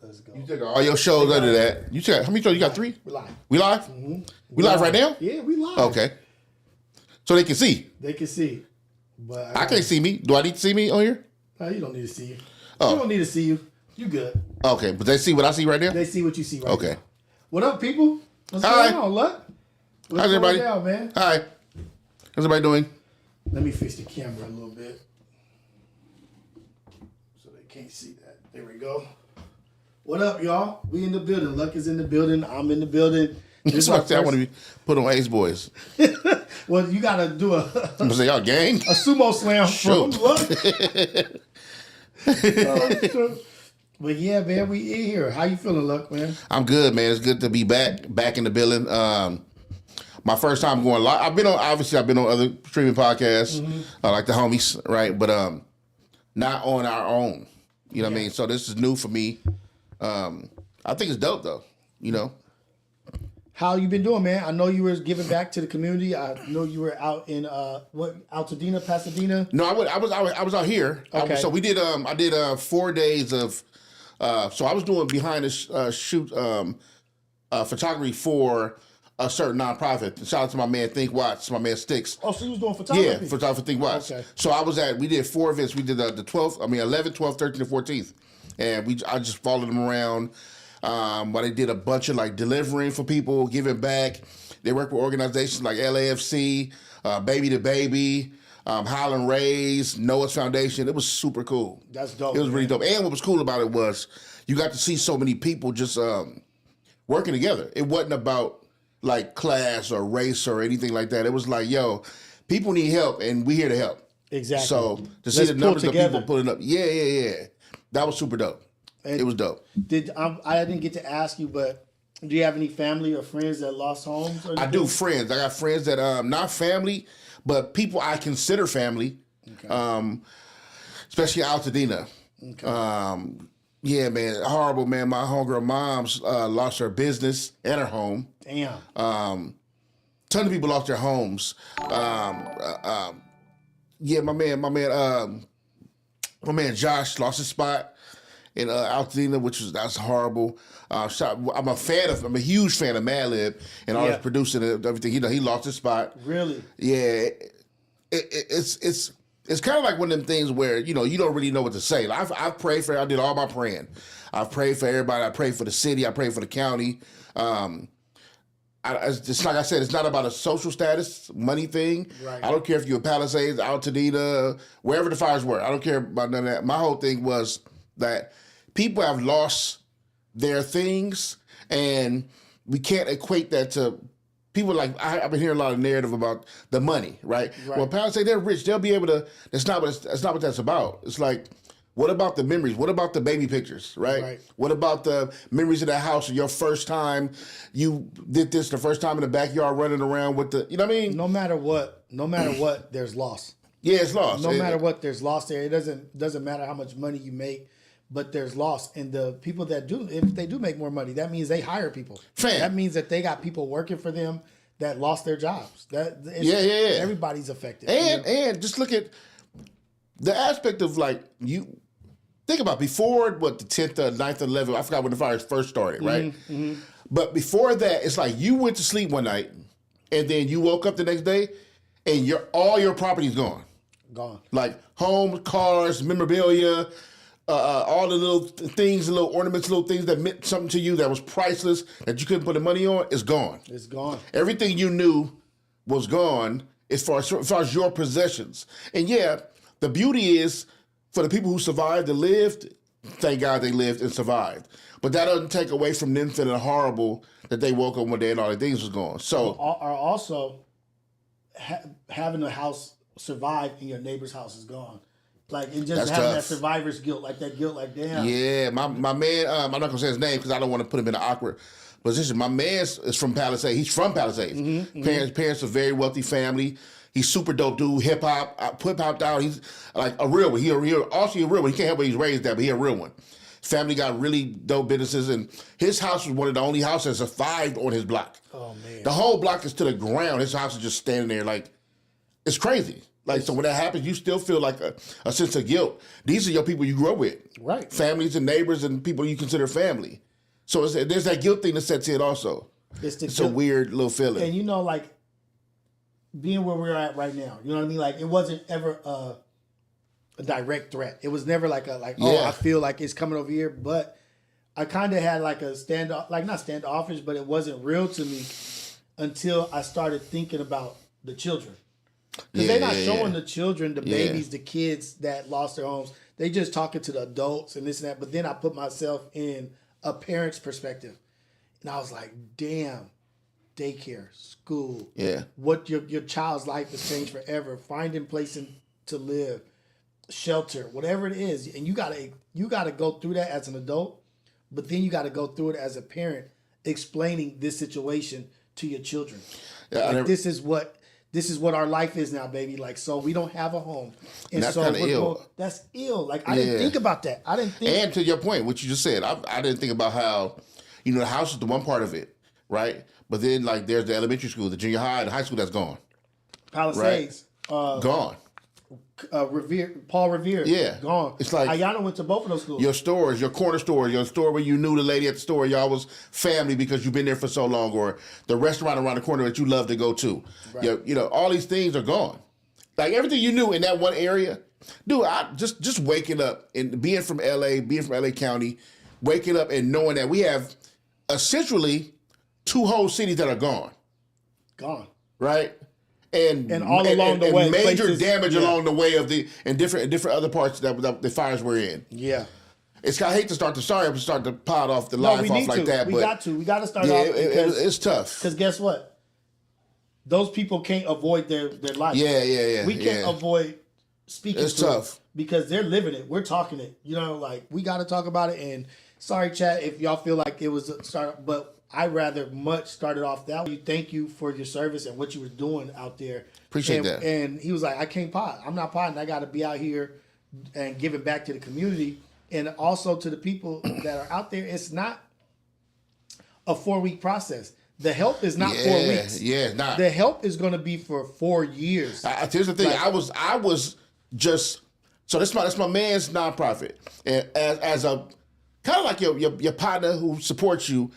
Let's go. You took all your shows under that. You took how many shows? You got 3? We live. We live? Mm-hmm. We live right now? Yeah, we live. Okay. So they can see. They can see. But I can't see me. Do I need to see me on here? No, you don't need to see you. Oh. You don't need to see you. You good. Okay, but they see what I see right now? They see what you see right Okay. now. What up, people? What's Hi. going on, Luck? What's How's everybody? going down, man? Hi. How's everybody doing? Let me fix the camera a little bit. So they can't see that. There we go. What up, y'all? We in the building. Luck is in the building. I'm in the building. This is what I want to be put on Ace Boys. Well, you got to do I'm going to say, y'all gang? a sumo slam from Shoot. Luck. But yeah, man, we in here. How you feeling, Luck, man? I'm good, man. It's good to be back in the building. My first time going live. I've been on other streaming podcasts, like the homies, right? But not on our own. You know what I mean? So this is new for me. I think it's dope though. You know. How you been doing, man? I know you were giving back to the community. I know you were out in Altadena, Pasadena. No, I was out here. Okay. So we did. I did 4 days of. So I was doing behind the shoot photography for a certain nonprofit. Shout out to my man Think Watch, my man Sticks. Oh, so you was doing photography? Yeah, photography for Think Watch. Okay. So we did 4 events. We did the 11th, 12th, 13th, and 14th. And I just followed them around. But they did a bunch of like delivering for people, giving back. They work with organizations like LAFC, Baby to Baby, Highland Rays, Noah's Foundation. It was super cool. That's dope. It was really dope. And what was cool about it was you got to see so many people just working together. It wasn't about like class or race or anything like that. It was like, yo, people need help and we're here to help. Exactly. So to see Let's the pull numbers of together. people pulling up, yeah. That was super dope. And it was dope. I didn't get to ask you, but do you have any family or friends that lost homes? Or I do friends. I got friends that not family, but people I consider family. Okay. Especially Altadena. Okay. Yeah, man, horrible, man. My homegirl mom's lost her business and her home. Damn. Ton of people lost their homes. Yeah, my man Josh lost his spot in Altadena, that's horrible. I'm a huge fan of Madlib and all his producing and everything. He lost his spot. Really? Yeah, it's kind of like one of them things where you don't really know what to say. Like, I've prayed for. I did all my praying. I've prayed for everybody. I prayed for the city. I prayed for the county. It's like I said, it's not about a social status, money thing. Right. I don't care if you're in Palisades, Altadena, wherever the fires were. I don't care about none of that. My whole thing was that people have lost their things, and we can't equate that to people like I've been hearing a lot of narrative about the money, right? Well, Palisades, they're rich. They'll be able to. That's not what that's about. It's like, what about the memories? What about the baby pictures, right? What about the memories of that house of your first time you did this, the first time in the backyard running around with the, you know what I mean? No matter what, there's loss. Yeah, it's lost. No matter what, there's loss there. It doesn't matter how much money you make, but there's loss. And the people that do, if they do make more money, that means they hire people. That means that they got people working for them that lost their jobs. Everybody's affected. And just look at the aspect of like you. Think about before the 10th or 9th or 11th, I forgot when the fires first started, right? Mm-hmm. But before that, it's like you went to sleep one night and then you woke up the next day and all your property's gone. Gone. Like homes, cars, memorabilia, all the little things, the little ornaments, little things that meant something to you that was priceless that you couldn't put the money on, is gone. It's gone. Everything you knew was gone as far as your possessions. And yeah, the beauty is, for the people who survived and lived, thank God they lived and survived. But that doesn't take away from them feeling horrible that they woke up one day and all their things was gone. So, or also having a house survive and your neighbor's house is gone. Like, and just having that survivor's guilt, like that guilt, like damn. Yeah, my man, I'm not gonna say his name because I don't want to put him in an awkward position. My man is from Palisades. He's from Palisades. Parents a very wealthy family. He's super dope dude, hip hop out. He's like a real one. He also a real one. He can't help but he's raised that, but he a real one. Family got really dope businesses, and his house was one of the only houses that survived on his block. Oh man, the whole block is to the ground. His house is just standing there, like it's crazy. Like, so when that happens, you still feel like a sense of guilt. These are your people you grew up with. Right. Families and neighbors and people you consider family. So there's that guilt thing that sets in also. It's a weird little feeling. And, you know, like, being where we're at right now, you know what I mean? Like, it wasn't ever a direct threat. It was never like I feel like it's coming over here. But I kind of had like a standoff, like not standoffish, but it wasn't real to me until I started thinking about the children. Because they're not showing the children, the babies, the kids that lost their homes. They just talking to the adults and this and that. But then I put myself in a parent's perspective. And I was like, damn, daycare, school. Yeah. What your child's life has changed forever. Finding places to live, shelter, whatever it is. And you gotta go through that as an adult. But then you got to go through it as a parent, explaining this situation to your children. Yeah, like, this is what our life is now, baby. Like, so we don't have a home, and that's so kind of ill. That's ill. Like, I didn't think about that. I didn't think. And to your point, what you just said, I didn't think about how, you know, the house is the one part of it, right? But then, like, there's the elementary school, the junior high, the high school that's gone. Palisades, right? Gone. Paul Revere, gone. It's like Ayana went to both of those schools. Your stores, your corner stores, your store where you knew the lady at the store, y'all was family because you've been there for so long, or the restaurant around the corner that you love to go to. Right. You know, all these things are gone. Like everything you knew in that one area, dude. I just waking up and being from LA County, waking up and knowing that we have essentially 2 whole cities that are gone. Right. And all along the way, major places, damage along the way of in different other parts that the fires were in. Yeah, I hate to start the pot off the life off like that. We got to start off. It's tough. Because guess what? Those people can't avoid their life. Yeah. We can't avoid speaking. It's tough because they're living it. We're talking it. You know, like we got to talk about it. And sorry, chat, if y'all feel like it was a start, but I rather much started off that way. Thank you for your service and what you were doing out there. Appreciate that. And he was like, I can't pot. I'm not potting. I got to be out here and giving back to the community and also to the people that are out there. It's not a 4-week process. The help is not 4 weeks. Yeah, not. The help is going to be for 4 years. Here's the thing. Like, I was just so that's my man's nonprofit, and as a kind of like your partner who supports you.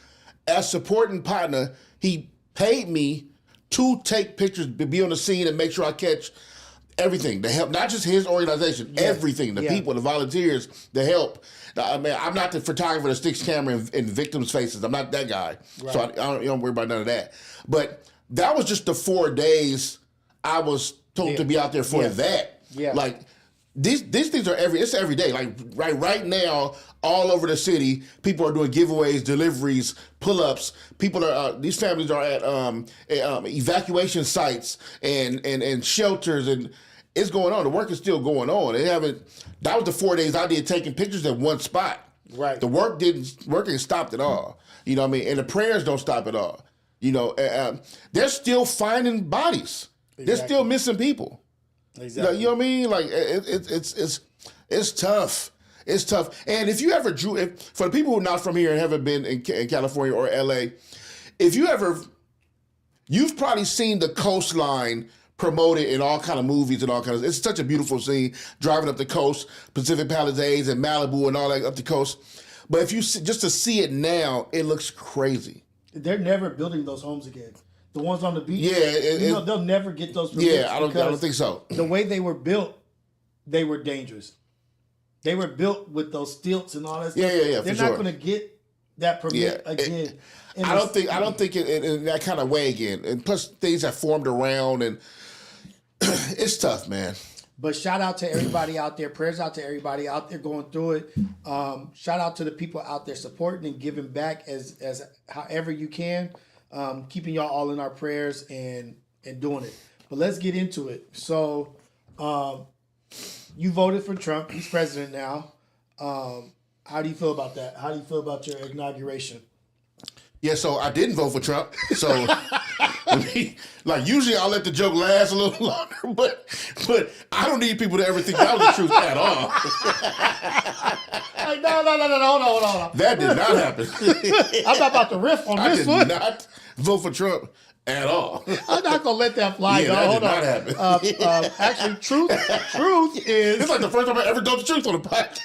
As supporting partner, he paid me to take pictures, to be on the scene and make sure I catch everything. The help, not just his organization, everything. The people, the volunteers, the help. I mean, I'm not the photographer that sticks camera in victims' faces. I'm not that guy. Right. So I don't worry about none of that. But that was just the 4 days I was told to be out there for that. Yeah. Like, these things are every day. Like right now, all over the city, people are doing giveaways, deliveries, pull-ups. People are these families are at evacuation sites and shelters, and it's going on. The work is still going on. That was the 4 days I did taking pictures at one spot. Right. The work didn't stop at all. You know what I mean? And the prayers don't stop at all. You know, they're still finding bodies. Exactly. They're still missing people. Exactly. You know what I mean? Like it's tough. It's tough. And if you ever for the people who are not from here and haven't been in California or LA, you've probably seen the coastline promoted in all kind of movies and all kinds of. It's such a beautiful scene driving up the coast, Pacific Palisades and Malibu and all that up the coast. But if you just to see it now, it looks crazy. They're never building those homes again. The ones on the beach, they'll never get those. Yeah, I don't think so. The way they were built, they were dangerous. They were built with those stilts and all that stuff. Yeah. They're not going to get that permit again. I don't think in that kind of way again. And plus, things have formed around, and it's tough, man. But shout out to everybody out there. Prayers out to everybody out there going through it. Shout out to the people out there supporting and giving back as however you can. Keeping y'all all in our prayers and doing it. But let's get into it. So you voted for Trump. He's president now. How do you feel about that? How do you feel about your inauguration? Yeah, so I didn't vote for Trump. So like usually I'll let the joke last a little longer, but I don't need people to ever think that was the truth at all. Like, no, hold on. That did not happen. I'm not about to riff on this one. I did not vote for Trump at all. I'm not gonna let that fly. Yeah, that did not happen. Actually, truth is. It's like the first time I ever told the truth on the podcast.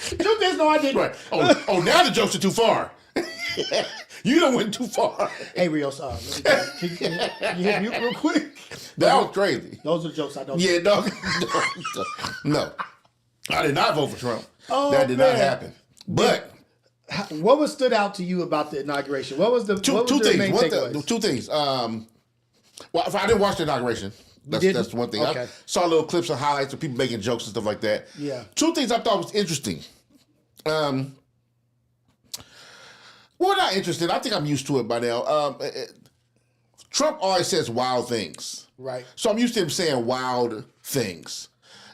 Truth is, no, I didn't. Right. Oh, now the jokes are too far. You done went too far. Hey, Rios, can you hit mute real quick? That was crazy. Those are the jokes I don't. Yeah, no. I did not vote for Trump. Oh, that did not happen. But what was stood out to you about the inauguration? What was the two things? main takeaways? Two things. Well, if I didn't watch the inauguration. That's one thing. Okay. I saw little clips and highlights of people making jokes and stuff like that. Yeah. Two things I thought was interesting. Well, not interesting. I think I'm used to it by now. Trump always says wild things. Right. So I'm used to him saying wild things.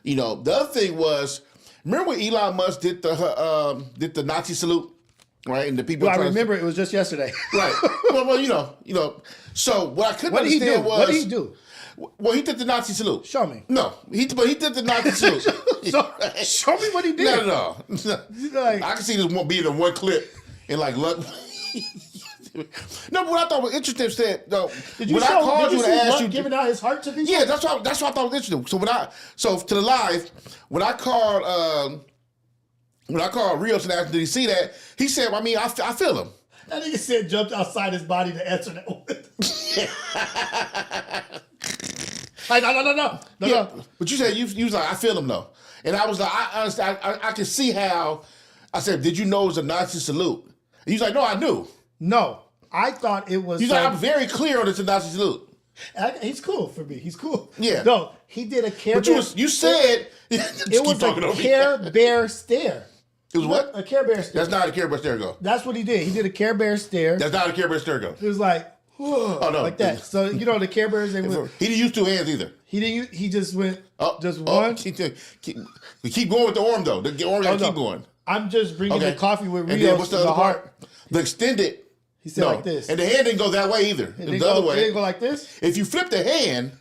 The other thing was, remember when Elon Musk did the Nazi salute? Right? And the people. Well, I remember it was just yesterday. Right. Well, So what I couldn't understand was, what did he do? Well, he did the Nazi salute. Show me. No, he did the Nazi salute. Show me what he did. Not at all. I can see this one being in one clip and like look. No, but what I thought was interesting said though. Did you when show, I called did you and asked you, giving out his heart to these? Yeah, that's what I thought was interesting. So to the live, when I called Rios and asked him, did he see that? He said, I mean, I feel him. That nigga said jumped outside his body to answer that one. Like, no. But you said you was like, I feel him though. And I was like, I can see how. I said, did you know it was a Nazi salute? And he's like, no, I knew. No, I thought it was. He's like, I'm very clear on it's a Nazi salute. He's cool for me. He's cool. Yeah. No, he did a Care Bear. But you said it was a Care Bear stare. It was what? A Care Bear stare. That's not a Care Bear stare go. That's what he did. He did a Care Bear stare. That's not a Care Bear stare go. It was like, oh no, like that. So the Care Bears. He didn't use two hands either. He didn't. He just went just one. Keep going with the arm though. The arm got to keep going. I'm just bringing the coffee with Rios. And then what's the other heart? The extended. He said like this. And the hand didn't go that way either. It was the other way. It didn't go like this? If you flip the hand,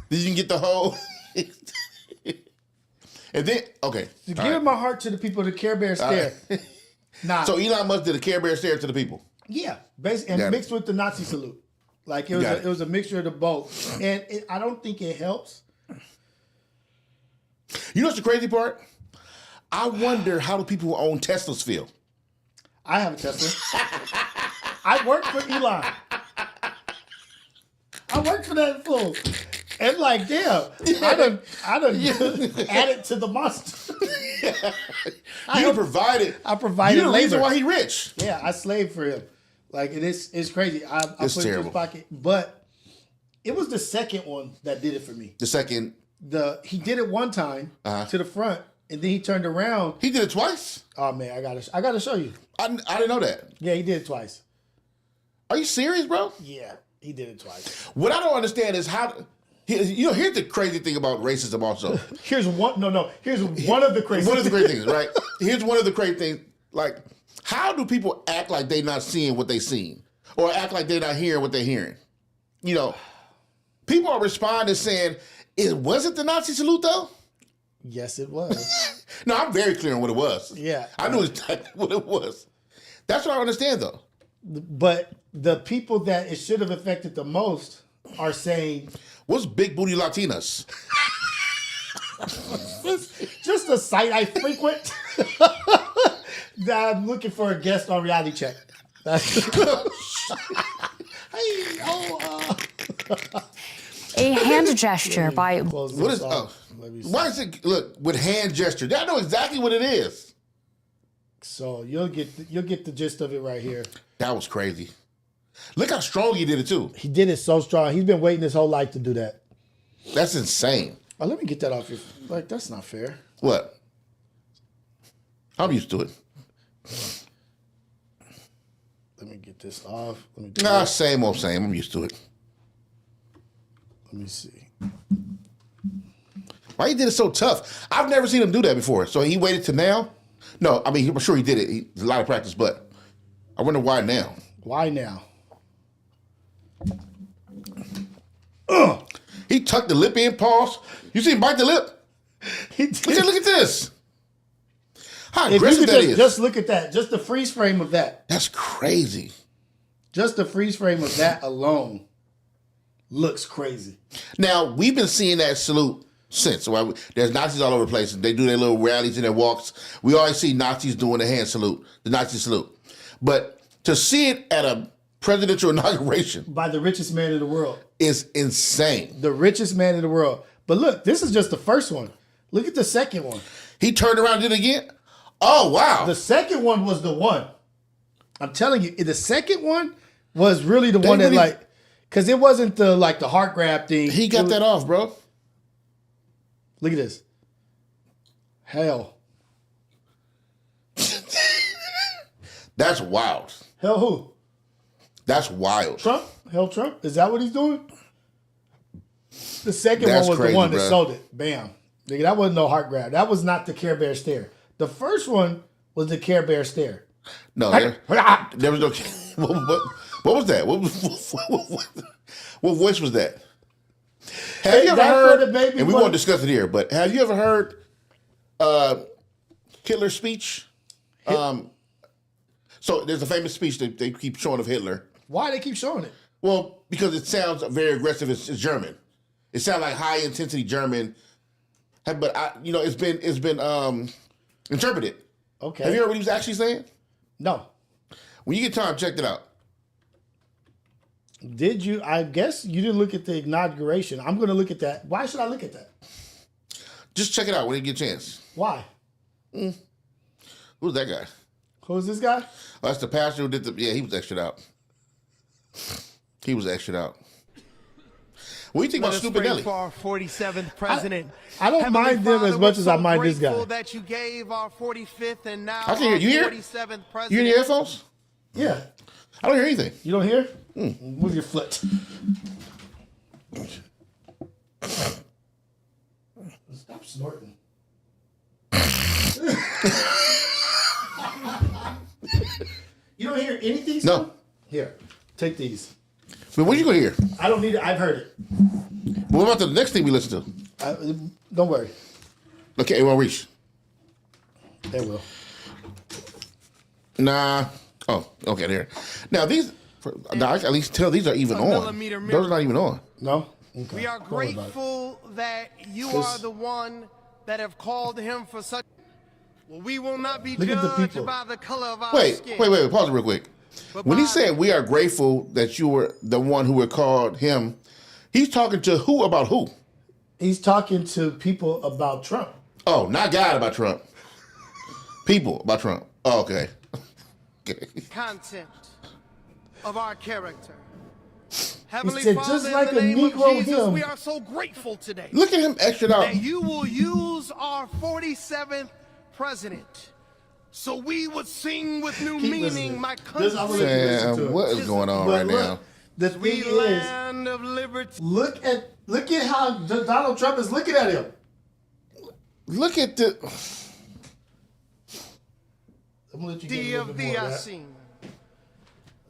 then you can get the whole... And then, okay. So giving my heart to the people, the Care Bear stare. Right. Nah. So Elon Musk did a Care Bear stare to the people. Yeah. Basically, and mixed with the Nazi salute. Like, it was a mixture of the both. And I don't think it helps. You know what's the crazy part? I wonder how the people who own Teslas feel. I have a Tesla. I work for Elon. I work for that fool. And like, damn, I done added to the monster. I provided labor. The reason why he rich. Yeah, I slaved for him. Like, it's crazy. I put it in his pocket. But it was the second one that did it for me. The second? He did it one time to the front, and then he turned around. He did it twice? Oh man, I gotta show you. I didn't know that. Yeah, he did it twice. Are you serious, bro? Yeah, he did it twice. What I don't understand is how. Here's the crazy thing about racism. Also, here's one. No. Here's one of the crazy. One of the crazy things, right? Here's one of the crazy things. Like, how do people act like they're not seeing what they seen, or act like they're not hearing what they're hearing? People are responding saying, "Was it the Nazi salute though?" Yes, it was. No, I'm very clear on what it was. Yeah. I knew exactly what it was. That's what I understand, though. But the people that it should have affected the most are saying... What's big booty Latinas? Just a site I frequent. That I'm looking for a guest on Reality Check. A hand gesture by... What is... why is it... Look, with hand gesture. I know exactly what it is. So you'll get the gist of it right here. That was crazy. Look how strong he did it, too. He did it so strong. He's been waiting his whole life to do that. That's insane. Oh, let me get that off your... Like, that's not fair. What? I'm used to it. Let me get this off. Same old same. I'm used to it. Let me see. Why he did it so tough? I've never seen him do that before. So he waited to now? No, I mean, I'm sure he did it. It's a lot of practice, but I wonder why now. Why now? He tucked the lip in, pause. You see him bite the lip? Look at this. How aggressive that is. Just look at that. Just the freeze frame of that. That's crazy. Just the freeze frame of that alone looks crazy. Now, we've been seeing that salute since. Right? There's Nazis all over the place. They do their little rallies and their walks. We always see Nazis doing the hand salute, the Nazi salute. But to see it at a presidential inauguration by the richest man in the world is insane. The richest man in the world. But look, this is just the first one. Look at the second one. He turned around and did it again? Oh, wow. The second one was the one. I'm telling you, the second one was really the one that like, because it wasn't the heart grab thing. He got that off, bro. Look at this. Hell. That's wild. Hell who? That's wild. Trump? Hell Trump? Is that what he's doing? The second That's one was crazy, the one that bro. sold it. Bam. Nigga, that wasn't no heart grab. That was not the Care Bear stare. The first one was the Care Bear stare. No, there was no. What was that? What voice was that? Have you ever heard? And we won't discuss it here, but have you ever heard Hitler's speech? So there's a famous speech that they keep showing of Hitler. Why they keep showing it? Well, because it sounds very aggressive. It's German. It sounds like high intensity German. But it's been interpreted. Okay. Have you heard what he was actually saying? No. When you get time, check it out. Did you? I guess you didn't look at the inauguration. I'm going to look at that. Why should I look at that? Just check it out when you get a chance. Why? Who's that guy? Who's this guy? Oh, that's the pastor who did the. Yeah, he was extra out. He was extra out. What do you think about Stupid Nelly? For our 47th president. I don't mind them as much as I mind this guy. That you gave our 45th and now I can hear you. Hear? 47th president. You hear the headphones? Yeah. I don't hear anything. You don't hear? Move your foot. Stop snorting. You don't hear anything? No. Here, take these. But what are you going to hear? I don't need it. I've heard it. What about the next thing we listen to? Don't worry. Okay, it won't reach. It will. Nah. Oh, okay, there. Now, these, now I can at least tell these are even on. Those are not even on. No? Okay. We are grateful that you are the one that have called him for such. Well, we will not be judged by the color of our skin. Wait. Pause it real quick. When he said we are grateful that you were the one who had called him, he's talking to who about who? He's talking to people about Trump. Oh, not God about Trump. People about Trump. Oh, okay. Content of our character. Heavenly Father, just like a Negro hymn. We are so grateful today. Look at him extra out. That you will use our 47th president. So we would sing with new meaning, my country. Sam, what is going on right now? The thing is, of liberty. look at how Donald Trump is looking at him. Look at the. I'm gonna let you get a little bit more of that.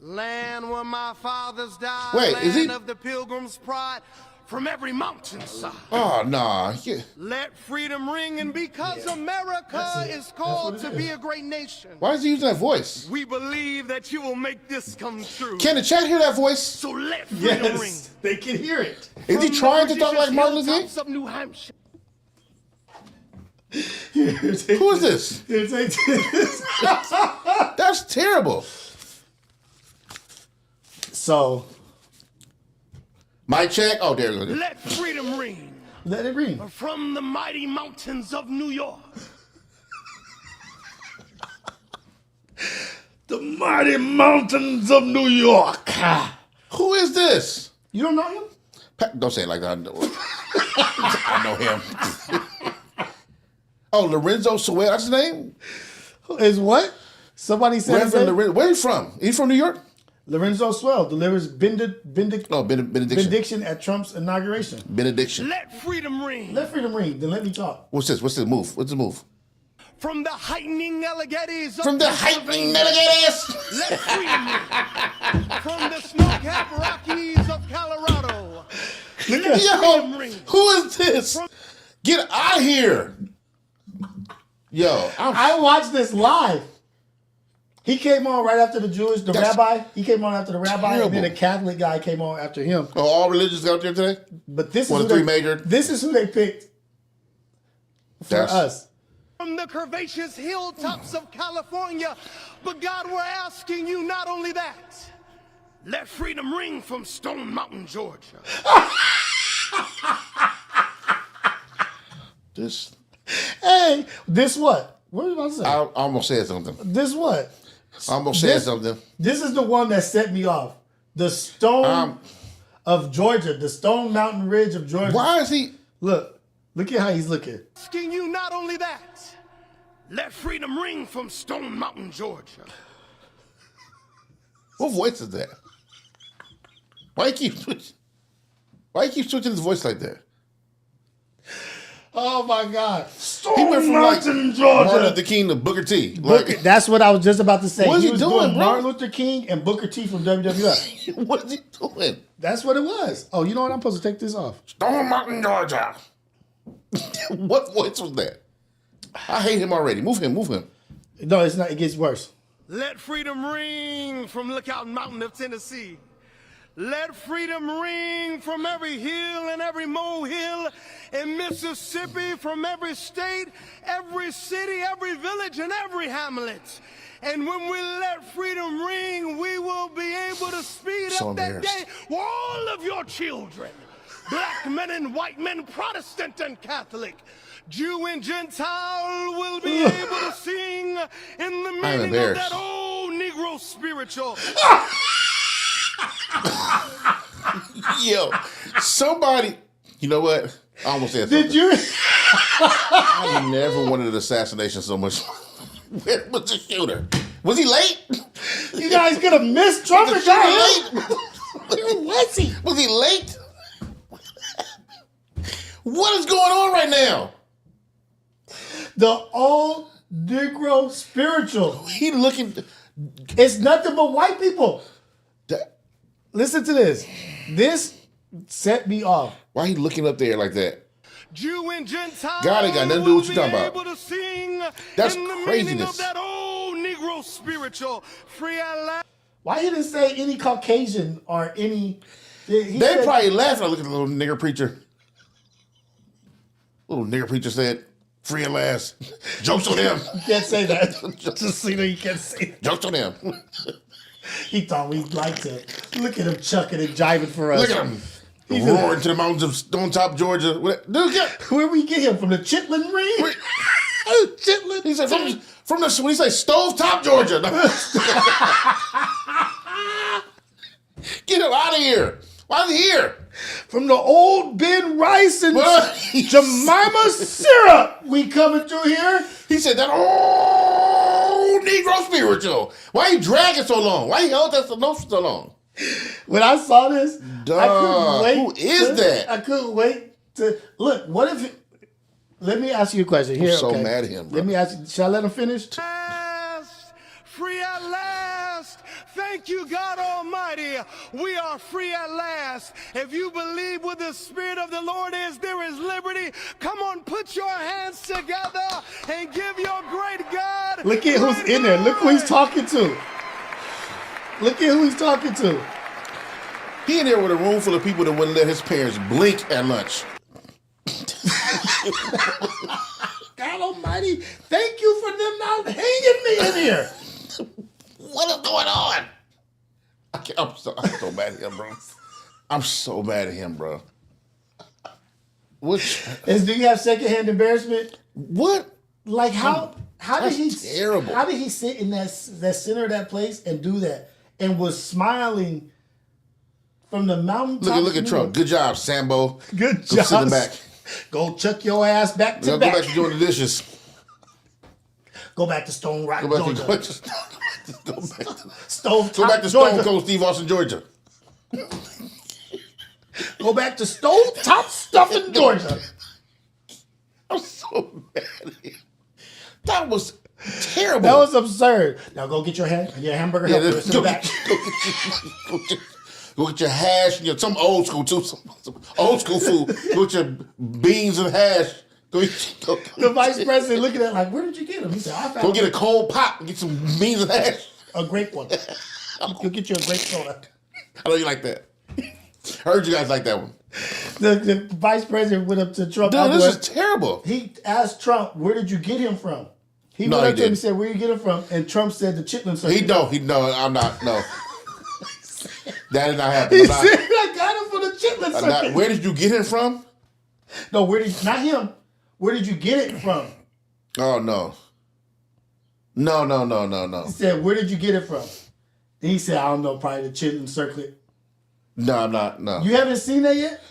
Land where my fathers died. Wait, land is he? Of the pilgrim's pride. From every mountainside. Oh, nah. Yeah. Let freedom ring, and because America is called to be a great nation. Why is he using that voice? We believe that you will make this come true. Can the chat hear that voice? So let freedom ring. They can hear it. Is he trying to talk like Martin Luther King? Of New Hampshire. Who is this? Here, take this. That's terrible. So, mic check. Oh, there it goes. Let freedom ring. Let it ring. From the mighty mountains of New York. The mighty mountains of New York. Who is this? You don't know him? Don't say it like that. I know him. Oh, Lorenzo Sewell. That's his name? Is what? Somebody said his name? Where are you from? Are you from New York? Lorenzo Swell delivers benediction at Trump's inauguration. Benediction. Let freedom ring. Let freedom ring. Then let me talk. What's this? What's the move? What's the move? From the heightening Alleghenies. From the heightening Alleghenies. Let freedom ring. From the snow-capped Rockies of Colorado. Yo, who is this? Get out of here. Yo, I watched this live. He came on right after the rabbi. He came on after the rabbi, terrible. and then a Catholic guy came on after him. Oh, all religions got there today? But this One is of three major. This is who they picked for us. From the curvaceous hilltops of California. But God, we're asking you not only that. Let freedom ring from Stone Mountain, Georgia. Hey, this what? What are you about to say? I almost said something. This what? I almost said something. This is the one that set me off. The Stone of Georgia, the Stone Mountain Ridge of Georgia. Why is he? Look at how he's looking. Asking you not only that. Let freedom ring from Stone Mountain, Georgia. What voice is that? Why you keep switching his voice like that? Oh my God! He went from Mountain, Georgia. Martin Luther King to Booker T. Like, that's what I was just about to say. What is he was doing, bro? Martin Luther King and Booker T from WWF. What is he doing? That's what it was. Oh, you know what? I'm supposed to take this off. Stone Mountain, Georgia. What voice was that? I hate him already. Move him. No, it's not. It gets worse. Let freedom ring from Lookout Mountain of Tennessee. Let freedom ring from every hill and every molehill in Mississippi, from every state, every city, every village, and every hamlet. And when we let freedom ring, we will be able to speed up that day for all of your children. Black men and white men, Protestant and Catholic, Jew and Gentile will be able to sing in the meaning of that old Negro spiritual. Yo, somebody, you know what? I almost said something. Did you? I never wanted an assassination so much. Where was the shooter? Was he late? You guys could have missed Trump and got him. Where was he? Was he late? What is going on right now? The old Negro spiritual. He looking. It's nothing but white people. Listen to this. This set me off. Why he looking up there like that? Jew and Gentile. God ain't got nothing to do with what you talking about. To sing That's in the craziness. Of that old Negro spiritual. Free at last. Why he didn't say any Caucasian or any? They probably laughing. I look at the little nigger preacher. Little nigger preacher said, "Free at last." Jokes on him. You can't say that. Just so you know, you can't say that. Jokes on him. He thought we'd like to. Look at him chucking and jiving for us. Look at him. Roaring to the mountains of Stone Top, Georgia. Where we get him? From the Chitlin ring? Chitlin? He said from the when he say Stove Top, Georgia. Get him out of here. Why is he here? From the old Ben Rice and Jemima syrup we coming through here. He said that old Negro spiritual. Why you dragging so long? Why you held that note so long? When I saw this, I couldn't wait. Who is that? I couldn't wait to look. What if? Let me ask you a question. Here, I'm so mad at him, bro. Let me ask you. Shall I let him finish? Free at last. Thank you, God Almighty. We are free at last. If you believe where the Spirit of the Lord is, there is liberty. Come on, put your hands together and give your great God. Look at who's in there. Look who he's talking to. Look at who he's talking to. He in there with a room full of people that wouldn't let his parents blink at lunch. God Almighty, thank you for them not hanging me in here. What is going on? I'm so mad at him, bro. I'm so mad at him, bro. Do you have secondhand embarrassment? What? Like how did he? Terrible. How did he sit in that center of that place and do that and was smiling from the mountain? Look at Trump. Good job, Sambo. Good Go job. sit in the back. Go chuck your ass back to back. Go back to doing the dishes. Go back to Stone Rock, Go Georgia. back to Stone Cold Steve Austin, Georgia. Go back to Stone Top Stuffing, Georgia. I'm so mad at him. That was terrible. That was absurd. Now go get your hamburger helper to the back. Go get your hash, some old school too, some old school food. Go get your beans and hash. The vice president looking at it like, where did you get them? He said, I found Go get a cold pop and get some beans and hash. A grape one. You'll get you a grape soda. I know you like that. I heard you guys like that one. The vice president went up to Trump. Dude, this is terrible. He asked Trump, "Where did you get him from?" He went up to him and said, "Where did you get him from?" And Trump said, "The Chitlin Circuit." I'm not. No, that did not happen. He said, "I got him from the Chitlin Circuit." Where did you get him from? No, not him. Where did you get it from? Oh no. No. He said, "Where did you get it from?" And he said, "I don't know, probably the Chitlin Circuit." No, I'm not. No. You haven't seen that yet?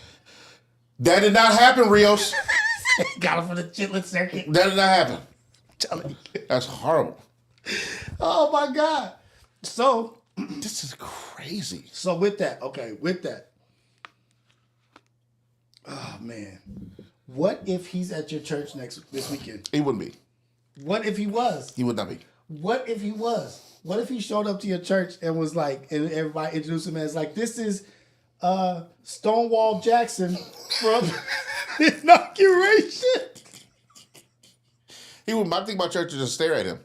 That did not happen, Rios. Got him from the Chitlin Circuit. That did not happen. I'm telling you. That's horrible. Oh my God. So this is crazy. So with that. Oh man. What if he's at your church this weekend? He wouldn't be. What if he was? He would not be. What if he was? What if he showed up to your church and was like, and everybody introduced him as like, this is Stonewall Jackson from inauguration? My thing about church is just stare at him.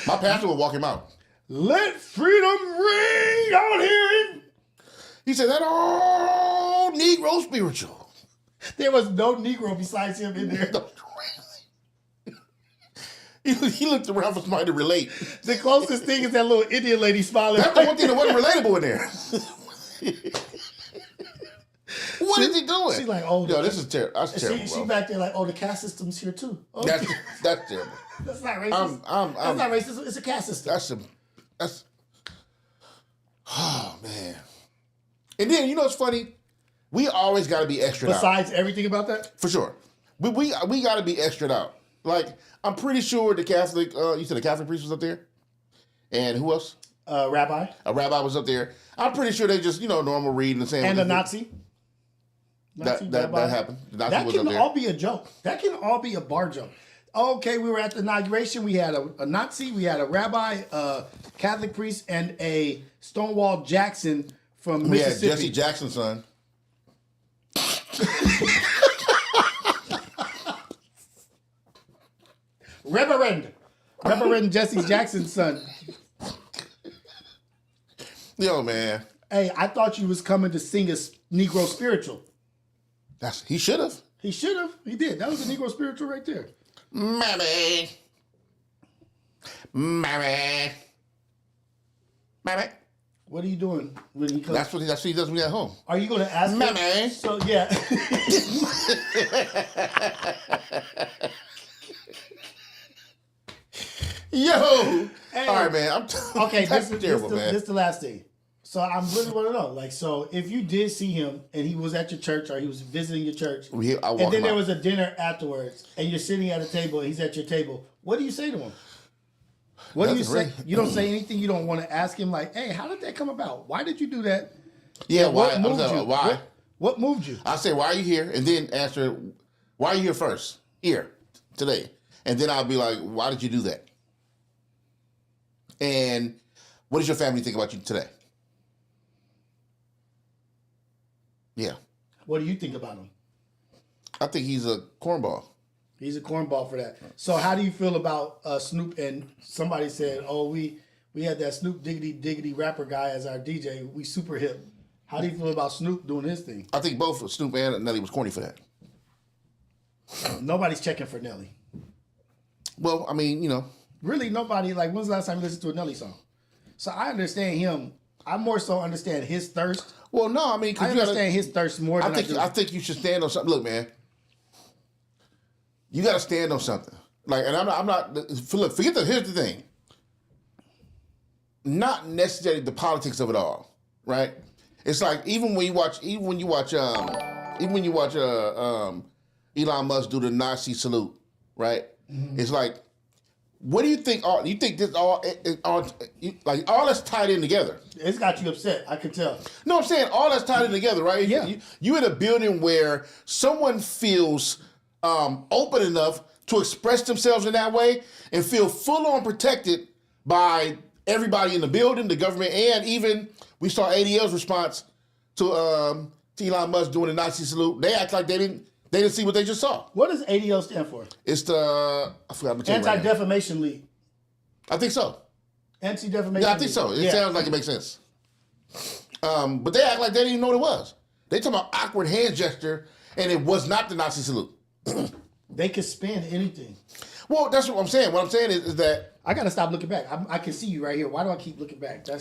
My pastor would walk him out. Let freedom ring out here. He said that all Negro spiritual. There was no Negro besides him in there. He looked around for somebody to relate. The closest thing is that little Indian lady smiling. That's the one thing that wasn't relatable in there. What is he doing? She's like, oh, yo, this is terrible. That's terrible. She back there like, oh, the caste system's here too. Oh. That's terrible. That's not racist. That's not racist. It's a caste system. That's. Oh man. And then you know what's funny? We always got to be extra out. Besides everything about that, for sure. We got to be extra out. Like I'm pretty sure the Catholic. You said the Catholic priest was up there, and who else? Rabbi. A rabbi was up there. I'm pretty sure they just normal reading the same. And a Nazi. That happened. The Nazi that was can up there. all be a joke. That can all be a bar joke. Okay, we were at the inauguration. We had a Nazi, we had a rabbi, a Catholic priest, and a Stonewall Jackson from Mississippi. Yeah, Jesse Jackson's son. Reverend Jesse Jackson's son. Yo, man. Hey, I thought you was coming to sing a Negro spiritual. He should have. He should have. He did. That was a Negro spiritual right there. Mammy. What are you doing when he comes? That's what he does when he's at home. Are you going to ask Mammy. him? So, yeah. Yo. Hey. All right, man. Okay, that's terrible, man. This is the last thing. So I really want to know, like, so if you did see him and he was at your church or he was visiting your church, and then there was a dinner afterwards, and you're sitting at a table and he's at your table, what do you say to him? What do you say? Really. You don't say anything. You don't want to ask him, like, hey, how did that come about? Why did you do that? Yeah, What why? moved you? Why? What moved you? I say, why are you here? And then answer, why are you here first? Here, today. And then I'll be like, why did you do that? And what does your family think about you today? Yeah. What do you think about him? I think he's a cornball. He's a cornball for that. So how do you feel about Snoop? And somebody said, oh, we had that Snoop Diggity rapper guy as our DJ. We super hip. How do you feel about Snoop doing his thing? I think both Snoop and Nelly was corny for that. Nobody's checking for Nelly. Well, I mean, Really, nobody. Like, when's the last time you listened to a Nelly song? So I understand him. I more so understand his thirst. Well, no, I mean, I understand his thirst more than I do. I think you should stand on something. Look, man, you got to stand on something. Like, and I'm not. Look, forget that. Here's the thing. Not necessarily the politics of it all, right? It's like even when you watch Elon Musk do the Nazi salute, right? Mm-hmm. It's like, what do you think? You think this all that's tied in together? It's got you upset. I can tell. No, I'm saying all that's tied in together, right? Yeah. You in a building where someone feels open enough to express themselves in that way and feel full on protected by everybody in the building, the government, and even we saw ADL's response to Elon Musk doing the Nazi salute. They act like they didn't see what they just saw. What does ADL stand for? It's the I forgot. Anti-Defamation League. I think so. Anti-defamation. Yeah, I think so. It sounds like it makes sense. But they act like they didn't even know what it was. They talking about awkward hand gesture, and it was not the Nazi salute. They could spin anything. Well, that's what I'm saying. What I'm saying is that I gotta stop looking back. I can see you right here. Why do I keep looking back? I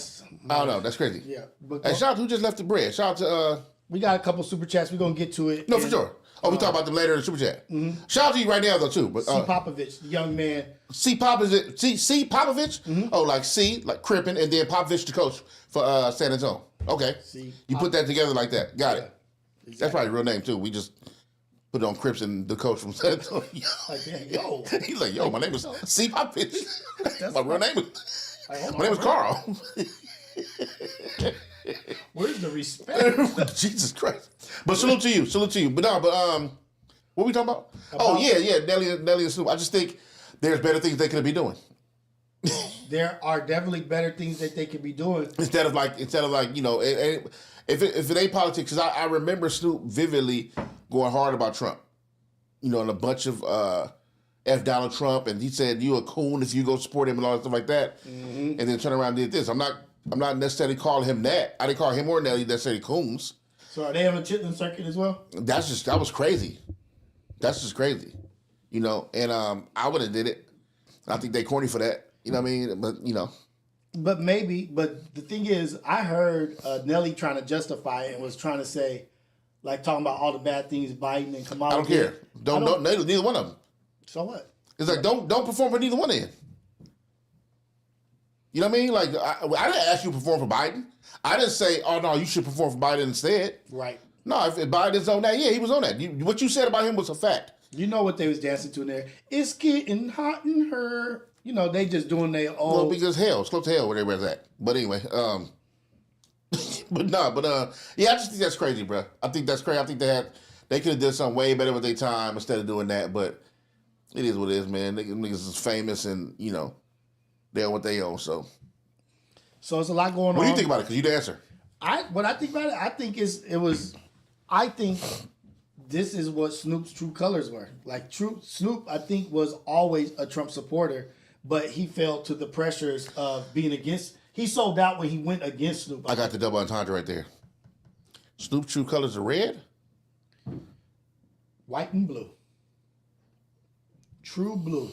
don't know. That's crazy. Yeah. But Hey, shout out to who just left the bread. Shout out to we got a couple super chats. We're gonna get to it. no, for sure. Oh, we talk about them later in the super chat. Shout out to you right now though too. But C. Popovich, young man. C. Popovich. C. Popovich. Oh, like C, like Crippen, and then Popovich, the coach for San Antonio. Okay. C. You put that together like that. Got it. Exactly. That's probably a real name too. We just put it on Crips and the coach from San Antonio. Like, yo. He's like, yo, my name is C. Popovich. That's my real name is. My name is Carl. Where's the respect? Jesus Christ. But salute to you. But no, what we talking about? Oh yeah, Nelly and Snoop. I just think there's better things they could be doing. There are definitely better things that they could be doing. Instead of like you know, if it ain't politics, because I remember Snoop vividly going hard about Trump. You know, and a bunch of F Donald Trump, and he said you a coon if you go support him and all that stuff like that, and then turn around and did this. I'm not necessarily calling him that. I didn't call him or Nelly necessarily coons. So are they on the Chitlin circuit as well? That was crazy. That's just crazy. You know, and I would have did it. I think they corny for that. You know what I mean? But you know. But the thing is, I heard Nelly trying to justify it and was trying to say, like talking about all the bad things Biden and Kamala. I don't care. Don't neither one of them. So what? It's like don't perform for neither one of them. You know what I mean? Like I didn't ask you to perform for Biden. I didn't say, oh no, you should perform for Biden instead. Right. No, if Biden's on that, yeah, he was on that. What you said about him was a fact. You know what they was dancing to in there? It's getting hot in her. You know, they just doing their own. Well, because hell, it's close to hell where everybody's at. But anyway, yeah, I just think that's crazy, bro. I think that's crazy. I think they could have done something way better with their time instead of doing that. But it is what it is, man. Niggas is famous and, you know, they own what they own, so. So it's a lot going on. What do you think about it? Because you the answer. What I think about it, I think this is what Snoop's true colors were. Like Snoop, I think, was always a Trump supporter, but he fell to the pressures of being against. He sold out when he went against Snoop. I got the double entendre right there. Snoop's true colors are red, white and blue. True blue.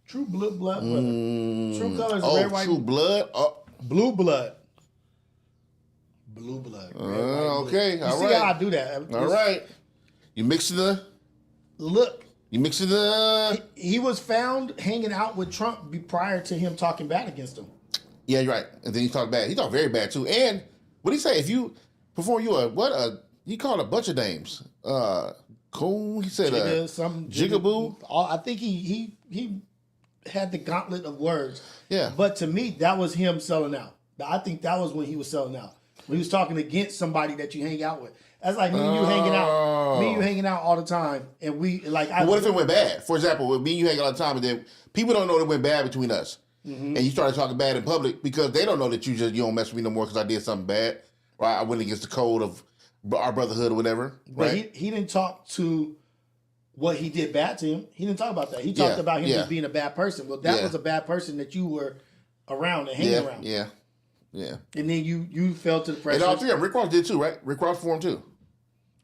True blood, brother. True colors are red, white. True blood. Blue blood. Blue blood. Red, white, okay, blue. all See right. how I do that? All right. You mixing the. Look. You mixing the. He was found hanging out with Trump prior to him talking bad against him. Yeah, you're right. And then he talked bad. He talked very bad too. And what did he say? If you perform, he called a bunch of names. Coon. He said jigaboo. I think he had the gauntlet of words. Yeah. But to me, that was him selling out. I think that was when he was selling out. When he was talking against somebody that you hang out with. That's like me and you hanging out all the time, and we like. But what if it went bad? For example, with me and you hang out all the time, and then people don't know it went bad between us, and you started talking bad in public because they don't know that you don't mess with me no more because I did something bad, or I went against the code of our brotherhood or whatever. But right? he didn't talk to what he did bad to him. He didn't talk about that. He talked about him just being a bad person. Well, that was a bad person that you were around and hanging around. Yeah. And then you fell to the pressure. And all three of them. Rick Ross did too, right? Rick Ross formed too.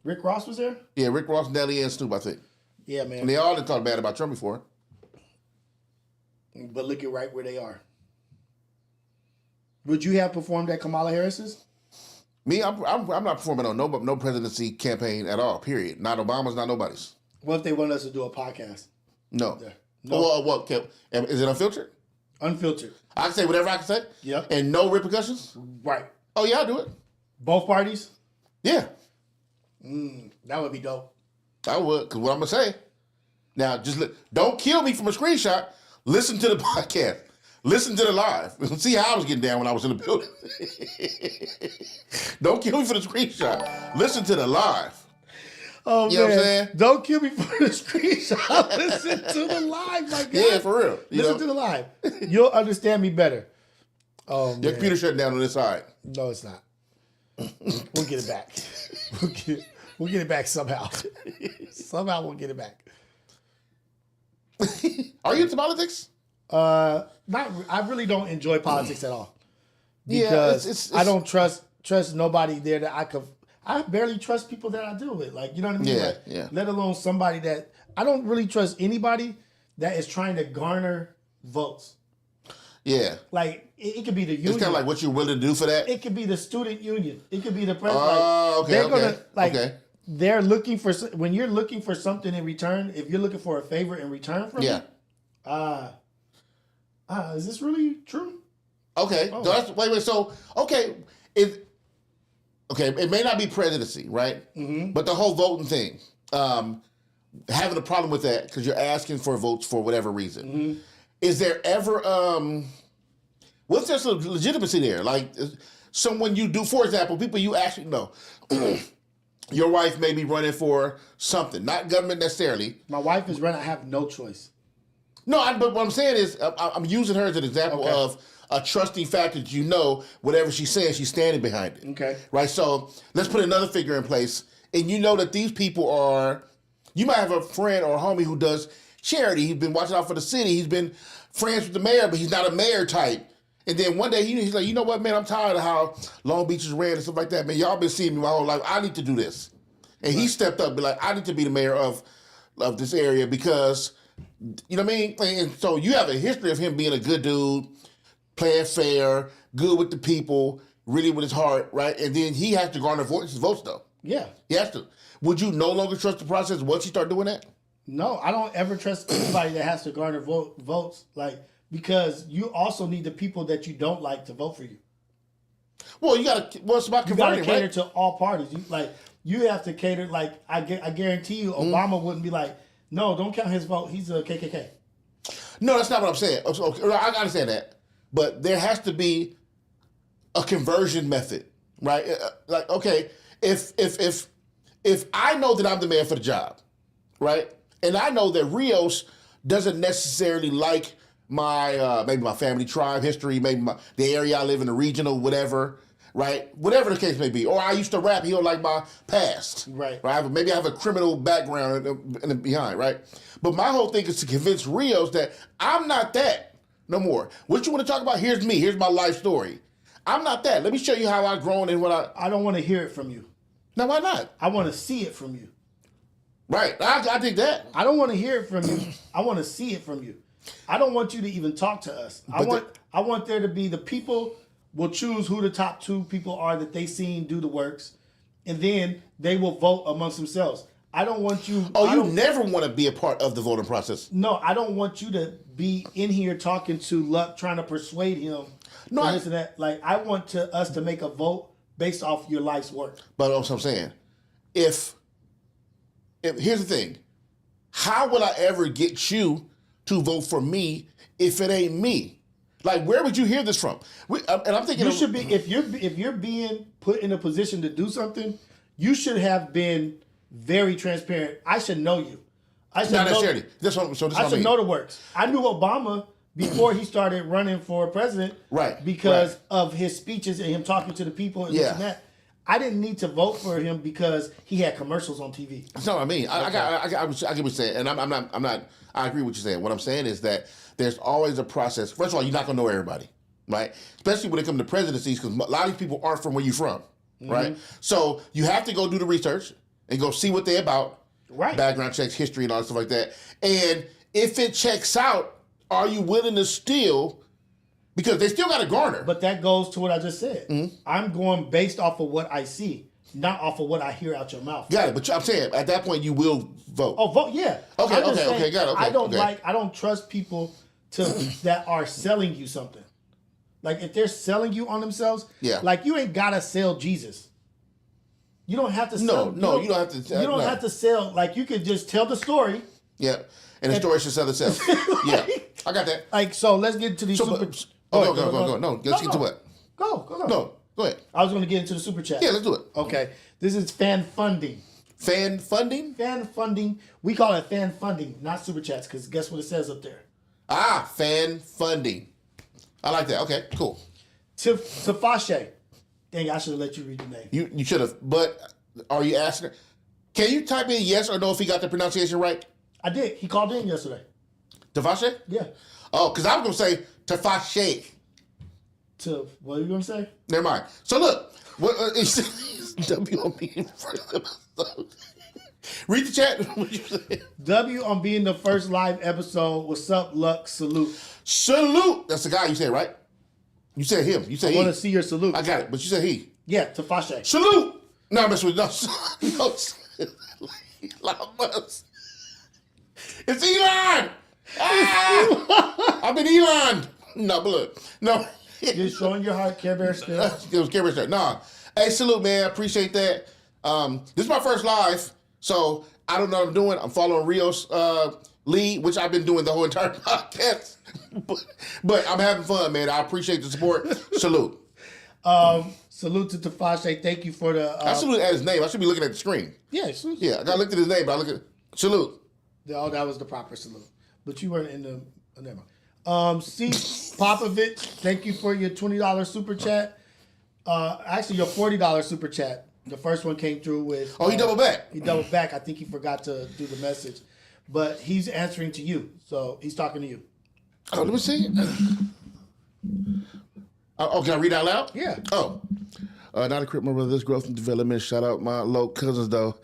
Rick Ross was there? Yeah, Rick Ross, Nelly, and Snoop, I think. Yeah, man. And they all didn't talk bad about Trump before. But look at right where they are. Would you have performed at Kamala Harris's? Me, I'm not performing on no presidency campaign at all, period. Not Obama's, not nobody's. What if they want us to do a podcast? No. No. Well, what? Is it unfiltered? Unfiltered. I can say whatever I can say? Yep. And no repercussions? Right. Oh, yeah, I'll do it. Both parties? Yeah. That would be dope. I would, because what I'm going to say. Now, don't kill me from a screenshot. Listen to the podcast. Listen to the live. See how I was getting down when I was in the building. Don't kill me for the screenshot. Listen to the live. Oh, you know what I'm saying? Don't kill me for the screenshot. Listen to the live, my God. Yeah, for real. Listen to the live. You'll understand me better. Oh, man. Your computer shut down on this side. No, it's not. We'll get it back. We'll get it back somehow. Somehow we'll get it back. Are you into politics? I really don't enjoy politics at all because I don't trust nobody there that I could. I barely trust people that I deal with. Like, you know what I mean? Yeah, like, yeah. Let alone somebody that I don't really trust anybody that is trying to garner votes. Yeah. Like it could be the union. It's kind of like what you're willing to do for that. It could be the student union. It could be the president. They're looking for when you're looking for something in return. If you're looking for a favor in return from me, is this really true? Okay. Oh. So wait. So it may not be presidency, right? Mm-hmm. But the whole voting thing, having a problem with that because you're asking for votes for whatever reason. Mm-hmm. Is there ever what's there some legitimacy there? Like someone you do, for example, people you actually know. Your wife may be running for something, not government necessarily. My wife is running. I have no choice. No, but what I'm saying is, I'm using her as an example of a trusting factor that you know, whatever she's saying, she's standing behind it. Okay. Right? So let's put another figure in place, and you know that these people are, you might have a friend or a homie who does charity. He's been watching out for the city. He's been friends with the mayor, but he's not a mayor type. And then one day he's like, you know what, man, I'm tired of how Long Beach is ran and stuff like that. Man, y'all been seeing me my whole life. I need to do this. And he stepped up and be like, I need to be the mayor of this area because, you know what I mean? And so you have a history of him being a good dude, playing fair, good with the people, really with his heart, right? And then he has to garner votes though. Yeah. He has to. Would you no longer trust the process once you start doing that? No, I don't ever trust anybody that has to garner votes. Like, because you also need the people that you don't like to vote for you. Well, it's about converting, you gotta cater right? to all parties. You have to cater. Like, I guarantee you, Obama wouldn't be like, no, don't count his vote. He's a KKK. No, that's not what I'm saying. Okay, I understand that, but there has to be a conversion method, right? Like, okay, if I know that I'm the man for the job, right, and I know that Rios doesn't necessarily like my maybe my family tribe history, maybe the area I live in, the regional, whatever, right? Whatever the case may be. Or I used to rap, he don't like my past. Right. Maybe I have a criminal background in the behind, right? But my whole thing is to convince Rios that I'm not that no more. What you want to talk about? Here's me. Here's my life story. I'm not that. Let me show you how I've grown and what I don't want to hear it from you. No, why not? I want to see it from you. Right. I think that. I don't want to hear it from you. I want to see it from you. I don't want you to even talk to us. I want there to be the people will choose who the top 2 people are that they seen do the works, and then they will vote amongst themselves. I don't want you. Oh, you never want to be a part of the voting process. No, I don't want you to be in here talking to Luck, trying to persuade him. No, this and that. Like, I want us to make a vote based off your life's work. But that's what I'm saying. If here's the thing, how will I ever get you to vote for me if it ain't me? Like, where would you hear this from? And I'm thinking you should be if you're being put in a position to do something, you should have been very transparent. I should know you. I should not know, necessarily. I should know the works. I knew Obama before he started running for president, right? Because of his speeches and him talking to the people and this and that. I didn't need to vote for him because he had commercials on TV. That's not what I mean. I get what you're saying, and I'm not. I agree with what you're saying. What I'm saying is that there's always a process. First of all, you're not gonna know everybody, right? Especially when it comes to presidencies, because a lot of these people aren't from where you're from, right? So you have to go do the research and go see what they're about, right? Background checks, history, and all that stuff like that. And if it checks out, are you willing to steal? Because they still got to garner. But that goes to what I just said. Mm-hmm. I'm going based off of what I see, not off of what I hear out your mouth. Got it. But I'm saying at that point you will vote. Oh, vote, yeah. Okay, got it. Okay, I don't trust people that are selling you something. Like, if they're selling you on themselves, like, you ain't gotta sell Jesus. You don't have to sell. No, you don't have to. You don't have to sell. Like, you could just tell the story. Yeah, and the story should sell itself. Yeah, I got that. Like, so let's get into these super. Go. No, let's get to what? Go. No, go ahead. I was going to get into the super chat. Yeah, let's do it. Okay, this is fan funding. Fan funding? Fan funding. We call it fan funding, not super chats, because guess what it says up there? Fan funding. I like that. Okay, cool. Tafashe. Dang, I should have let you read the name. You should have. But are you asking her? Can you type in yes or no if he got the pronunciation right? I did. He called in yesterday. Tafashe? Yeah. Oh, because I was going to say Tafashe. What are you going to say? Never mind. So look, what it's W on being the first episode. Read the chat. What you say? W on being the first live episode. What's up, Luck? Salute. Salute. That's the guy you said, right? You said him. You said I he. want to see your salute. I got it, but you said he. Yeah, Tafashe. Salute. No, I'm messing with no. It's Elon. I've been Elon. No, but look, no. You're showing your heart, Care Bear still. It was Care Bear still. Nah. Hey, salute, man. Appreciate that. This is my first live, so I don't know what I'm doing. I'm following Rios lead, which I've been doing the whole entire podcast. but I'm having fun, man. I appreciate the support. Salute. Salute to Tafashe. Thank you for the. I salute at his name. I should be looking at the screen. Yeah, salute. Yeah, I got to look at his name, but I look at salute. Oh, that was the proper salute. But you weren't in the. Oh, never mind. C. Popovich, thank you for your $20 super chat. Actually, your $40 super chat. The first one came through with. Oh, he doubled back. He doubled back. I think he forgot to do the message. But he's answering to you. So he's talking to you. Oh, let me see. Oh, can I read out loud? Yeah. Oh. Not a crip, my brother. This growth and development. Shout out my low cousins, though.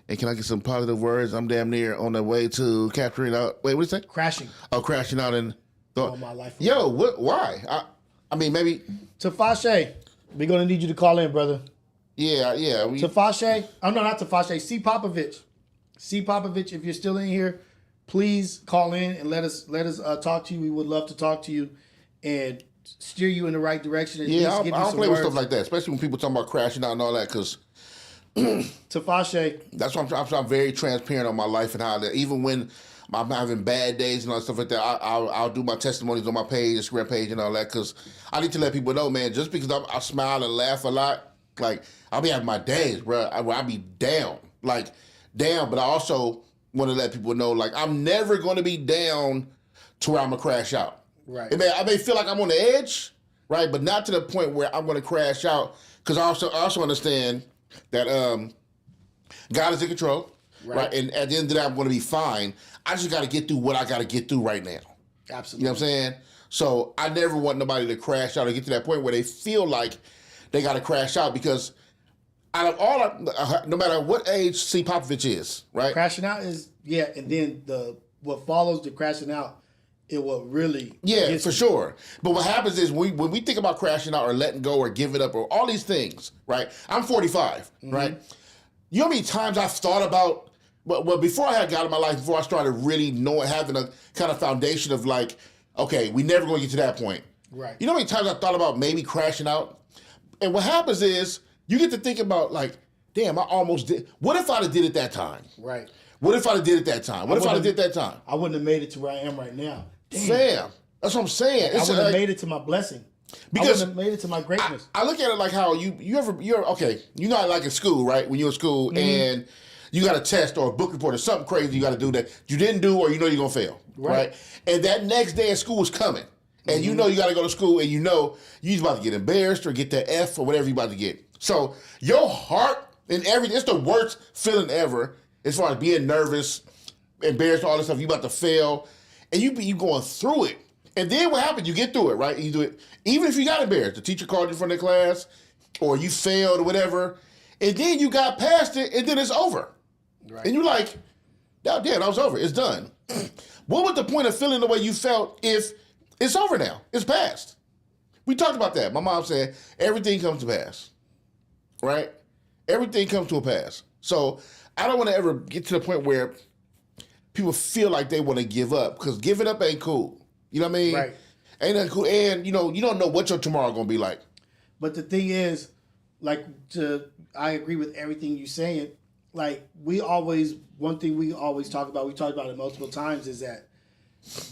And can I get some positive words? I'm damn near on the way to capturing out. Wait, what did you say? Crashing. Oh, crashing out and. All my life. Yo, what? Why? I mean, maybe. Tafashe, we're going to need you to call in, brother. Yeah. Tafashe. Oh, no, not Tafashe. C. Popovich. C. Popovich, if you're still in here, please call in and let us talk to you. We would love to talk to you and steer you in the right direction. And I don't play with words. stuff like that, especially when people talking about crashing out and all that, because Tafashe. that's why I'm very transparent on my life and how that, even when I'm having bad days and all that stuff like that, I'll do my testimonies on my page, Instagram page and all that, because I need to let people know, man, just because I smile and laugh a lot, like, I'll be having my days, bro, I'll be down, but I also want to let people know, like, I'm never going to be down to where I'm going to crash out. Right. I may feel like I'm on the edge, right, but not to the point where I'm going to crash out, because I also understand that God is in control, right? And at the end of the day, I'm going to be fine. I just got to get through what I got to get through right now. Absolutely. You know what I'm saying? So I never want nobody to crash out or get to that point where they feel like they got to crash out, because out of all, no matter what age C. Popovich is, right? Crashing out is, and then what follows the crashing out, it will really. Yeah, for sure. But what happens is when we think about crashing out or letting go or giving up or all these things, right? I'm 45, right? You know how many times I've thought about, well, before I had God in my life, before I started really having a kind of foundation of like, okay, we never going to get to that point. Right. You know how many times I thought about maybe crashing out? And what happens is you get to think about like, damn, I almost did. What if I'd have did it that time? Right. What if I'd have did it that time? What if I'd have did that time? I wouldn't have made it to where I am right now. Damn. That's what I'm saying. I wouldn't have made it to my blessing. Because I wouldn't have made it to my greatness. I look at it like how you're okay, you're not like in school, right? When you're in school and you got a test or a book report or something crazy you got to do that you didn't do or you know you're going to fail, right? And that next day of school is coming. And you know you got to go to school and you know you're about to get embarrassed or get that F or whatever you're about to get. So your heart and everything, it's the worst feeling ever as far as being nervous, embarrassed, all this stuff. You about to fail and you going through it. And then what happens? You get through it, right? You do it. Even if you got embarrassed, the teacher called you from the class or you failed or whatever, and then you got past it and then it's over. Right. And you're like, oh, damn, that was over. It's done. What was the point of feeling the way you felt if it's over now? It's past. We talked about that. My mom said, everything comes to pass, right? Everything comes to a pass. So I don't want to ever get to the point where people feel like they want to give up, because giving up ain't cool. You know what I mean? Right. Ain't nothing cool. And, you know, you don't know what your tomorrow going to be like. But the thing is, I agree with everything you're saying. Like, one thing we always talk about, we talked about it multiple times, is that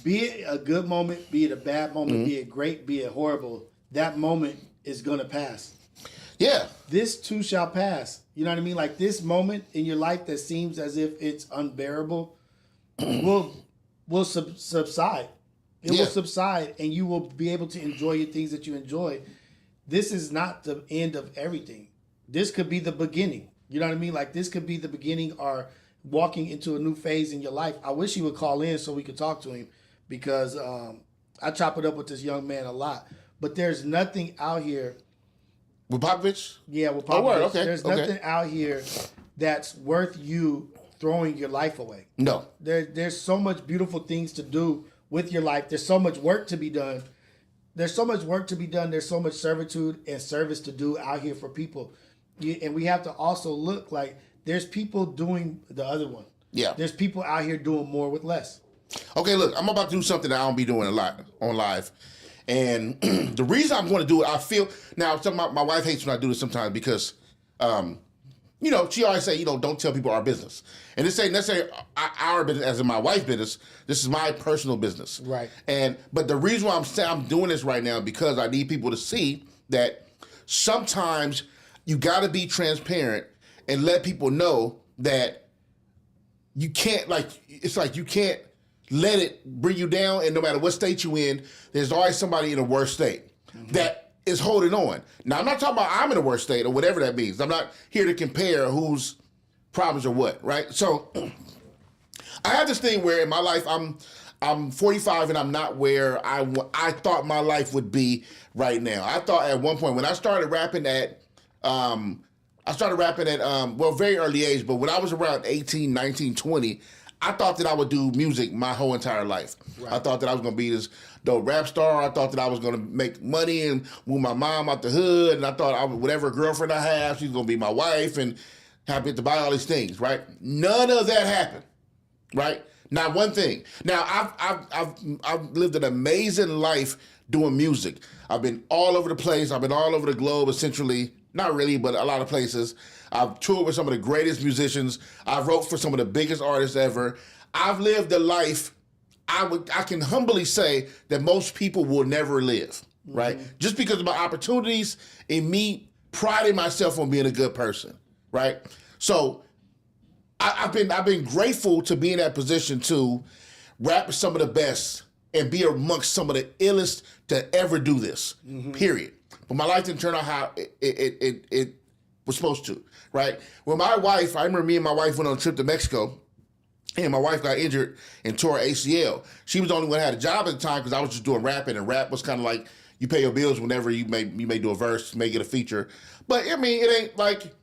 be it a good moment, be it a bad moment, be it great, be it horrible, that moment is going to pass. Yeah. This too shall pass. You know what I mean? Like, this moment in your life that seems as if it's unbearable will subside. It will subside, and you will be able to enjoy your things that you enjoy. This is not the end of everything. This could be the beginning. You know what I mean? Like, this could be the beginning or walking into a new phase in your life. I wish he would call in so we could talk to him, because I chop it up with this young man a lot. But there's nothing out here. With Popovich? Yeah, with Popovich. Oh, word. Okay. There's nothing out here that's worth you throwing your life away. No. There's so much beautiful things to do with your life. There's so much work to be done. There's so much work to be done. There's so much servitude and service to do out here for people. And we have to also look like there's people doing the other one. Yeah. There's people out here doing more with less. Okay, look, I'm about to do something that I don't be doing a lot on live. And the reason I'm going to do it, I feel, now, my wife hates when I do this sometimes because, she always say, don't tell people our business. And this ain't necessarily our business as in my wife's business. This is my personal business. Right. But the reason why I'm doing this right now because I need people to see that sometimes you got to be transparent and let people know that you can't, you can't let it bring you down. And no matter what state you in, there's always somebody in a worse state that is holding on. Now, I'm not talking about I'm in a worse state or whatever that means. I'm not here to compare whose problems are what, right? So I have this thing where in my life, I'm 45 and I'm not where I thought my life would be right now. I thought at one point when I started rapping at very early age, but when I was around 18, 19, 20, I thought that I would do music my whole entire life. Right. I thought that I was going to be this dope rap star. I thought that I was going to make money and move my mom out the hood. And I thought whatever girlfriend I have, she's going to be my wife and happy to buy all these things, right? None of that happened, right? Not one thing. Now, I've lived an amazing life doing music. I've been all over the place. I've been all over the globe, essentially. Not really, but a lot of places. I've toured with some of the greatest musicians. I've wrote for some of the biggest artists ever. I've lived a life I can humbly say that most people will never live, right? Just because of my opportunities and me priding myself on being a good person, right? So I've been grateful to be in that position to rap with some of the best and be amongst some of the illest to ever do this, period. But my life didn't turn out how it was supposed to, right? When my wife, I remember me and my wife went on a trip to Mexico, and my wife got injured and tore her ACL. She was the only one that had a job at the time because I was just doing rapping, and rap was kind of like you pay your bills whenever you may do a verse, may get a feature. But, I mean, it ain't like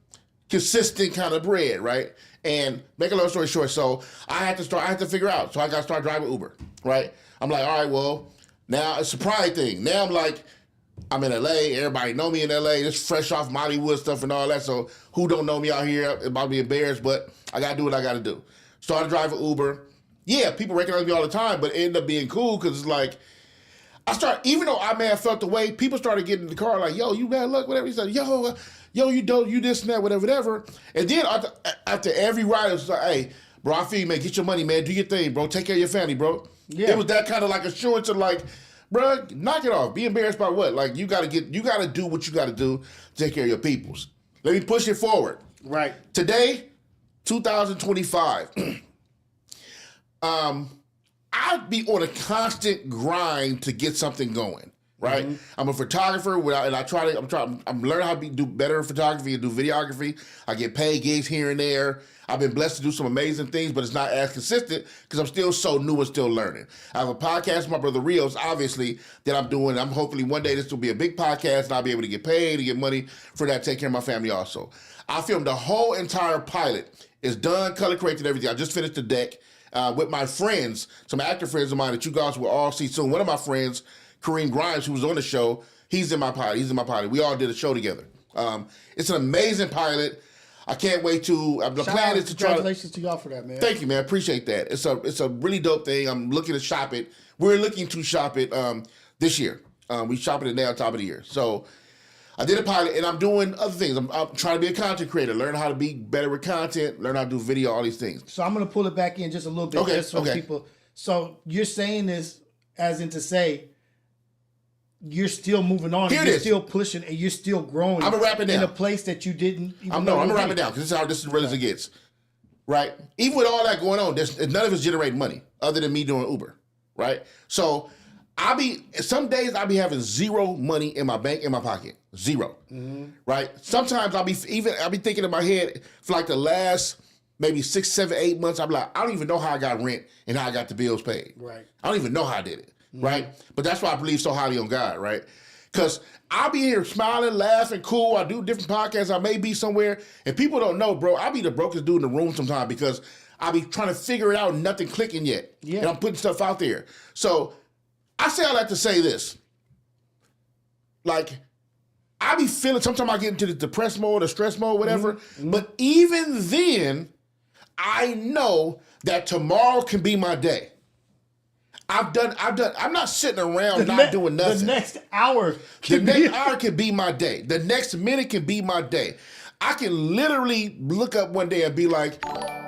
consistent kind of bread, right? And make a long story short, so I had to figure out. So I got to start driving Uber, right? I'm like, all right, well, now it's a pride thing. Now I'm like, I'm in LA, everybody know me in LA, just fresh off Mollywood stuff and all that, so who don't know me out here, about to be embarrassed, but I gotta do what I gotta do. Started driving Uber. Yeah, people recognize me all the time, but it ended up being cool because it's like, even though I may have felt the way, people started getting in the car like, yo, you bad luck, whatever. He said, yo, you dope, you this and that, whatever. And then after every ride, it was like, hey, bro, I feel you, man, get your money, man, do your thing, bro, take care of your family, bro. Yeah. It was that kind of like assurance of like, bro, knock it off. Be embarrassed by what? Like, you gotta do what you gotta do to take care of your peoples. Let me push it forward. Right. Today, 2025, I'd be on a constant grind to get something going. Right. I'm a photographer, and I'm learning how to do better in photography and do videography. I get paid gigs here and there. I've been blessed to do some amazing things, but it's not as consistent because I'm still so new and still learning. I have a podcast with my brother Rios, obviously, that I'm doing. I'm hopefully one day this will be a big podcast and I'll be able to get paid and get money for that, take care of my family also. I filmed the whole entire pilot. It's done, color corrected, everything. I just finished the deck with my friends, some actor friends of mine that you guys will all see soon. One of my friends, Kareem Grimes, who was on the show, he's in my pilot. We all did a show together. It's an amazing pilot. I can't wait to. The plan is to try. Congratulations to y'all for that, man. Thank you, man. Appreciate that. It's a really dope thing. I'm looking to shop it. We're looking to shop it this year. We shopping it now, top of the year. So I did a pilot, and I'm doing other things. I'm trying to be a content creator, learn how to be better with content, learn how to do video, all these things. So I'm gonna pull it back in just a little bit, just so people. So you're saying this as in to say, you're still moving on, and you're still pushing, and you're still growing. I'm a rapper now. In a place that you didn't even I'm a rapper now, because this is as real as it gets. Right? Even with all that going on, none of it's generating money other than me doing Uber. Right? So some days I'll be having zero money in my bank, in my pocket. Zero. Right? Sometimes I'll be thinking in my head for like the last maybe 6, 7, 8 months, I'll be like, I don't even know how I got rent and how I got the bills paid. Right. I don't even know how I did it. right? But that's why I believe so highly on God, right? Because I'll be here smiling, laughing, cool. I do different podcasts. I may be somewhere, and people don't know, bro. I'll be the brokest dude in the room sometimes because I'll be trying to figure it out and nothing clicking yet. Yeah. And I'm putting stuff out there. So I say I like to say this. Like, I be feeling, sometimes I get into the depressed mode or stress mode, whatever. But even then, I know that tomorrow can be my day. I'm not sitting around not doing nothing. The next hour can be my day. The next minute can be my day. I can literally look up one day and be like,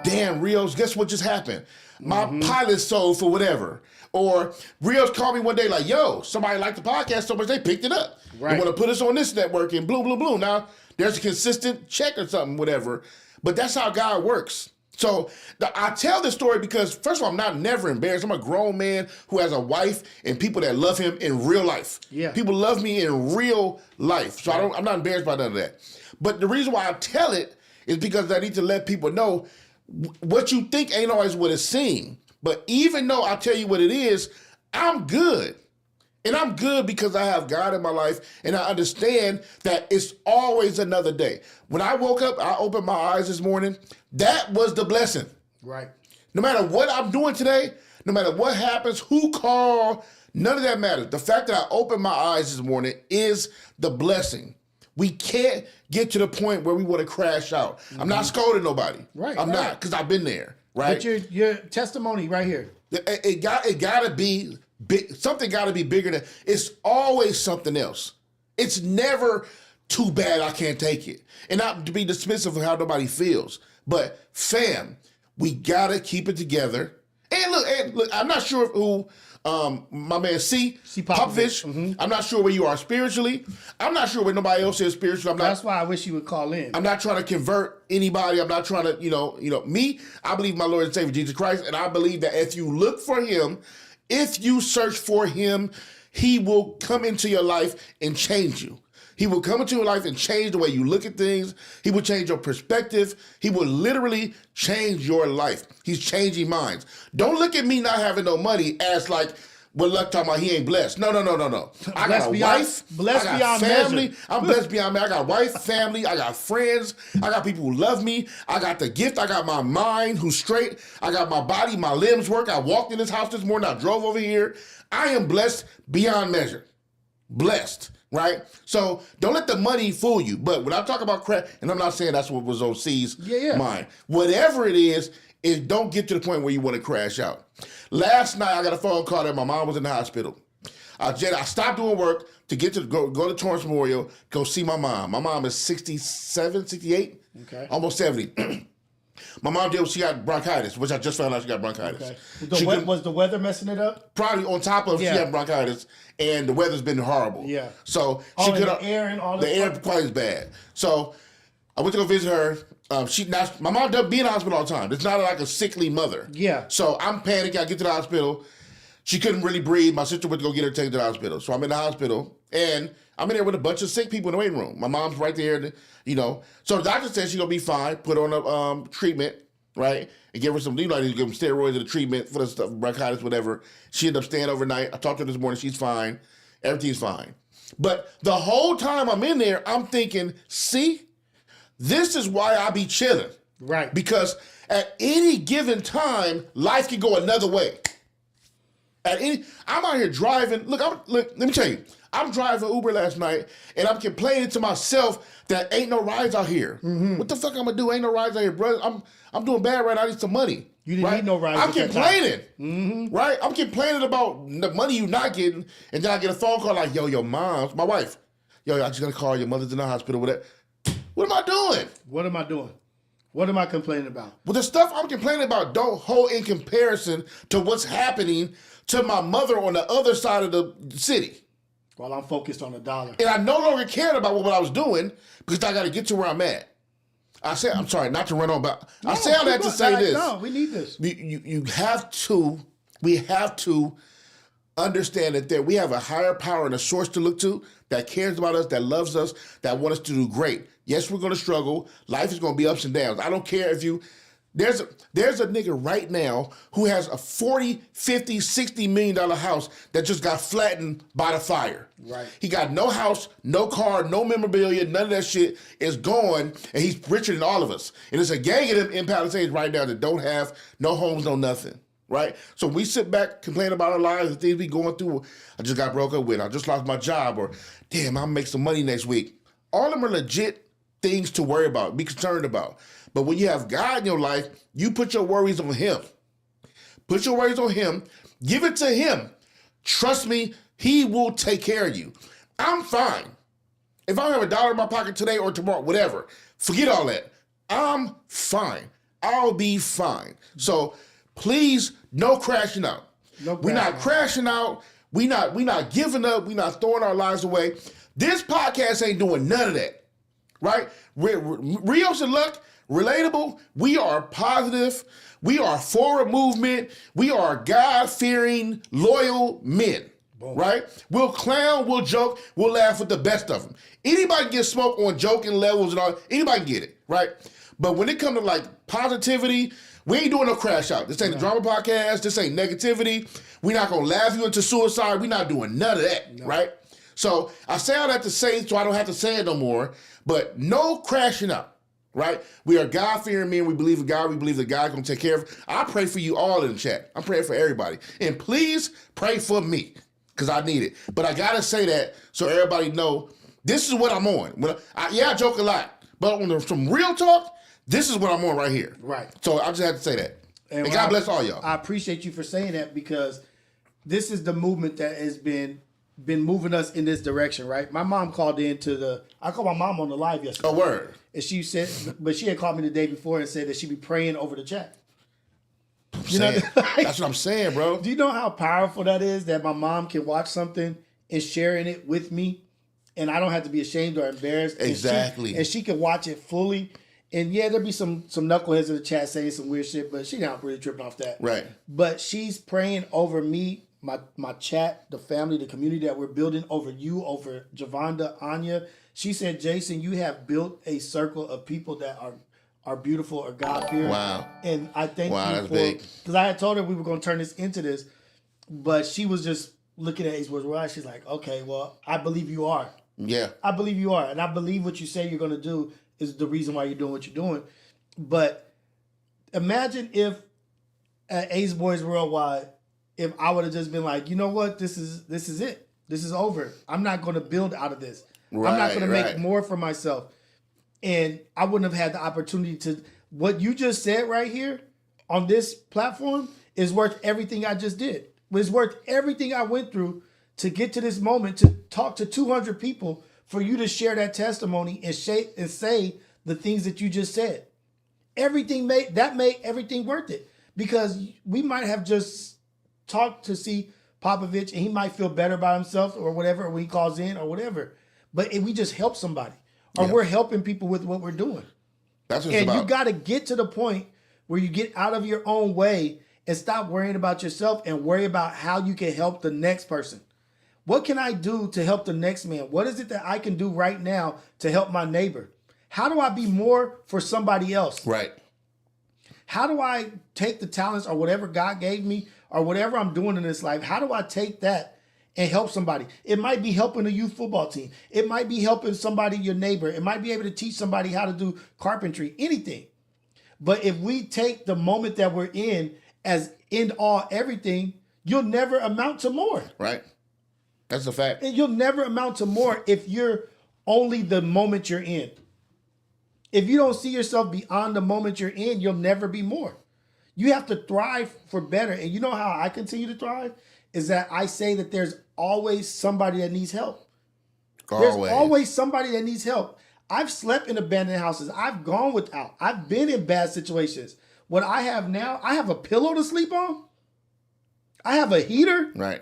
damn, Rios, guess what just happened? My pilot sold for whatever. Or Rios called me one day like, yo, somebody liked the podcast so much they picked it up. Right. They want to put us on this network and blue, blue, blue. Now there's a consistent check or something, whatever. But that's how God works. So I tell this story because, first of all, I'm never embarrassed. I'm a grown man who has a wife and people that love him in real life. Yeah. People love me in real life. So I'm not embarrassed by none of that. But the reason why I tell it is because I need to let people know what you think ain't always what it seems. But even though I tell you what it is, I'm good. And I'm good because I have God in my life and I understand that it's always another day. When I woke up, I opened my eyes this morning. That was the blessing. Right. No matter what I'm doing today, no matter what happens, who called, none of that matters. The fact that I opened my eyes this morning is the blessing. We can't get to the point where we want to crash out. I'm not scolding nobody. Right. I'm not, because I've been there. Right. But your testimony right here. It gotta be big. Something gotta be bigger than. It's always something else. It's never too bad I can't take it. And not to be dismissive of how nobody feels. But fam, we gotta keep it together. And look, I'm not sure who my man C Popovich. I'm not sure where you are spiritually. I'm not sure where nobody else is spiritually. That's why I wish you would call in. I'm not trying to convert anybody. I'm not trying to, me, I believe my Lord and Savior Jesus Christ, and I believe that if you look for him, if you search for him, he will come into your life and change you. He will come into your life and change the way you look at things. He will change your perspective. He will literally change your life. He's changing minds. Don't look at me not having no money as like, what Luck talking about, he ain't blessed. No. I got a wife. Blessed I got beyond family. measure. I'm blessed beyond measure. I got wife, family. I got friends. I got people who love me. I got the gift. I got my mind who's straight. I got my body, my limbs work. I walked in this house this morning. I drove over here. I am blessed beyond measure. Blessed. Right? So don't let the money fool you. But when I talk about crack, and I'm not saying that's what was on C's mind. Whatever it is don't get to the point where you want to crash out. Last night, I got a phone call that my mom was in the hospital. I stopped doing work to get to go to Torrance Memorial, go see my mom. My mom is 67, 68, almost 70. My mom she got bronchitis, which I just found out she got bronchitis. Okay. Was the weather messing it up? Probably on top of she had bronchitis, and the weather's been horrible. Yeah. So she could the air and all that. The air quite as bad. So I went to go visit her. My mom doesn't be in the hospital all the time. It's not like a sickly mother. Yeah. So I'm panicking. I get to the hospital. She couldn't really breathe. My sister went to go get her taken to the hospital. So I'm in the hospital, and I'm in there with a bunch of sick people in the waiting room. My mom's right there, So the doctor said she's going to be fine, put her on a treatment, right? And give her some, give them steroids and the treatment for the stuff, bronchitis, whatever. She ended up staying overnight. I talked to her this morning. She's fine. Everything's fine. But the whole time I'm in there, I'm thinking, see, this is why I be chilling. Right. Because at any given time, life can go another way. I'm out here driving. Look, let me tell you. I'm driving Uber last night, and I'm complaining to myself that ain't no rides out here. What the fuck I'm gonna do? Ain't no rides out here, brother. I'm doing bad right now. I need some money. You didn't need no rides. I'm complaining, right? I'm complaining about the money you not getting, and then I get a phone call like, your mom's, my wife. I just gotta call your mother's in the hospital with that. What am I doing? What am I doing? What am I complaining about? Well, the stuff I'm complaining about don't hold in comparison to what's happening to my mother on the other side of the city. While I'm focused on the dollar. And I no longer cared about what I was doing because I got to get to where I'm at. I'm sorry, not to run on, but I say all that to say this. No, we need this. We have to understand that we have a higher power and a source to look to that cares about us, that loves us, that wants us to do great. Yes, we're going to struggle. Life is going to be ups and downs. I don't care if you There's a nigga right now who has a 40, 50, 60 million dollar house that just got flattened by the fire. Right. He got no house, no car, no memorabilia, none of that shit is gone, and he's richer than all of us. And there's a gang of them in Palisades right now that don't have no homes, no nothing. Right? So we sit back, complain about our lives and things we going through. I just got broke up with, I just lost my job, or damn, I'll make some money next week. All of them are legit things to worry about, be concerned about. But when you have God in your life, you put your worries on him. Put your worries on him. Give it to him. Trust me, he will take care of you. I'm fine. If I don't have $1 in my pocket today or tomorrow, whatever, forget all that. I'm fine. I'll be fine. So please, no crashing out. We're not crashing out. We not giving up. We not throwing our lives away. This podcast ain't doing none of that, right? Rios and Lucc, Relatable, we are positive. We are forward movement. We are God-fearing, loyal men, right? We'll clown, we'll joke, we'll laugh with the best of them. Anybody can get smoked on joking levels and all, anybody can get it, right? But when it comes to like positivity, we ain't doing no crash out. This ain't a drama podcast. This ain't negativity. We're not going to laugh you into suicide. We're not doing none of that, right? So I say all that to say so I don't have to say it no more, but no crashing out, right? We are God-fearing men. We believe in God. We believe that God's going to take care of it. I pray for you all in the chat. I'm praying for everybody. And please pray for me because I need it. But I got to say that so everybody know this is what I'm on. I joke a lot, but when there's some real talk, this is what I'm on right here. Right. So I just had to say that. And God bless all y'all. I appreciate you for saying that because this is the movement that has been moving us in this direction, right? My mom called in I called my mom on the live yesterday. A word. And she said, but she had called me the day before and said that she'd be praying over the chat. That's what I'm saying, bro. Do you know how powerful that is that my mom can watch something and sharing it with me and I don't have to be ashamed or embarrassed. Exactly. And she can watch it fully. And yeah, there'll be some knuckleheads in the chat saying some weird shit, but she's not really tripping off that. Right. But she's praying over me, my chat, the family, the community that we're building, over you, over Javonda, Anya. She said, Jason, you have built a circle of people that are beautiful or God-fearing. Wow. And I thank you for, because I had told her we were going to turn this into this, but she was just looking at Ace Woods. She's like, okay, well, I believe you are. Yeah. I believe you are. And I believe what you say you're going to do is the reason why you're doing what you're doing. But imagine if at Ace Boys Worldwide, if I would have just been like, you know what, this is it. This is over. I'm not going to build out of this. Right, I'm not going to make more for myself. And I wouldn't have had the opportunity to, what you just said right here on this platform is worth everything I just did. It's worth everything I went through to get to this moment, to talk to 200 people, for you to share that testimony and say the things that you just said. Everything made everything worth it, because we might have just talked to see Popovich and he might feel better about himself or whatever when he calls in or whatever. But if we just help somebody, or we're helping people with what we're doing. That's what it's about. And you got to get to the point where you get out of your own way and stop worrying about yourself and worry about how you can help the next person. What can I do to help the next man? What is it that I can do right now to help my neighbor? How do I be more for somebody else? Right. How do I take the talents or whatever God gave me or whatever I'm doing in this life? How do I take that and help somebody? It might be helping a youth football team. It might be helping somebody, your neighbor. It might be able to teach somebody how to do carpentry, anything. But if we take the moment that we're in as end all everything, you'll never amount to more. Right. That's a fact. And you'll never amount to more if you're only the moment you're in. If you don't see yourself beyond the moment you're in, you'll never be more. You have to thrive for better. And you know how I continue to thrive? Is that I say that there's always somebody that needs help. There's always somebody that needs help. I've slept in abandoned houses. I've gone without. I've been in bad situations. What I have now, I have a pillow to sleep on. I have a heater. Right.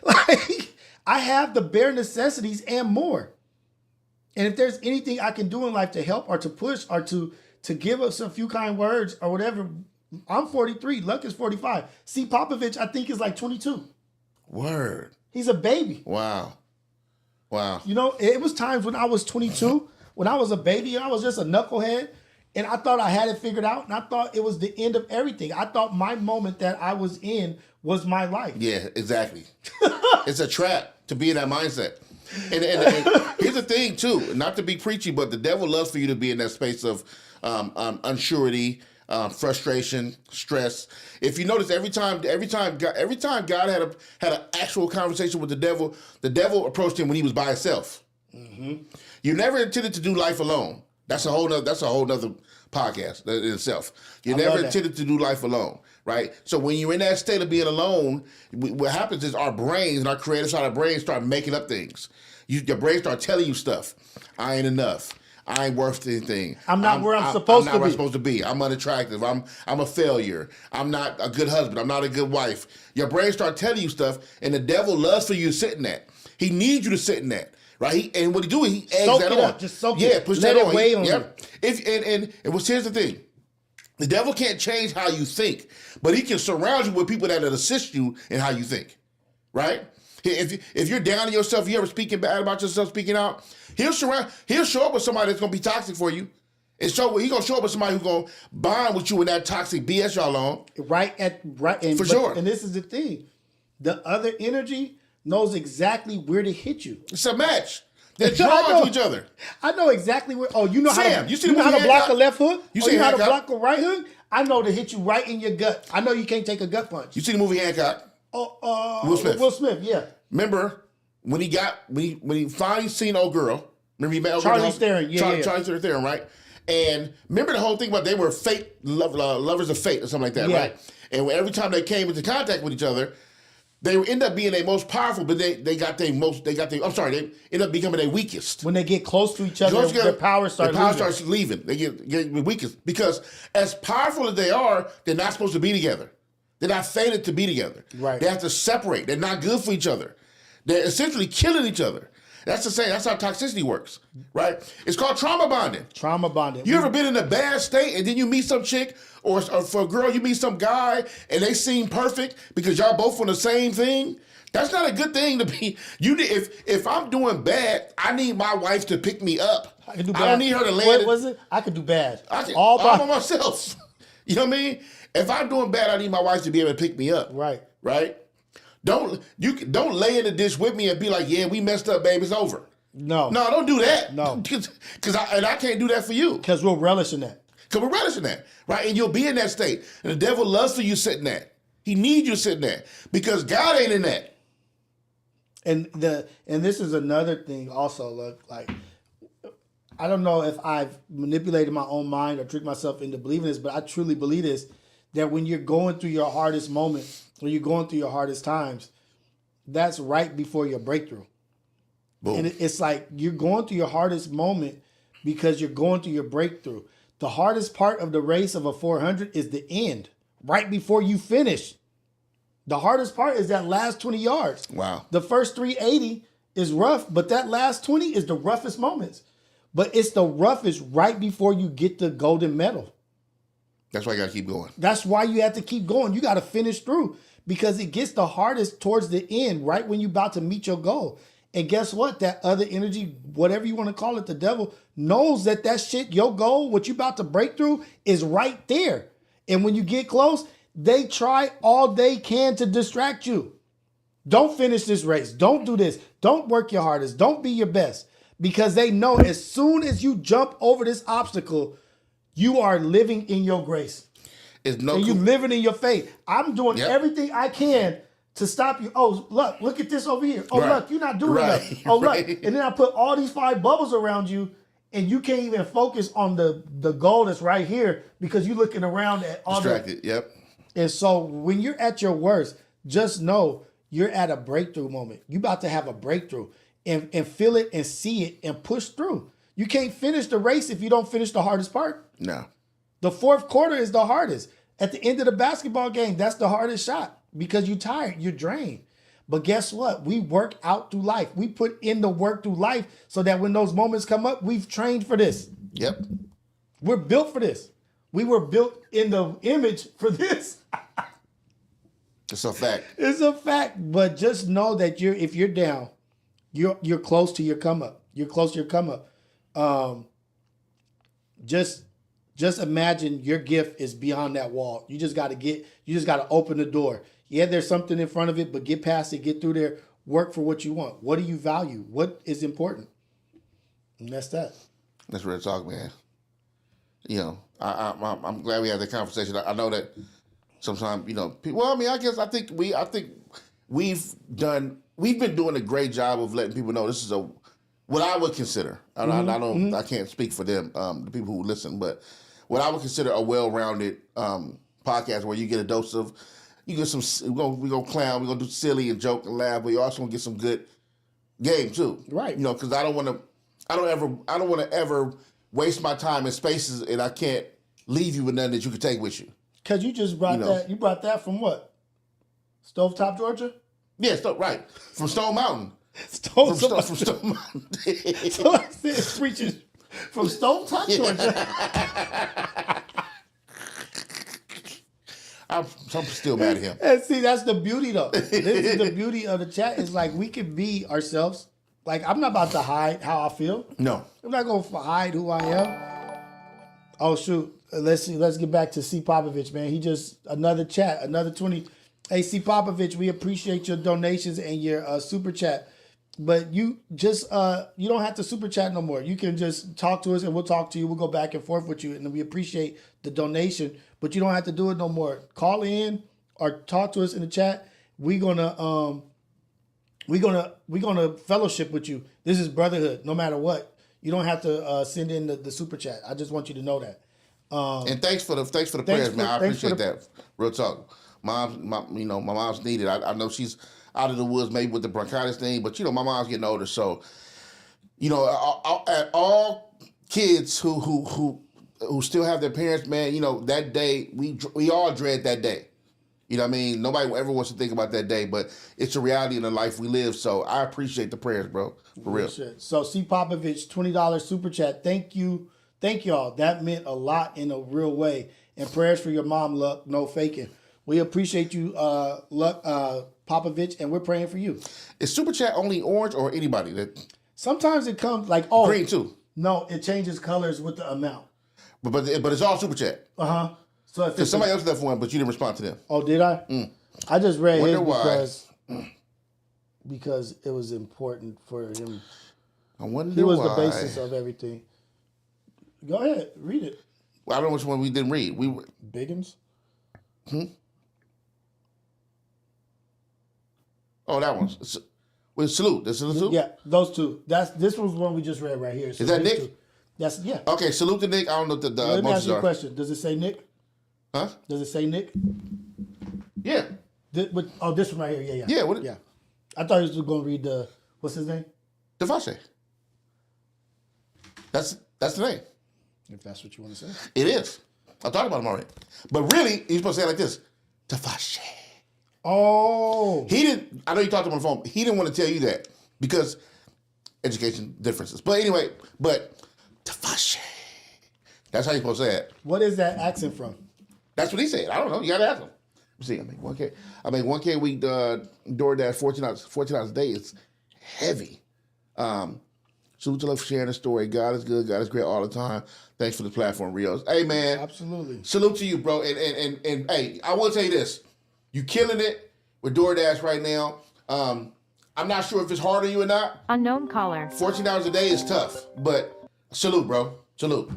Like, I have the bare necessities and more. And if there's anything I can do in life to help or to push or to give us a few kind words or whatever, I'm 43. Lucc is 45. See, Popovich, I think, is like 22. Word. He's a baby. Wow. You know, it was times when I was 22, when I was a baby, and I was just a knucklehead, And I thought I had it figured out, and I thought it was the end of everything. I thought my moment that I was in was my life. Yeah, exactly. It's a trap to be in that mindset. And here's the thing, too. Not to be preachy, but the devil loves for you to be in that space of unsurety, frustration, stress. If you notice, every time God had an actual conversation with the devil approached him when he was by himself. Mm-hmm. You never intended to do life alone. That's a whole nother podcast in itself. You never intended to do life alone, right? So when you're in that state of being alone, what happens is our brains and our creative side of our brains start making up things. Your brain start telling you stuff. I ain't enough. I ain't worth anything. I'm not where I'm supposed to be. I'm not where I'm supposed to be. I'm unattractive. I'm a failure. I'm not a good husband. I'm not a good wife. Your brain start telling you stuff, and the devil loves for you to sit in that. He needs you to sit in that. Right, and what he do, he eggs soak that it on. Up. Just soak it. it. Push Let that it on. weigh on Yep. And here's the thing: the devil can't change how you think, but he can surround you with people that assist you in how you think. Right? If you're down on yourself, you ever speaking bad about yourself, speaking out, he'll show up with somebody that's gonna be toxic for you, and he's gonna show up with somebody who's gonna bond with you in that toxic BS y'all on. Right, and sure. And this is the thing: the other energy knows exactly where to hit you. It's a match. They're drawn to each other. I know exactly where. Oh, you know Sam, how to, you know how to block a left hook? You know how to block a right hook? I know to hit you right in your gut. I know you can't take a gut punch. You see the movie Hancock? Will Smith. Will Smith, yeah. Remember when he finally seen old girl? Remember he met old Charlie girl? Theron, Charlie Theron, right? And remember the whole thing about they were fate lovers of fate or something like that, right? And every time they came into contact with each other, they end up being their most powerful, but they ended up becoming their weakest. When they get close to each other, their power starts leaving. They get weakest. Because as powerful as they are, they're not supposed to be together. They're not fated to be together. Right. They have to separate. They're not good for each other. They're essentially killing each other. That's the same. That's how toxicity works, right? It's called trauma bonding. Trauma bonding. You ever been in a bad state and then you meet some chick or for a girl you meet some guy and they seem perfect because y'all both on the same thing? That's not a good thing to be. If I'm doing bad, I need my wife to pick me up. I don't need her to land. What was it? I could do bad. All by myself. You know what I mean? If I'm doing bad, I need my wife to be able to pick me up. Right. Right? Don't lay in the dish with me and be like, yeah, we messed up, babe, it's over. No, don't do that. No, because I can't do that for you. Because we'll relish in that. Because we're relishing that, right? And you'll be in that state, and the devil loves for you sitting there. He needs you sitting there because God ain't in that. And this is another thing also. Look, like I don't know if I've manipulated my own mind or tricked myself into believing this, but I truly believe this: that when you're going through your hardest moments, when you're going through your hardest times, that's right before your breakthrough. Boom. And it's like you're going through your hardest moment because you're going through your breakthrough. The hardest part of the race of a 400 is the end, right before you finish. The hardest part is that last 20 yards. Wow. The first 380 is rough, but that last 20 is the roughest moments. But it's the roughest right before you get the golden medal. That's why you got to keep going. That's why you have to keep going. You got to finish through because it gets the hardest towards the end, right when you're about to meet your goal. And guess what? That other energy, whatever you want to call it, the devil, knows that shit, your goal, what you're about to break through is right there. And when you get close, they try all they can to distract you. Don't finish this race. Don't do this. Don't work your hardest. Don't be your best. Because they know as soon as you jump over this obstacle, you are living in your grace. And you're living in your faith. I'm doing everything I can to stop you. Oh, look at this over here. Oh, look, you're not doing enough. Oh, look. And then I put all these 5 bubbles around you, and you can't even focus on the goal that's right here because you're looking around at all distracted. Yep. And so when you're at your worst, just know you're at a breakthrough moment. You're about to have a breakthrough and feel it and see it and push through. You can't finish the race if you don't finish the hardest part. No. The fourth quarter is the hardest. At the end of the basketball game, that's the hardest shot because you're tired, you're drained. But guess what? We work out through life. We put in the work through life so that when those moments come up, we've trained for this. Yep. We're built for this. We were built in the image for this. It's a fact. It's a fact. But just know that if you're down, you're close to your come up. You're close to your come up. Just Just imagine your gift is beyond that wall. You just got to open the door. Yeah, there's something in front of it, but get past it, get through there, work for what you want. What do you value? What is important? And that's that. That's real talk, man. You know, I'm glad we had that conversation. I know that sometimes, you know, people, well, I mean, I think we've been doing a great job of letting people know this is what I would consider. I can't speak for them, the people who listen, but what I would consider a well-rounded podcast where you get a dose of, you get some, we're gonna clown, we're gonna do silly and joke and laugh, but you also gonna get some good game too. Right. You know, because I don't want to ever waste my time in spaces and I can't leave you with nothing that you can take with you. Because you just brought that. You brought that from what? Stovetop, Georgia? Yeah, right. From Stone Mountain. Stone Mountain. So I said preaching from Stovetop, Georgia. I'm still mad at him. And see, that's the beauty, though. This is the beauty of the chat. Is like we can be ourselves. Like, I'm not about to hide how I feel. No. I'm not going to hide who I am. Oh, shoot. Let's see. Let's get back to C. Popovich, man. He just, another chat, another 20. Hey, C. Popovich, we appreciate your donations and your super chat. But you just, you don't have to super chat no more. You can just talk to us and we'll talk to you. We'll go back and forth with you. And we appreciate the donation, but you don't have to do it no more. Call in or talk to us in the chat. We're gonna fellowship with you. This is brotherhood, no matter what. You don't have to send in the super chat. I just want you to know that. And thanks for the prayers, man. I appreciate that. Real talk. My mom's needed. I know she's out of the woods maybe with the bronchitis thing, but my mom's getting older, so all kids who still have their parents, man, that day we all dread that day. You know what I mean? Nobody ever wants to think about that day, but it's a reality in the life we live. So I appreciate the prayers, bro. For real. So C. Popovich, $20 super chat. Thank you. Thank y'all. That meant a lot in a real way. And prayers for your mom, Luck. No faking. We appreciate you, Luck, Popovich, and we're praying for you. Is super chat only orange or anybody? Sometimes it comes like green too. No, it changes colors with the amount. But it's all super chat. Uh-huh. So if somebody else left one, but you didn't respond to them. Oh, did I? I just read his because it was important for him. I wonder he was the basis of everything. Go ahead, read it. Well, I don't know which one we didn't read. Biggins? Oh, that one. With salute. This is salute? Yeah, those two. This was one we just read right here. So is that Nick? Two. That's yeah. Okay, salute to Nick. I don't know what the Let me ask you a question. Does it say Nick? Huh? Does it say Nick? Yeah. This one right here. Yeah. Yeah. Yeah. I thought he was going to read what's his name? Devache. That's the name. If that's what you want to say. It is. I thought about him already. But really, he's supposed to say it like this. Devache. Oh. He didn't. I know you talked to him on the phone. He didn't want to tell you that because education differences. But anyway, Devache. That's how you're supposed to say it. What is that accent from? That's what he said. I don't know. You got to ask him. See, I make 1K. I make 1K a week. DoorDash $14 a day. It's heavy. Salute to love for sharing the story. God is good. God is great all the time. Thanks for the platform, Rios. Hey, man. Absolutely. Salute to you, bro. And hey, I will tell you this. You killing it with DoorDash right now. I'm not sure if it's hard on you or not. Unknown caller. $14 a day is tough, but salute, bro. Salute.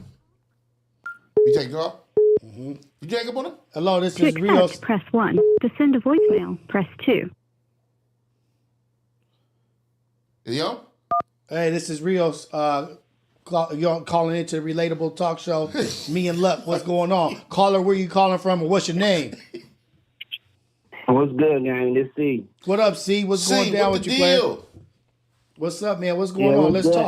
You take a call? Mm-hmm. You hang up on him? Hello, this to is Rios. Press 1. To send a voicemail, press 2. Is he on? Hey, this is Rios. You're calling into the Relatable Talk Show. Me and Luck, what's going on? Caller, where you calling from, and what's your name? What's good, gang? This C. What up, C? What's going down with you, player? What's up, man? What's going on? Let's good? talk.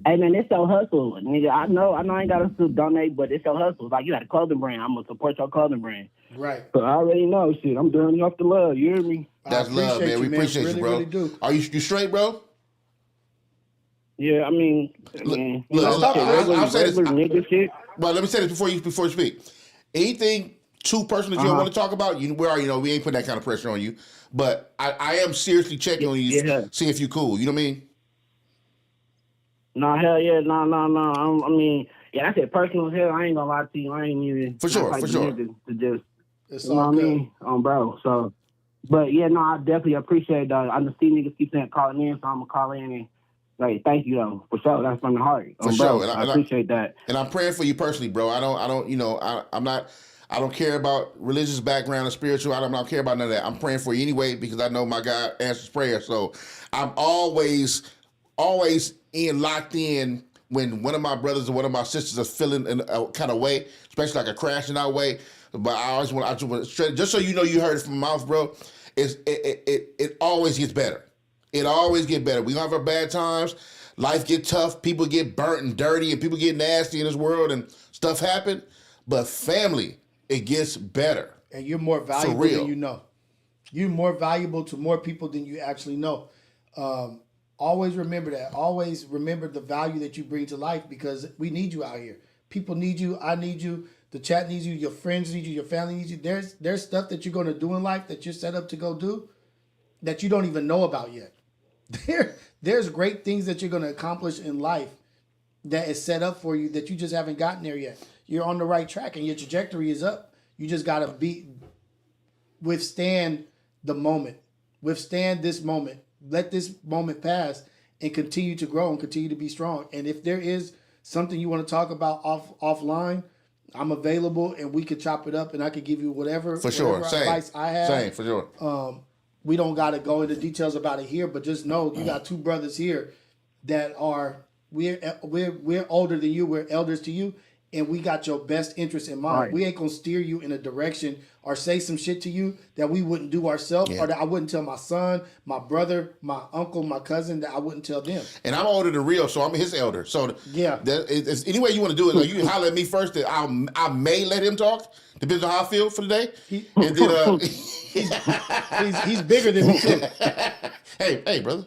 Hey, man, it's your hustle, nigga. I know I ain't got to donate, but it's your hustle. Like, you got a clothing brand. I'm going to support your clothing brand. Right. So I already know, shit. I'm doing it off the love. You hear me? That's love, man. We appreciate you, bro. Really do. Are you straight, bro? Yeah, I mean, look, I'll say this. Nigga shit. Well, let me say this before you speak. Anything too personal that you don't want to talk about, we ain't putting that kind of pressure on you. But I am seriously checking on you, see if you cool. You know what I mean? No, hell yeah, no. I mean, Yeah, I said personal as hell. I ain't gonna lie to you. I ain't even For sure. to just It's you know all what I good. mean, bro. So, but yeah, no, I definitely appreciate that. I just see niggas keep saying calling in, so I'm gonna call in and like thank you though for sure. That's from the heart, For bro. sure. I appreciate that. And I'm praying for you personally, bro. I don't, I don't care about religious background or spiritual. I don't care about none of that. I'm praying for you anyway because I know my God answers prayer. So I'm always locked in when one of my brothers or one of my sisters are feeling in a kind of way, especially like a crashing out way. But I just want straight, just so you know, you heard it from my mouth, bro. It always gets better. It always get better. We gonna have our bad times. Life get tough. People get burnt and dirty, and people get nasty in this world, and stuff happen. But family, it gets better. And you're more valuable than you know. You're more valuable to more people than you actually know. Always remember that. Always remember the value that you bring to life because we need you out here. People need you. I need you. The chat needs you. Your friends need you. Your family needs you. There's stuff that you're going to do in life that you're set up to go do that you don't even know about yet. There's great things that you're going to accomplish in life that is set up for you that you just haven't gotten there yet. You're on the right track and your trajectory is up. You just got to withstand the moment. Withstand this moment. Let this moment pass and continue to grow and continue to be strong. And if there is something you want to talk about offline, I'm available and we could chop it up and I could give you whatever advice I have. Same, for sure. We don't got to go into details about it here, but just know you got two brothers here that are we're older than you, we're elders to you, and we got your best interest in mind. Right. We ain't gonna steer you in a direction or say some shit to you that we wouldn't do ourselves or that I wouldn't tell my son, my brother, my uncle, my cousin, that I wouldn't tell them. And I'm older than Rio, so I'm his elder. So any way you want to do it, like you can holler at me first. That I may let him talk. Depends on how I feel for the day. And then he's bigger than me too. Hey, brother.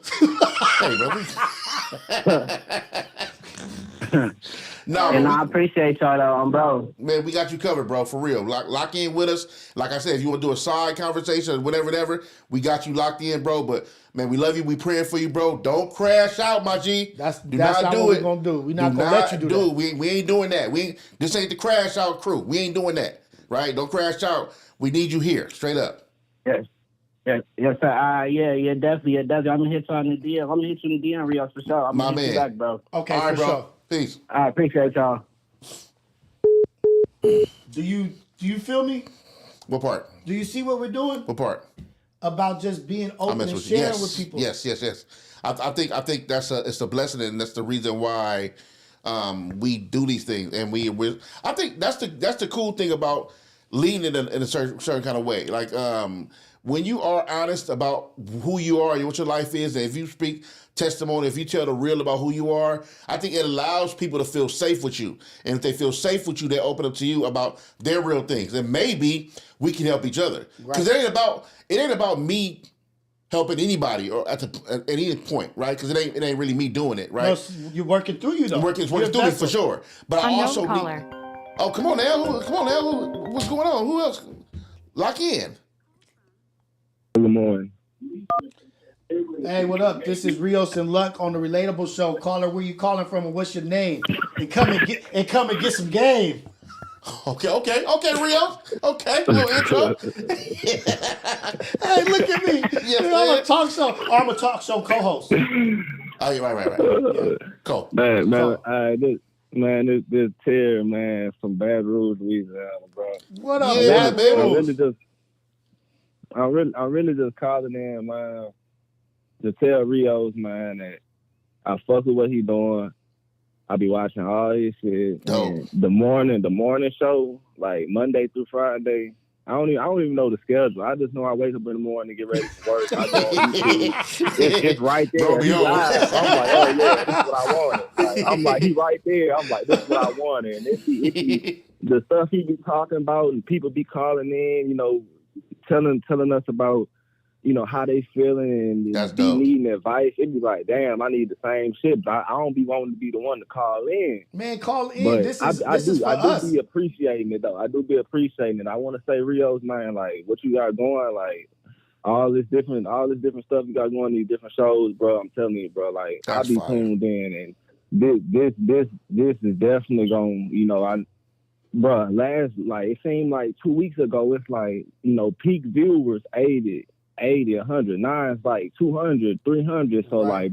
No, and I appreciate y'all though, bro. Man, we got you covered, bro, for real. Lock in with us. Like I said, if you want to do a side conversation or whatever, we got you locked in, bro. But man, we love you. We praying for you, bro. Don't crash out, my G. That's not what we're gonna do. We're not gonna let you do that. We ain't doing that. This ain't the crash out crew. We ain't doing that. Right? Don't crash out. We need you here, straight up. Yes, sir. Yeah, definitely. I'm gonna hit you on the DM. I'm gonna hit you in the DM, Rios, for sure. I'm gonna hit you back, bro. Okay, all right, for bro. Sure. Peace. I appreciate y'all. Do you feel me? What part? Do you see what we're doing? What part? About just being open and sharing with people. Yes. I think that's it's a blessing, and that's the reason why we do these things. And I think that's the cool thing about leading in a certain kind of way. Like when you are honest about who you are and what your life is, and if you speak testimony, if you tell the real about who you are, I think it allows people to feel safe with you. And if they feel safe with you, they open up to you about their real things. And maybe we can help each other. Because it ain't about me helping anybody or at any point, right? Because it ain't really me doing it, right? No, you're working through you though. Working through me for sure. But I also caller. Oh, come on now. What's going on? Who else? Lock in. Good morning. Hey, what up? This is Rios and Lucc on the Relatable Show. Caller, where you calling from and what's your name? And come and get some game. Okay, Rios. Okay, little intro. Hey, look at me. Yes, I'm a talk show. I'm a talk show co-host. Oh, right. Yeah. Cool. This Terry, man, from Baton Rouge, Louisiana, bro. What up, baby? I'm really just calling in, man, to tell Rios, man, that I fuck with what he doing. I be watching all his shit. The morning show, like Monday through Friday. I don't even know the schedule. I just know I wake up in the morning to get ready for work. I go on YouTube. It's right there. He's live. I'm like, oh yeah, this is what I wanted. Like, I'm like, he right there. I'm like, this is what I wanted. And the stuff he be talking about, and people be calling in, you know, telling us about, you know, how they feeling and be needing advice. It'd be like, damn, I need the same shit, but I don't be wanting to be the one to call in. Man, call in. But this is for us. I do be appreciating it, though. I do be appreciating it. I want to say, Rios, man, like, what you got going, like, all this different stuff you got going, these different shows, bro. I'm telling you, bro, like, I be tuned in, and this is definitely going. It seemed like 2 weeks ago. It's like peak viewers 80, 100. Now it's like 200, 300. So I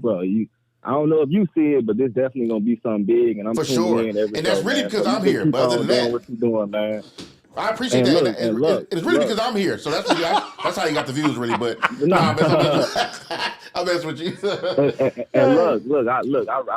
don't know if you see it, but this definitely gonna be something big, and I'm for tuning sure. in every And that's show, really man. because So I'm here. But other than doing that, what you doing, man. I appreciate And that. look, And it's really because I'm here. So that's how you got the views, really. But I'm messing with you. and look, I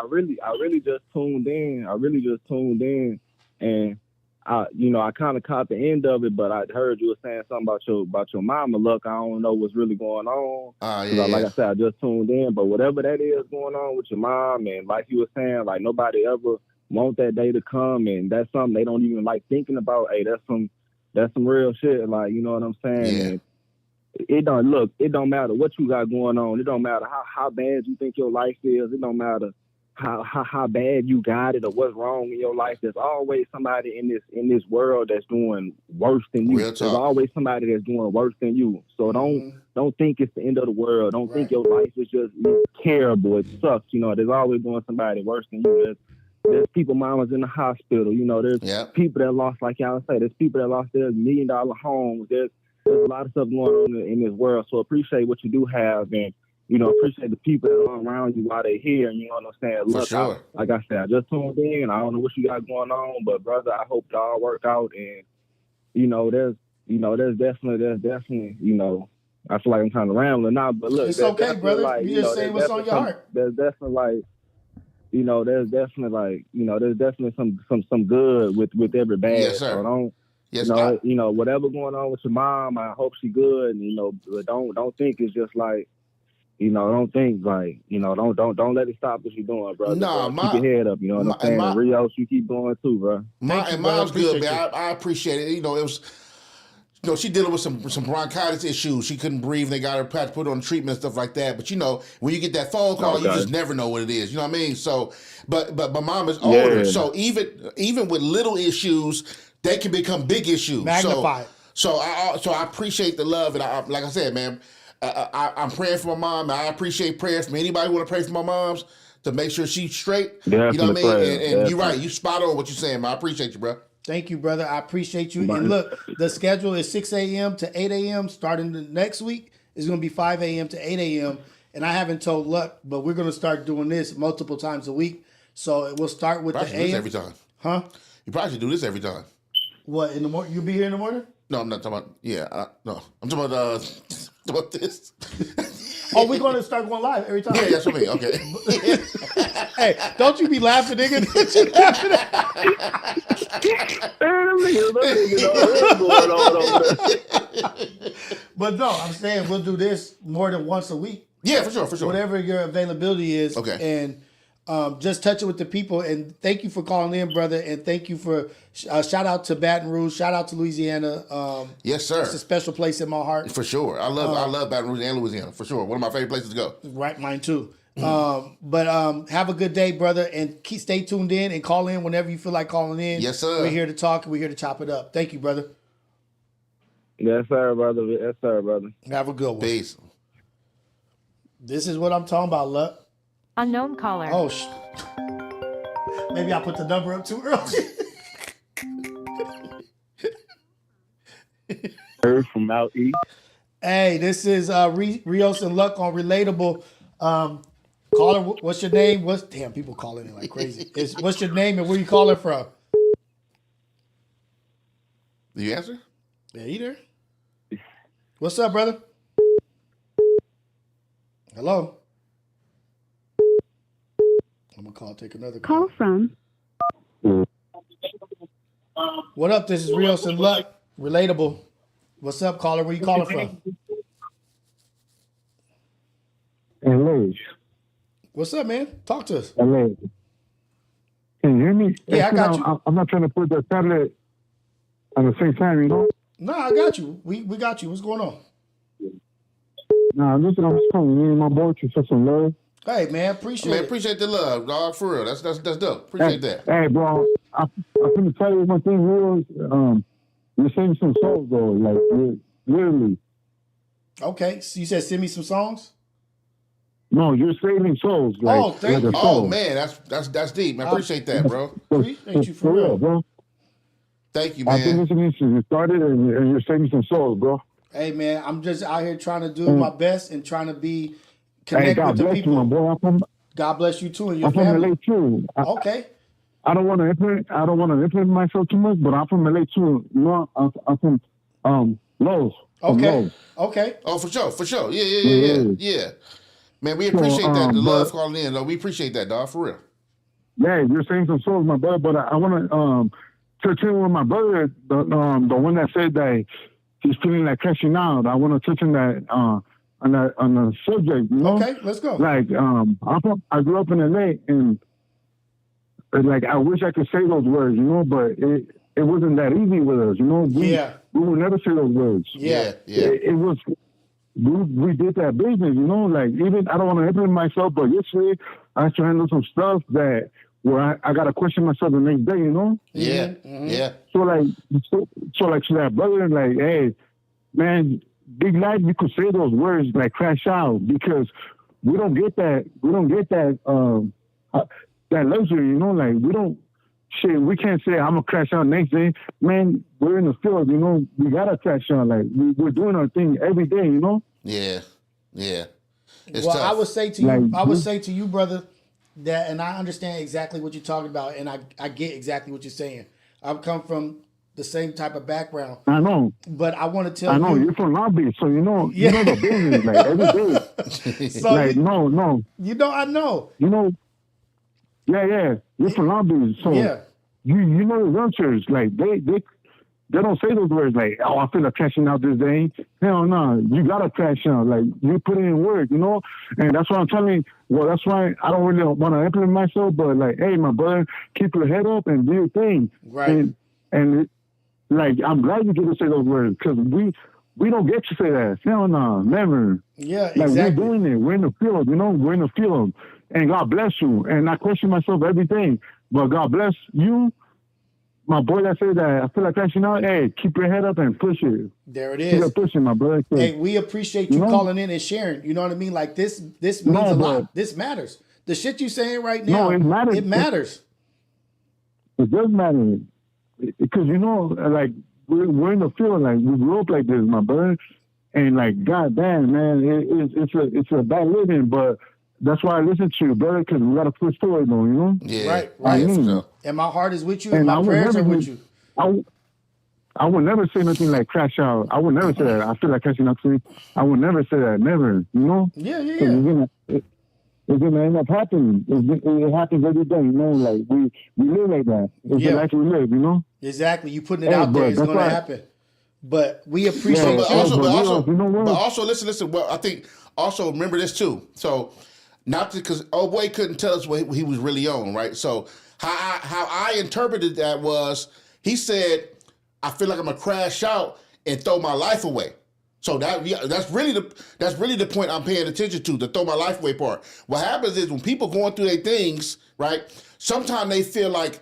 really just tuned in. And I kind of caught the end of it, but I heard you were saying something about your mama. Look, I don't know what's really going on. Like I said, I just tuned in. But whatever that is going on with your mom, and like you were saying, like nobody ever want that day to come, and that's something they don't even like thinking about. Hey, that's some real shit. Like, you know what I'm saying? Yeah. And it don't matter what you got going on. It don't matter how bad you think your life is. It don't matter how bad you got it or what's wrong in your life. There's always somebody in this world that's doing worse than you. There's always somebody that's doing worse than you. So don't think it's the end of the world. Don't think your life is just terrible. It sucks. There's always doing somebody worse than you. There's people, mamas in the hospital. There's people that lost, like y'all say, there's people that lost their $1 million homes. There's a lot of stuff going on in this world. So appreciate what you do have, and appreciate the people that are around you while they're here. And you know what I'm saying? For sure. Like I said, I just tuned in. I don't know what you got going on, but brother, I hope it all work out. And there's definitely. I feel like I'm kind of rambling now, but look, it's okay, brother. Like, you just saying what's on your heart. There's definitely there's definitely some good with every bad. Yes, sir. So don't. Yes, whatever going on with your mom, I hope she good. And, but don't think it's just like, don't think like, don't let it stop what you're doing, bro. Nah, keep your head up. You know what I'm saying? Rios, you keep going too, bro. Mom's good, man. I appreciate it. It was. She dealing with some bronchitis issues. She couldn't breathe. They got her had to put on treatment and stuff like that. But when you get that phone call, you just never know what it is. You know what I mean? So, but my mom is older, so even with little issues, they can become big issues. Magnified. So I appreciate the love, and like I said, man, I'm praying for my mom. I appreciate prayers from anybody who want to pray for my mom's to make sure she's straight. Definitely, you know what I mean? And you're right. You spot on what you're saying, man. I appreciate you, bro. Thank you, brother. I appreciate you. And look, the schedule is 6 a.m. to 8 a.m. Starting the next week is going to be 5 a.m. to 8 a.m. And I haven't told Luck, but we're going to start doing this multiple times a week. So we'll start with the AM. Every time. Huh? You probably should do this every time. What, in the morning? You'll be here in the morning? No, I'm not talking about, no. I'm talking about this. Oh, we're going to start going live every time. Yeah, that's what I mean. Okay. Hey, don't you be laughing, nigga. Don't you laughing But no, I'm saying we'll do this more than once a week. Yeah, for sure. Whatever your availability is. Okay. And just touch it with the people. And thank you for calling in, brother. And thank you for shout out to Baton Rouge. Shout out to Louisiana. Yes, sir. It's a special place in my heart. For sure. I love Baton Rouge and Louisiana. For sure. One of my favorite places to go. Right, mine too. But have a good day, brother, and stay tuned in and call in whenever you feel like calling in. Yes, sir. We're here to talk and we're here to chop it up. Thank you, brother. Yes, sir, brother. Yes, sir, brother. Have a good one. Peace. This is what I'm talking about, Luck. Unknown caller. Oh, maybe I put the number up too early. Heard from out east. Hey, this is Rios and Luck on Relatable. Caller, what's your name? Damn, people calling in like crazy. What's your name and where you calling from? Did you answer? Yeah, you there? What's up, brother? Hello? I'm gonna take another call. Call from. What up? This is Rios and Luck. Relatable. What's up, caller? Where you calling from? LA. What's up, man? Talk to us. LA. Can you hear me? Yeah, I got you. I'm not trying to put the tablet at the same time, you know? No, I got you. We got you. What's going on? Nah, listen, I'm just calling you and my boy to show some love. Hey, man, appreciate it. Appreciate the love, dog. For real. That's dope. Appreciate that. Hey, bro, I'm going to tell you one thing, Will. You're singing some songs, though, like, literally. Okay, so you said send me some songs? No, you're saving souls. Like, Oh, thank like you. a soul. Oh man, that's deep. I appreciate that, bro. Appreciate you for real. bro. Thank you, I've been man. listening since you started, and you're saving some souls, bro. Hey man, I'm just out here trying to do my best and trying to be Hey, connect God with the bless you, my people. boy. God bless you too and your I'm from family. LA too. Okay. I don't want to implement myself too much, but I'm from LA too. You know, I'm from Lowe's. Okay. Okay. Oh, for sure. Yeah. Man, we appreciate that. The love calling in, though. We appreciate that, dog, for real. Yeah, you're saying some souls, my brother. But I want to touch in with my brother, the one that said that he's feeling like crashing out. I want to touch on that on the subject. You know? Okay, let's go. Like I grew up in LA, and like I wish I could say those words, you know, but it wasn't that easy with us, you know. We would never say those words. Yeah. It was. We did that business, you know, like even I don't want to implement myself, but yesterday I had to handle some stuff that where I got to question myself the next day, you know? Yeah. So like to that brother, like, hey, man, big life, you could say those words like crash out because we don't get that that luxury, you know, like we can't say I'm gonna crash out next day. Man, we're in the field, you know, we gotta crash out. Like we're doing our thing every day, you know? Yeah. It's well, tough. I would say to you, brother, that, and I understand exactly what you're talking about, and I get exactly what you're saying. I've come from the same type of background. I know. But I want to tell you. I know, you're from Long Beach, so you know the business, like every day. So like, no. You know, I know. You know, yeah. You're from Long Beach, so you know the ranchers, like they don't say those words like, oh, I feel like crashing out this day. Hell no, you gotta crash out. Like you put in work, you know, and that's why I'm telling you. Well, that's why I don't really want to implement myself, but like, hey, my brother, keep your head up and do your thing. Right. And like, I'm glad you get to say those words because we don't get to say that. Hell no, never. Yeah, like, exactly. We're doing it. We're in the field, you know. We're in the field, and God bless you. And I question myself every day, but God bless you. My boy that said that I feel like crashing out, hey, keep your head up and push it. There it is. Keep pushing, my brother. Hey, we appreciate you calling in and sharing. You know what I mean? Like this means a lot. This matters. The shit you saying right now, it matters. It matters. It does matter. Because, you know, like, we're in the field, like, we grew up like this, my brother. And, like, goddamn, man, it's a bad living, but that's why I listen to you, brother, because we got to push forward, though, you know? Yeah. Right. And my heart is with you, and my prayers are with you. I would never say nothing like crash out. I would never say that. I feel like crashing out. I would never say that. Never, you know? Yeah. It's gonna end up happening. It happens every day, you know. Like we live like that. It's the life we live, you know. Exactly. You putting it out there, it's gonna happen. But we appreciate but you. also, listen. Well, I think also remember this too. So, not because old boy couldn't tell us what he was really on, right? So how I interpreted that was he said, "I feel like I'm gonna crash out and throw my life away." So that's really the point I'm paying attention to, the throw my life away part. What happens is when people going through their things, right? Sometimes they feel like,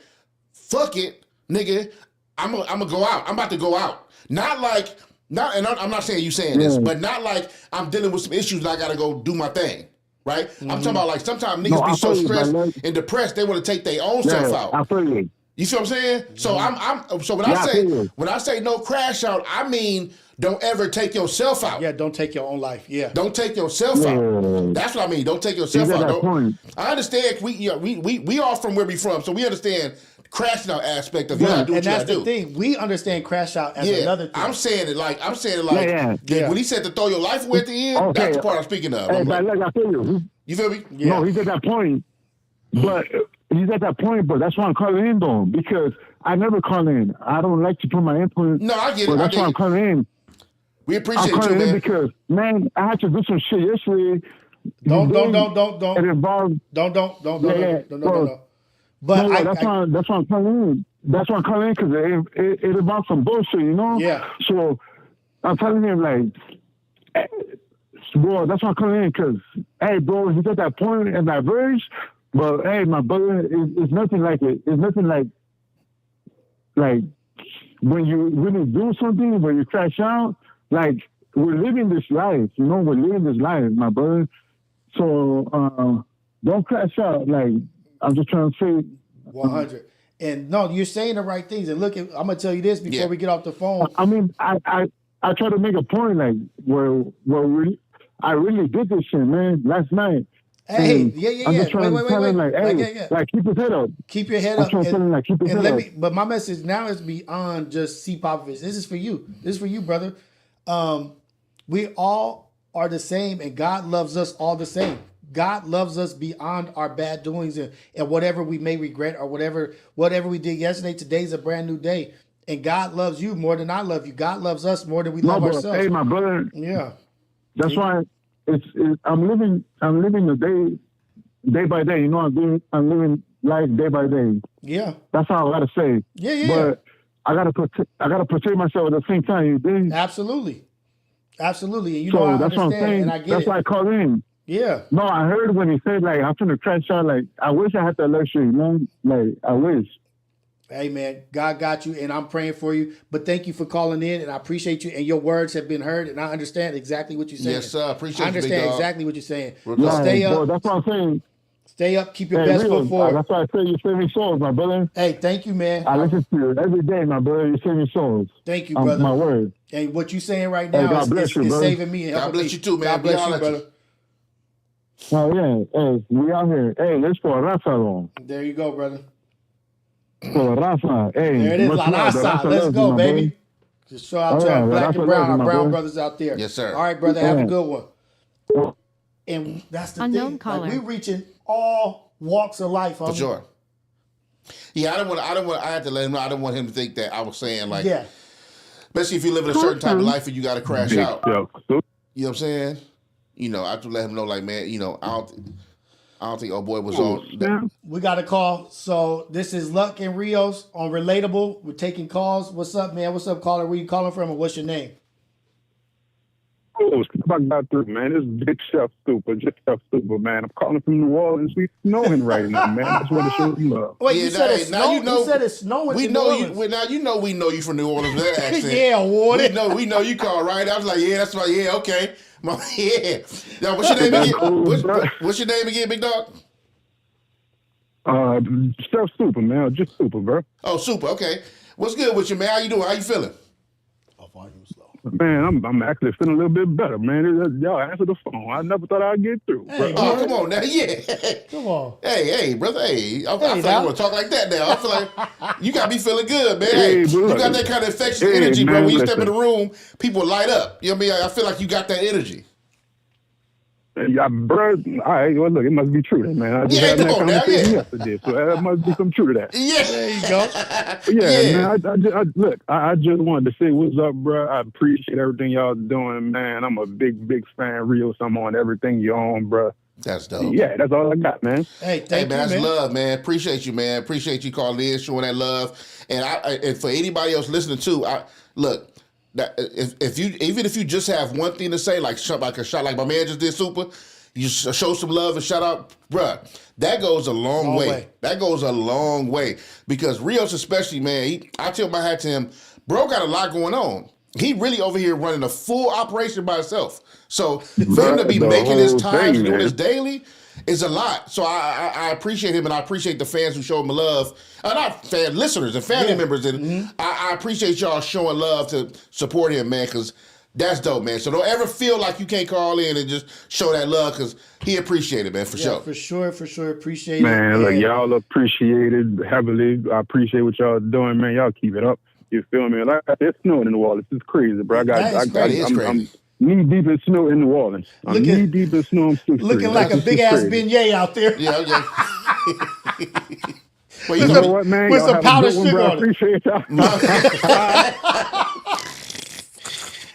fuck it, nigga, I'm gonna go out. I'm about to go out. And I'm not saying you saying this, but not like I'm dealing with some issues and I gotta go do my thing, right? Mm-hmm. I'm talking about like sometimes niggas be so stressed and depressed they want to take their own self out. I feel you. You see what I'm saying? So when I say no crash out, I mean don't ever take yourself out. Yeah, don't take your own life. Yeah, don't take yourself out. That's what I mean. Don't take yourself out. I understand. We all from where we from, so we understand the crashing out aspect of you gotta do what you gotta do. And that's the thing. We understand crash out as another thing. I'm saying it like when he said to throw your life away at the end. That's the part I'm speaking of. Hey, like, I feel you. You feel me? Yeah. No, he's at that point, but. He's at that point, but that's why I'm calling in, though, because I never call in. I don't like to put my input. No, I get it. That's why I'm calling in. We appreciate you, man. Because, man, I had to do some shit yesterday. Don't. It involved. Don't. No. But that's why I'm calling in. That's why I'm calling in because it involves some bullshit, you know. Yeah. So I'm telling him like, bro, that's why I'm calling in because, hey, bro, he's at that point and that verge. But hey, my brother, it's nothing like it. It's nothing like when you really do something, when you crash out. Like we're living this life, you know. We're living this life, my brother. So don't crash out. Like, I'm just trying to say. 100. And no, you're saying the right things. And look, I'm gonna tell you this before we get off the phone. I mean, I try to make a point, like, I really did this shit, man, last night. Hey, I'm just trying to tell him, like, hey, like, keep his head up. Keep your head I'm up. trying to tell him, like, keep his head up. But my message now is beyond just C. Popovich. This is for you. This is for you, brother. We all are the same, and God loves us all the same. God loves us beyond our bad doings and whatever we may regret or whatever we did yesterday. Today's a brand new day. And God loves you more than I love you. God loves us more than we love ourselves. Hey, my brother. Yeah. That's why I'm living the day by day. You know, I'm living life day by day. Yeah. That's how I gotta say. Yeah. But I gotta protect myself at the same time. You think? Absolutely. And you so know I that's understand what I'm saying. and I get that's it. why I call in. Yeah. No, I heard when he said, like, I'm finna crash out. Like, I wish I had that luxury, you know? Like, I wish. Hey, man, God got you, and I'm praying for you. But thank you for calling in, and I appreciate you. And your words have been heard, and I understand exactly what you're saying. Yes, sir. Appreciate I understand exactly what you're saying. Yeah, stay up. Boy, that's what I'm saying. Stay up. Keep your best foot forward. That's why I say you save me souls, my brother. Hey, thank you, man. I listen to you every day, my brother. You save me souls. Thank you, brother. My word. And what you're saying right now is saving me and helping me. God bless you too, man. God bless you, brother. Oh, yeah. Hey, we out here. Hey, let's go Rafa on. There you go, brother. For Rafa. Hey, there it is, La Raza. Let's go, baby. Brother. Just show out to our black and brown, our brown brothers out there. Yes, sir. All right, brother. Have a good one. And that's the Unknown thing. caller. Like, we're reaching all walks of life. For sure. Yeah, I had to let him know. I don't want him to think that I was saying, like, especially if you live in a certain type of life and you got to crash out. You know what I'm saying? You know, I have to let him know, like, man, you know, I don't think old boy was on. We got a call. So this is Lucc and Rios on Relatable. We're taking calls. What's up, man? What's up, caller? Where you calling from and what's your name? Oh, I got through, man. This is Big Chef Super, man. I'm calling from New Orleans. We snowing right now, man. I just want to show you love. Wait, you said it's snowing? You said it's snowing. We know you. Well, now we know you from New Orleans with that accent. Yeah, Warden. We know you called right. I was like, yeah, that's right. Yeah, okay. Yeah. Now, what's your name again? What's your name again, big dog? Chef Super, man. Just Super, bro. Oh, Super. Okay. What's good with you, man? How you doing? How you feeling? Man, I'm actually feeling a little bit better, man. Y'all answer the phone. I never thought I'd get through. Hey, oh, come on now. Yeah. Come on. Hey, brother. Hey. I feel like I want to talk like that now. I feel like you got me feeling good, man. Hey, you got that kind of infectious energy, man, bro. When you step in the room, people light up. You know what I mean? I feel like you got that energy. Yeah, bro. All right, well, look, it must be true, then, man. I just had that conversation yesterday, so there must be some truth to that. Yeah, there you go. Man, I just wanted to say what's up, bro. I appreciate everything y'all doing, man. I'm a big fan, Rios. I'm on everything you're on, bro. That's dope. Yeah, that's all I got, man. Hey, thank you, man. That's love, man. Appreciate you, man. Appreciate you calling in, showing that love. And for anybody else listening too, look. That if you just have one thing to say, like a shot like my man just did, Super, you show some love and shout out, bruh. That goes a long way. That goes a long way because Rios, especially, man. I tip my hat to him. Bro got a lot going on. He really over here running a full operation by himself. So for him to be making his time and doing this daily is a lot. So I appreciate him and I appreciate the fans who show him love. Not fan listeners and family members. And I appreciate y'all showing love to support him, man, because that's dope, man. So don't ever feel like you can't call in and just show that love because he appreciate it, man, for sure. For sure. Appreciate it. Man, look, y'all appreciate it heavily. I appreciate what y'all doing, man. Y'all keep it up. You feel me? Like it's snowing in New Orleans. It's crazy, bro. I'm knee deep in snow in New Orleans. I'm knee deep in snow. Looking like a big ass beignet out there. Yeah. Well, you know what, man? With some powdered sugar on it. I appreciate y'all.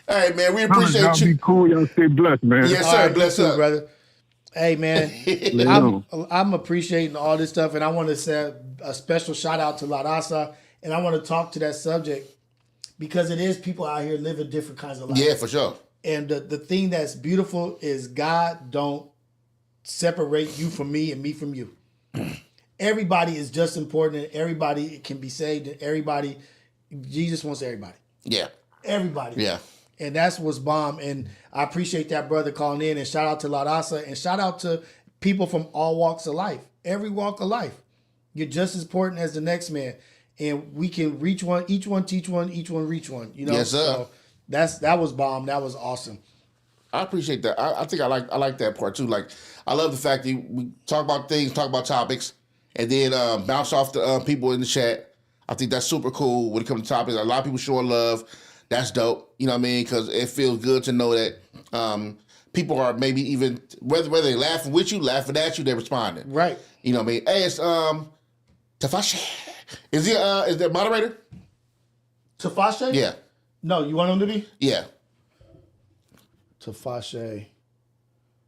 All right, man. We appreciate y'all you. Be cool. Y'all stay blessed, man. Yes, sir. Right, bless up, brother. Hey, man. I'm appreciating all this stuff, and I want to say a special shout out to La Raza, and I want to talk to that subject because it is people out here living different kinds of lives. Yeah, for sure. And the thing that's beautiful is God don't separate you from me and me from you. Everybody is just important and everybody can be saved and everybody, Jesus wants everybody. Yeah. Everybody. Yeah. And that's what's bomb. And I appreciate that brother calling in. And shout out to Ladasa. And shout out to people from all walks of life. Every walk of life. You're just as important as the next man. And we can reach one, each one teach one, each one reach one. You know? Yes, sir. So that was bomb. That was awesome. I appreciate that. I think I like that part too. Like, I love the fact that we talk about things, talk about topics, and then bounce off the people in the chat. I think that's super cool when it comes to topics. A lot of people showing love. That's dope. You know what I mean? Because it feels good to know that people are maybe even, whether they laughing with you, laughing at you, they're responding. Right. You know what I mean? Hey, it's Tafashe. Is the moderator? Tafashe? Yeah. No, you want him to be? Yeah. Tafashe.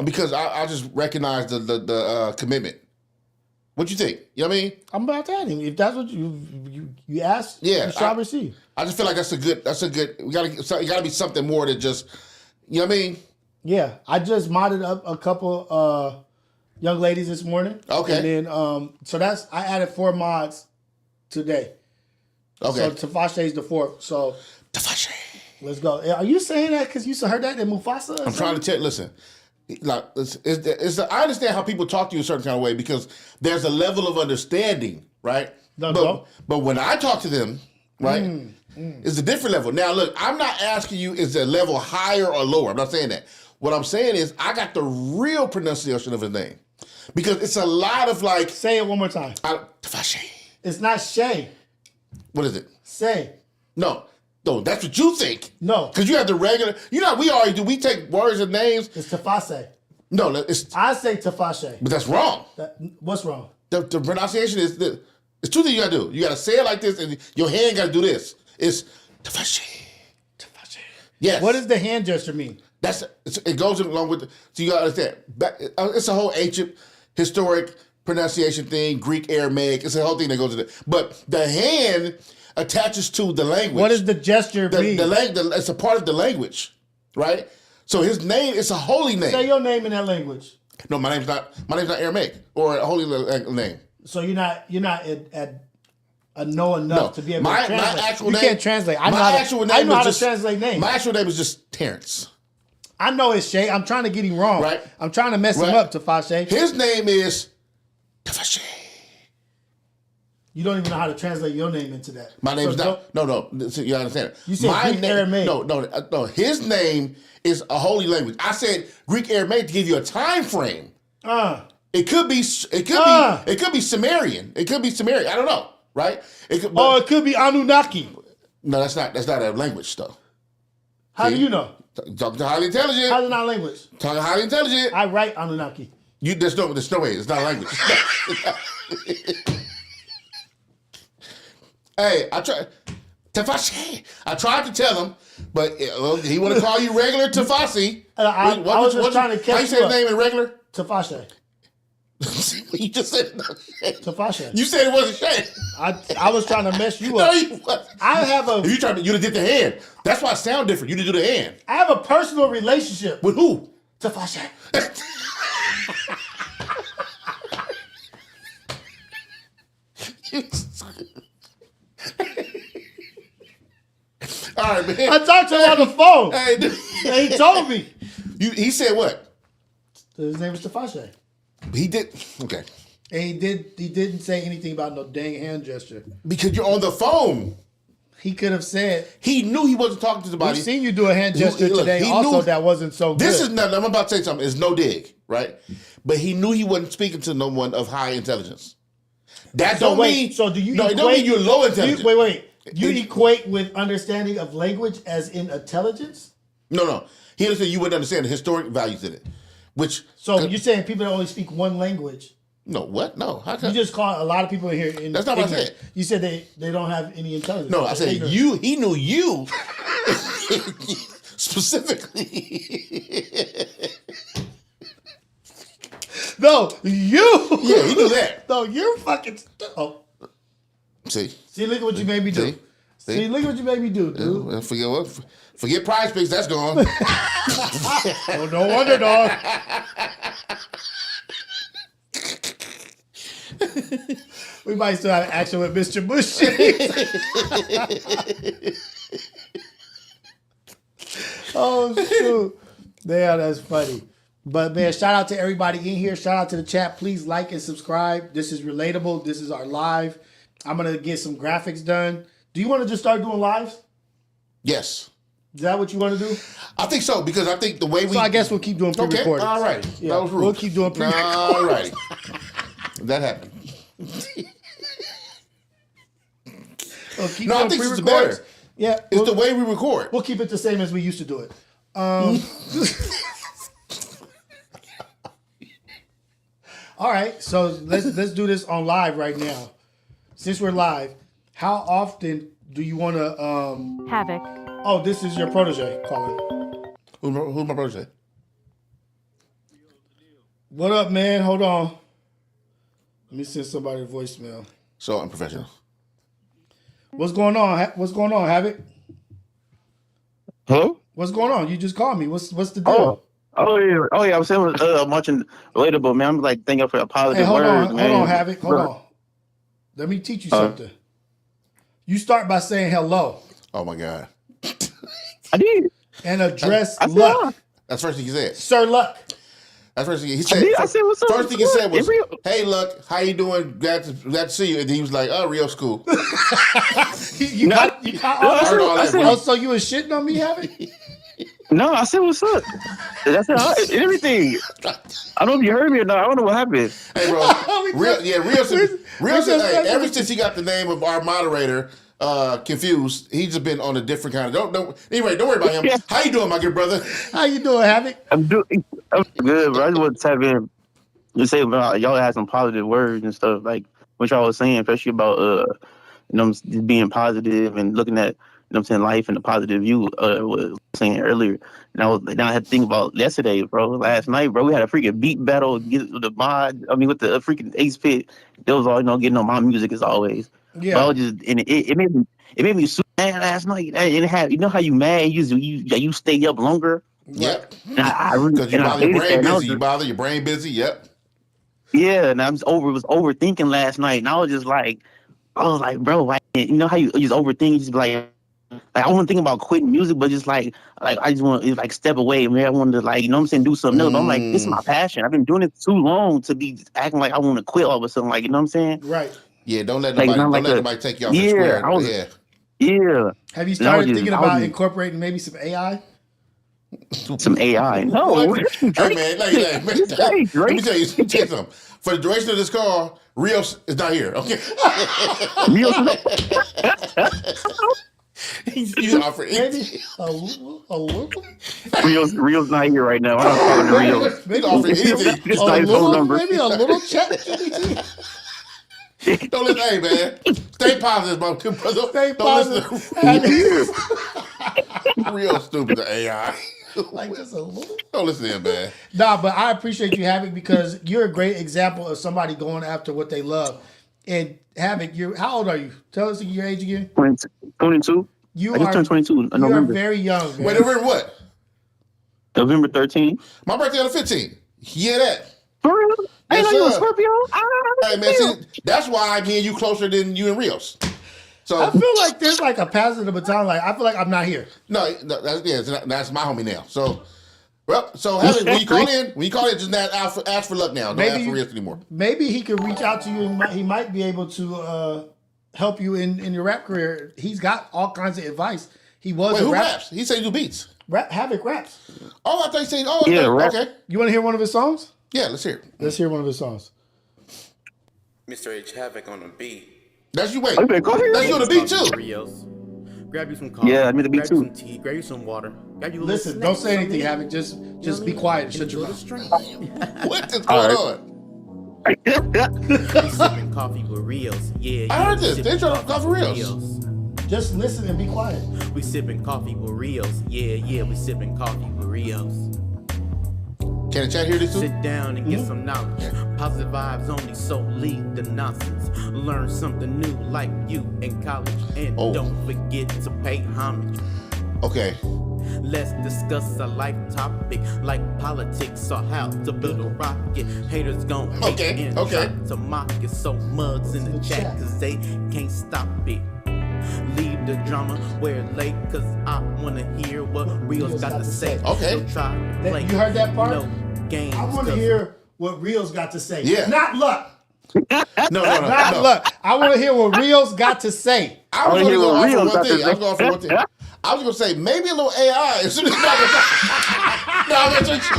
Because I just recognize the commitment. What you think? You know what I mean? I'm about to ask him. If that's what you asked, yeah, you shall receive. I just feel like that's a good. We gotta be something more than just. You know what I mean? Yeah, I just modded up a couple young ladies this morning. Okay. And then so I added 4 mods today. Okay. So Tafashe's the 4th. So Tafashe. Let's go. Are you saying that because you heard that in Mufasa? I'm trying to tell. Listen, like I understand how people talk to you a certain kind of way because there's a level of understanding, right? But when I talk to them, right, it's a different level. Now, look, I'm not asking you is the level higher or lower. I'm not saying that. What I'm saying is I got the real pronunciation of his name because it's a lot of like. Say it one more time. Tafashe. It's not Shay. What is it? Say. No, that's what you think. No. Because you have the regular, we already do. We take words and names. It's Tafase. No, it's. I say Tafashe. But that's wrong. What's wrong? The pronunciation is, it's 2 things you got to do. You got to say it like this and your hand got to do this. It's Tafashe. Tafashe. Yes. What does the hand gesture mean? It goes along with, so you got to understand. It's a whole ancient, historic pronunciation thing, Greek, Aramaic. It's a whole thing that goes with it. But the hand attaches to the language. What does the gesture mean? It's a part of the language, right? So his name is a holy name. Say your name in that language. No, my name's not Aramaic or a holy name. So you're not know enough to be able to translate. My actual you name, can't translate. I know how to translate names. My actual name is just Terrence. I know it's Shay. I'm trying to get him wrong. Right. I'm trying to mess him up, Tafashe. His name is Tafashe. You don't even know how to translate your name into that. My name's not. No. You understand? You said my Greek Aramaic. No. His name is a holy language. I said Greek Aramaic to give you a time frame. It could be Sumerian. It could be Sumerian. I don't know. Right? It could be Anunnaki. No, that's not a language though. How do you know? Talking to highly intelligent. How's it not a language? Talking highly intelligent. I write Anunnaki. There's no way. It's not a language. Hey, I tried to tell him, but he want to call you regular Tafasi. I was just trying to catch how you say his name in regular? Tafashe. You just said Tafashe. You said it wasn't Shay. I was trying to mess you up. No, you wasn't. I have a. You did the hand. That's why it sound different. You didn't do the hand. I have a personal relationship with who? Tafashe. All right, man. I talked to him on the phone. Hey, and he told me. He said what? His name is Tafashe. He did. Okay. And he didn't say anything about no dang hand gesture. Because you're on the phone. He could have said. He knew he wasn't talking to somebody. We've seen you do a hand gesture today also that wasn't so good. This is nothing. I'm about to say something. It's no dig, right? But he knew he wasn't speaking to no one of high intelligence. That don't mean. So do you it don't mean you're low intelligence. Wait. You equate with understanding of language as in intelligence? No. He didn't say you wouldn't understand the historic values in it. So you're saying people that only speak one language? No, what? No. How you just call a lot of people in here. That's not what I said. You said they don't have any intelligence. No, I said ignorant. He knew you specifically. No, you. Yeah, he knew that. No, you're fucking. Oh. See, look at what you made me do. See, look at what you made me do, dude. Well, forget Prize Picks. That's gone. Oh, no wonder, dog. We might still have action with Mr. Bush. Oh, shoot. Yeah, that's funny. But, man, shout out to everybody in here. Shout out to the chat. Please like and subscribe. This is Relatable. This is our live. I'm going to get some graphics done. Do you want to just start doing lives? Yes. Is that what you want to do? I think so, because I think the way we... So I guess we'll keep doing pre-recorded. Okay, all right. Yeah, that was rude. we'll keep doing pre-recorded. All right. That happened. We'll keep No, I think it's better. Yeah. It's the way we record. We'll keep it the same as we used to do it. All right, so let's do this on live right now. Since we're live, how often do you want to... Havoc. Oh, this is your protege calling. Who's my protege? What up, man? Hold on. Let me send somebody a voicemail. So unprofessional. What's going on? What's going on, Havoc? Hello? What's going on? You just called me. What's the deal? Oh yeah. I was saying, I'm watching Relatable, man. I'm like thanking for a positive words, man. Hold on, Havoc. Hold on. Let me teach you something. You start by saying hello. Oh my God. I did. And address Luck. That's the first thing he said. Sir Luck. That's the first thing he said. I said, what's up? First thing he said was, "Hey, Luck, how you doing? Glad to see you." And he was like, "Oh, Rios cool." You got all that. Oh, so you was shitting on me, Havoc? No, I said, what's up? That's everything. I don't know if you heard me or not. I don't know what happened. Hey, bro. Rios, hey, ever since he got the name of our moderator confused, he's just been on a different kind of... Anyway, don't worry about him. Yeah. How you doing, my good brother? How you doing, Havoc? I'm good, bro. I just want to type in to say about y'all had some positive words and stuff, like what y'all was saying, especially about, just being positive and looking at, life in a positive view, was saying earlier. And I had to think about yesterday, bro. Last night, bro, we had a freaking beat battle with the mod. With the freaking Ace Pit. It was all, getting on my music as always. Yeah. But I was just, and it made me super mad last night. And it had, how you mad, you stay up longer. Yep. Because you bother your brain busy. Yep. Yeah, and I was overthinking last night, and I was like, bro, like, how you just overthink, you just be like I want to think about quitting music, but just like I just want to step away. I mean, I wanted to do something else. But I'm like, this is my passion. I've been doing it too long to be acting like I want to quit all of a sudden. Like, you know what I'm saying? Right. Yeah. Don't let nobody take you off the square. Yeah. Have you started thinking about incorporating maybe some AI? Some AI? No. Hey man, let me tell you something. For the duration of this call, Rios is not here. Okay. Rios. He's offering a little. Rios not here right now. I'm not calling Rios. He's offering anything. Maybe a little chat. Don't listen, hey man. Stay positive, my good brother. Stay positive. Real stupid to AI. Like just a little. Don't listen to him, man. Nah, but I appreciate you, Havoc, because you're a great example of somebody going after what they love. And Havoc, how old are you? Tell us your age again. 22. I just turned 22 in November. You are very young, man. Wait, November what? November 13th. My birthday on the 15th. Yeah, that. For real? I know you a Scorpio. Hey, man, see, that's why me and you closer than you and Rios. So I feel like there's like a passing the baton. Like I feel like I'm not here. No, that's my homie now. So, Helen, when you call in, just ask for Luck now. Don't ask for Rios anymore. Maybe he could reach out to you, and he might be able to help you in your rap career. He's got all kinds of advice. He was who raps? He said he do beats. Havoc raps. Oh, I thought he said. Okay. You want to hear one of his songs? Yeah, let's hear it. Let's hear one of his songs. Mr. H Havoc on the beat. That's you. Wait. That's you on the beat too. Rios. Grab you some coffee. Yeah, I made the beat too. Grab you some tea. Grab you some water. Listen, don't say anything, Havoc. Just be quiet and shut your mouth. What is going on? We sipping coffee with Rios. Yeah, I heard this. They trying to coffee Rios. Just listen and be quiet. We sipping coffee with Rios. Yeah, we sipping coffee with Rios. Can the chat hear this too? Sit down and get some knowledge. Positive vibes only, so leave the nonsense. Learn something new like you in college. And don't forget to pay homage. Okay. Let's discuss a life topic like politics or how to build a rocket. Haters gon' hate and try to mock it. So mugs in the chat cause they can't stop it. Leave the drama where it late, cause I wanna hear what Rios got to say. Okay. Don't try to play You heard that part? no games. I want to hear what Rios got to say. Yeah. Not Luck. No. Not Luck. I want to hear what Rios got to say. I was going to go off for one thing. I was going to say maybe a little AI. As soon as I'm messing with you.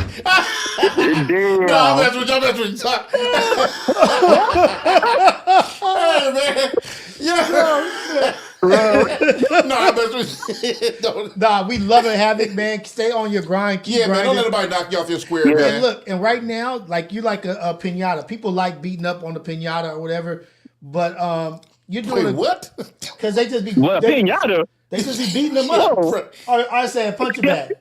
No, I'm messing with you. Hey, man. Yeah. No, I'm messing with you. Nah, we love it, Havoc, man. Stay on your grind. Keep grinding. Man, don't let anybody knock you off your square, man. And look, and right now, like you like a pinata. People like beating up on the pinata or whatever, but you're doing what? Because they just be pinata. They just be beating them up. Or I say a punching bag.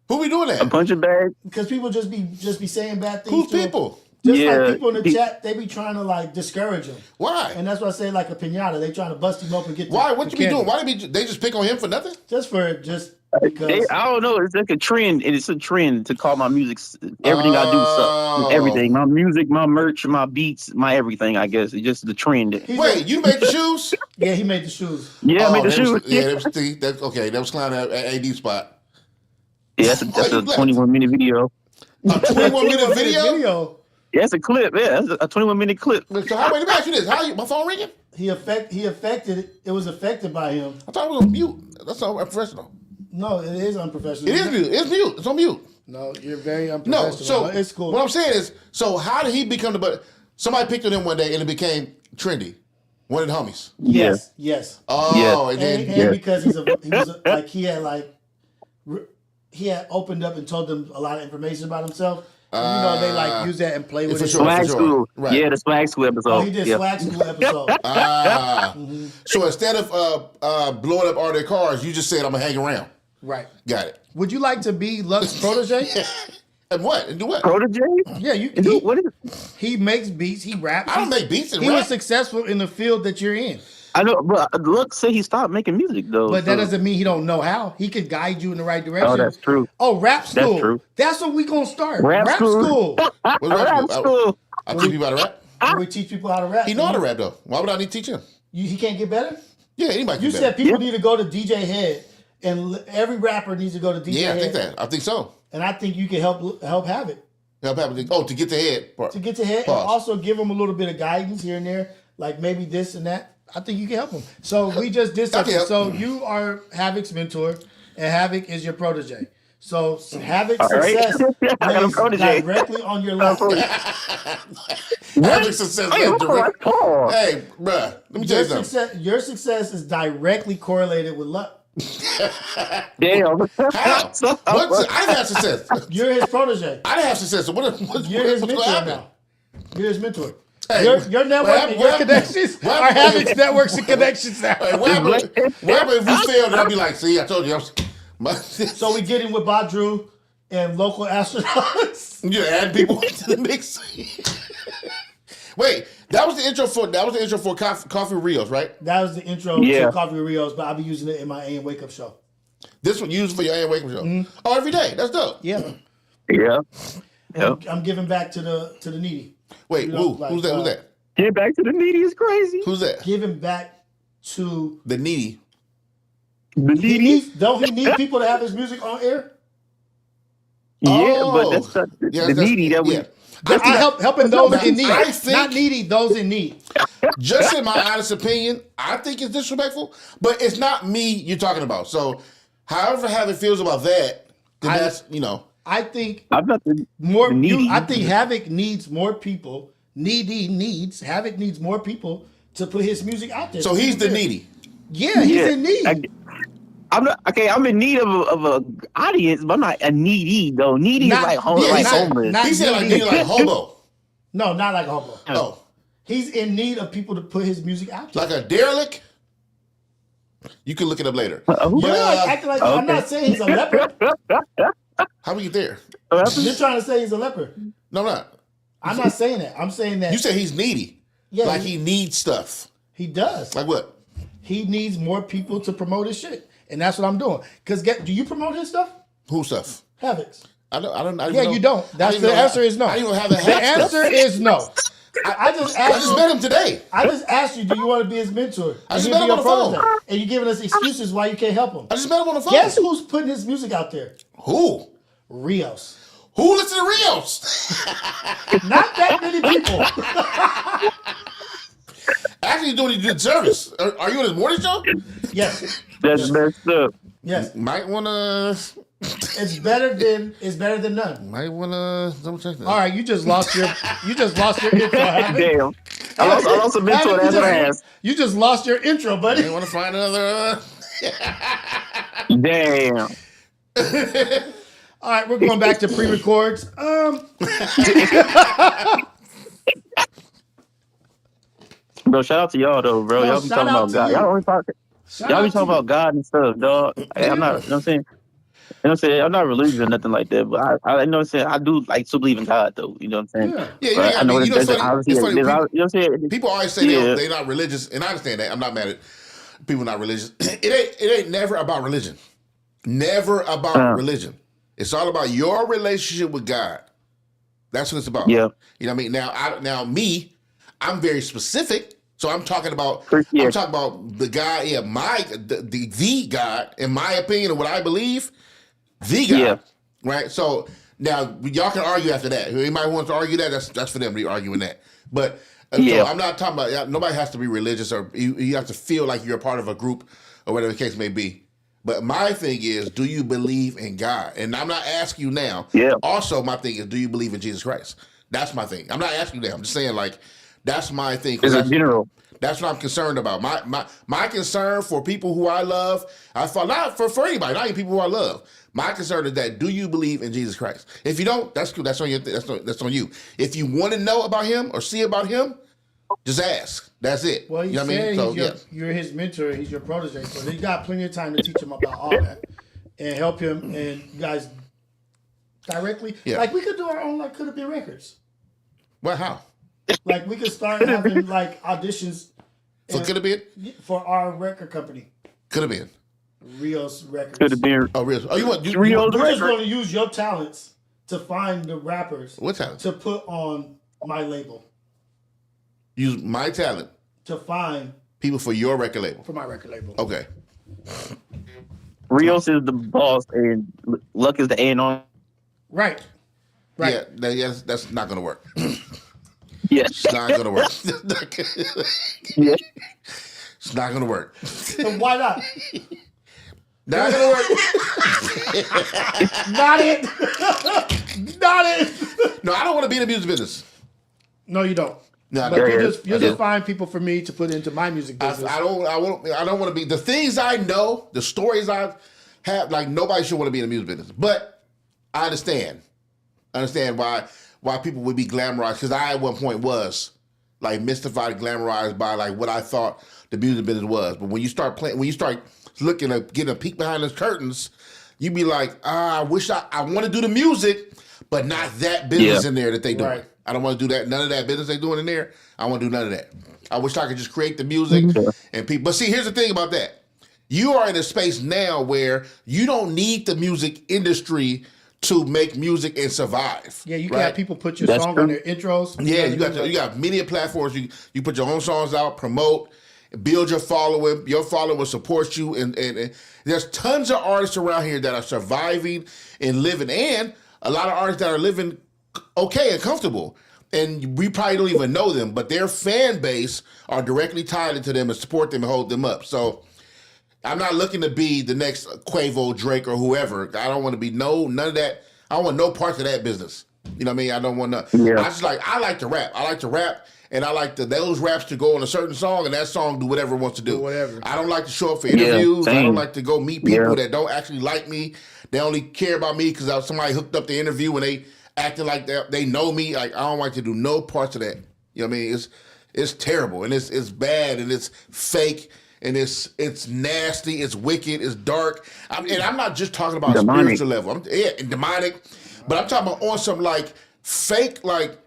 Who be doing that? A punching bag? Because people just be saying bad things. Who's people? Just like people in the chat, they be trying to like discourage him. Why? And that's why I say like a pinata. They trying to bust him up and get. Why? What you be doing? Why they just pick on him for nothing? Because I don't know. It's like a trend, and it's a trend to call my music. Everything I do sucks. Everything, my music, my merch, my beats, my everything. I guess it's just the trend. Wait, you made the shoes? Yeah, he made the shoes. Yeah, I made the shoes. That was clown at AD spot. Yeah, that's a 21-minute video. A 21-minute video? Yeah, it's a clip. Yeah, that's a 21-minute clip. So let me ask you this: my phone ringing? He affected it. It was affected by him. I thought it was on mute. That's not professional. No, it is unprofessional. It is mute. It's mute. It's on mute. No, you're very unprofessional. No, so it's cool. What I'm saying is, so how did he become the? But somebody picked on him one day and it became trendy. One of the homies. Yes. Oh, yeah. and because he had opened up and told them a lot of information about himself. And, they like use that and play with it. Swag School. Right. Yeah, the Swag School episode. Oh, he did Swag School episode. So instead of blowing up all their cars, you just said, I'm going to hang around. Right. Got it. Would you like to be Luc's protege? And what? And do what? Protege? Yeah, you can. What is it? He makes beats. He raps. I don't make beats and He rap. was successful in the field that you're in. I know, but Luc said he stopped making music though. But that doesn't mean he don't know how. He could guide you in the right direction. Oh, that's true. Oh, rap school. That's true. That's what we gonna start. Rap school. Rap school. I teach people how to rap. We teach people how to rap. He know how to rap though. Why would I need to teach him? He can't get better? Yeah, anybody. You said people need to go to DJ Head, and every rapper needs to go to DJ Head. Yeah, I think that. I think so. And I think you can help Havoc. Help Havoc. Oh, to get to head part. To get to head, Pause. and also give them a little bit of guidance here and there, like maybe this and that. I think you can help him. So we just did something. So you are Havoc's mentor, and Havoc is your protege. So Havoc's success lays directly on your lap. Havoc's success lays directly. Hey, bruh, let me tell you something. Your success is directly correlated with luck. Damn. How? I didn't have success. You're his protege. I didn't have success. So You're his mentor now. You're his mentor. Hey, your network and your connections are Havoc's networks and connections now. Hey, what happened if we failed? And I'll be like, see, I told you. So we get in with Badru and local astronauts. You add people into the mix. Wait, that was the intro for Coffee Rios, right? That was the intro to Coffee Rios, but I'll be using it in my AM Wake Up show. This one used for your AM Wake Up show. Mm-hmm. Oh, every day. That's dope. Yeah. Yeah. I'm giving back to the needy. Wait, who's that? Who's that? Give back to the needy is crazy. Who's that? Giving back to the needy. The needy? Don't he need people to have his music on air? Yeah, but that's the needy that we. Yeah. Helping those in need. Not needy, those in need. Just in my honest opinion, I think it's disrespectful, but it's not me you're talking about. So, however Havoc feels about that, then that's, I think I'm not the needy. I think Havoc needs more people. Havoc needs more people to put his music out there. So he's the needy. Yeah, he's in need. I'm not okay. I'm in need of a audience, but I'm not a needy though. Needy is like homeless. He said like needy like hobo. No, not like a hobo. Oh, he's in need of people to put his music out there. Like a derelict. You can look it up later. Acting like I'm not saying he's a leper. How we get there? You're trying to say he's a leper. No, I'm not. I'm not saying that. I'm saying that you said he's needy. Yeah, like he needs stuff. He does. Like what? He needs more people to promote his shit. And that's what I'm doing. Because do you promote his stuff? Whose stuff? Havoc's. I don't. Yeah, you don't. That's the answer is no. I don't even have the answer is no. I just met him today. I just asked you, do you want to be his mentor? I just met him on the phone. And you giving us excuses why you can't help him. I just met him on the phone. Guess who's putting his music out there? Who? Rios. Who listens to Rios? Not that many people. Actually, doing a service. Are you on his morning show? Yes. That's messed up. Yes. Might wanna. It's better than none. Might wanna double check that. All right, you just lost your intro. Damn. I lost a mentor. That's what I asked. You just lost your intro, buddy. You want to find another? Damn. All right, we're going back to pre-records. Bro, shout out to y'all though, bro. Y'all be talking about God. Y'all always talking. Y'all be talking about God and stuff, dog. Hey, I'm not. You know what I'm saying? You know what I'm saying? I'm not religious or nothing like that, but I you know what I'm saying? I do like to believe in God though. You know what I'm saying? Yeah, I know it's funny. you know what I'm saying? People always say they're not religious, and I understand that. I'm not mad at people not religious. It ain't never about religion. Never about religion. It's all about your relationship with God. That's what it's about. Yeah. You know what I mean? I'm very specific. So I'm talking about the God, the God, in my opinion, and what I believe, the God. Yeah. Right? So now y'all can argue after that. If anybody wants to argue that, that's for them to be arguing that. But so I'm not talking about nobody has to be religious or you have to feel like you're a part of a group or whatever the case may be. But my thing is, do you believe in God? And I'm not asking you now. Yeah. Also, my thing is, do you believe in Jesus Christ? That's my thing. I'm not asking you that. I'm just saying, like, that's my thing. As a general. That's what I'm concerned about. My concern for people who I love, not for anybody, not even people who I love. My concern is that, do you believe in Jesus Christ? If you don't, that's cool. That's on you. That's on you. If you want to know about him or see about him, just ask. That's it. Well, you know what I mean? You're his mentor. He's your protege. So you got plenty of time to teach him about all that and help him and you guys directly. Yeah. Like we could do our own, like, Could It Be Records. Well, how? Like we could start having like auditions. For Could It Be? For our record company. Could It Be? Rios Records. Could It Be? Oh, Rios. Oh, We're just going to use your talents to find the rappers. What talent? To put on my label. Use my talent to find people for your record label. For my record label. Okay. Rios is the boss and Luck is the A&R. Right. Yeah, that's not gonna work. Yeah. It's not gonna work. Yeah. It's not gonna work. So why not? Not gonna work. Not it. Not it. No, I don't want to be in the music business. No, you don't. No, but you just find people for me to put into my music business. I don't want to be the things I know, the stories I have. Like nobody should want to be in the music business, but I understand why people would be glamorized, because I at one point was like mystified, glamorized by like what I thought the music business was. But when you start looking at getting a peek behind the curtains, you be like, I wish I want to do the music, but not that business in there that they doing. Right. I don't want to do that. None of that business they doing in there. I want to do none of that. I wish I could just create the music and people. But see, here's the thing about that. You are in a space now where you don't need the music industry to make music and survive. Yeah, you can have people put your song on their intros. Yeah, you got media platforms. You put your own songs out, promote, build your following. Your follower supports you, and there's tons of artists around here that are surviving and living, and a lot of artists that are living okay and comfortable. And we probably don't even know them, but their fan base are directly tied into them and support them and hold them up. So I'm not looking to be the next Quavo, Drake, or whoever. I don't want to be none of that. I don't want no parts of that business. You know what I mean? I don't want to. Yeah. I like to rap. I like to rap, and I like those raps to go on a certain song, and that song do whatever it wants to do. Whatever. I don't like to show up for interviews. I don't like to go meet people that don't actually like me. They only care about me because somebody hooked up the interview and they acting like they know me. Like I don't like to do no parts of that. You know what I mean? It's terrible, and it's bad, and it's fake. And it's nasty, it's wicked, it's dark. And I'm not just talking about demonic. Spiritual level. And demonic. But I'm talking about on some like fake, like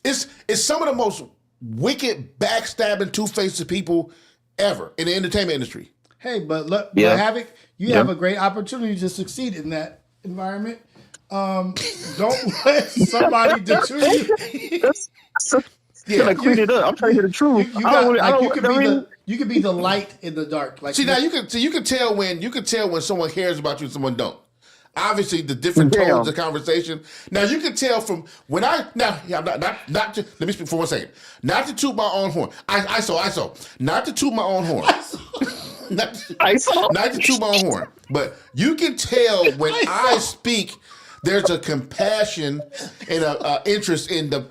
it's some of the most wicked, backstabbing, two-faced people ever in the entertainment industry. Hey, but look, Havoc, you have a great opportunity to succeed in that environment. Don't let somebody deter you. Yeah, like clean it up. I'm trying to hear the truth. You could be the light in the dark. Like see now, you can tell when someone cares about you and someone don't. Obviously, the different tones of conversation. Now you can tell from when I'm not to, let me speak for 1 second. Not to toot my own horn. ISO. Not to toot my own horn. not to toot my own horn. But you can tell when I speak, there's a compassion and a interest in the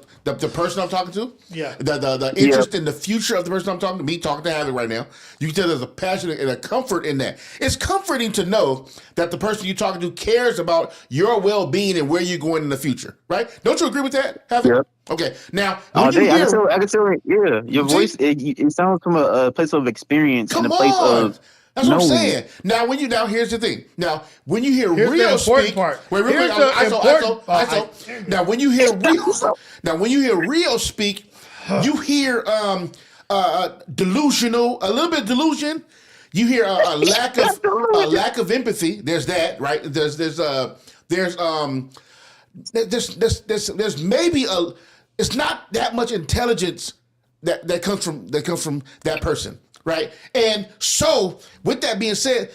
person I'm talking to. Yeah. The interest in the future of the person I'm talking to. Me talking to Havoc right now. You can tell there's a passion and a comfort in that. It's comforting to know that the person you're talking to cares about your well-being and where you're going in the future. Right? Don't you agree with that, Havoc? Yeah. Okay. Now, I can tell it. Yeah. Your voice, it sounds from a place of experience and a place of. That's what I'm saying. Now, here's the thing. Now, when you hear Rio speak, wait, real quick, ISO. Now, when you hear Rio speak, you hear delusional, a little bit of delusion. You hear a lack of empathy. There's that, right? There's maybe it's not that much intelligence that comes from that person. Right. And so with that being said,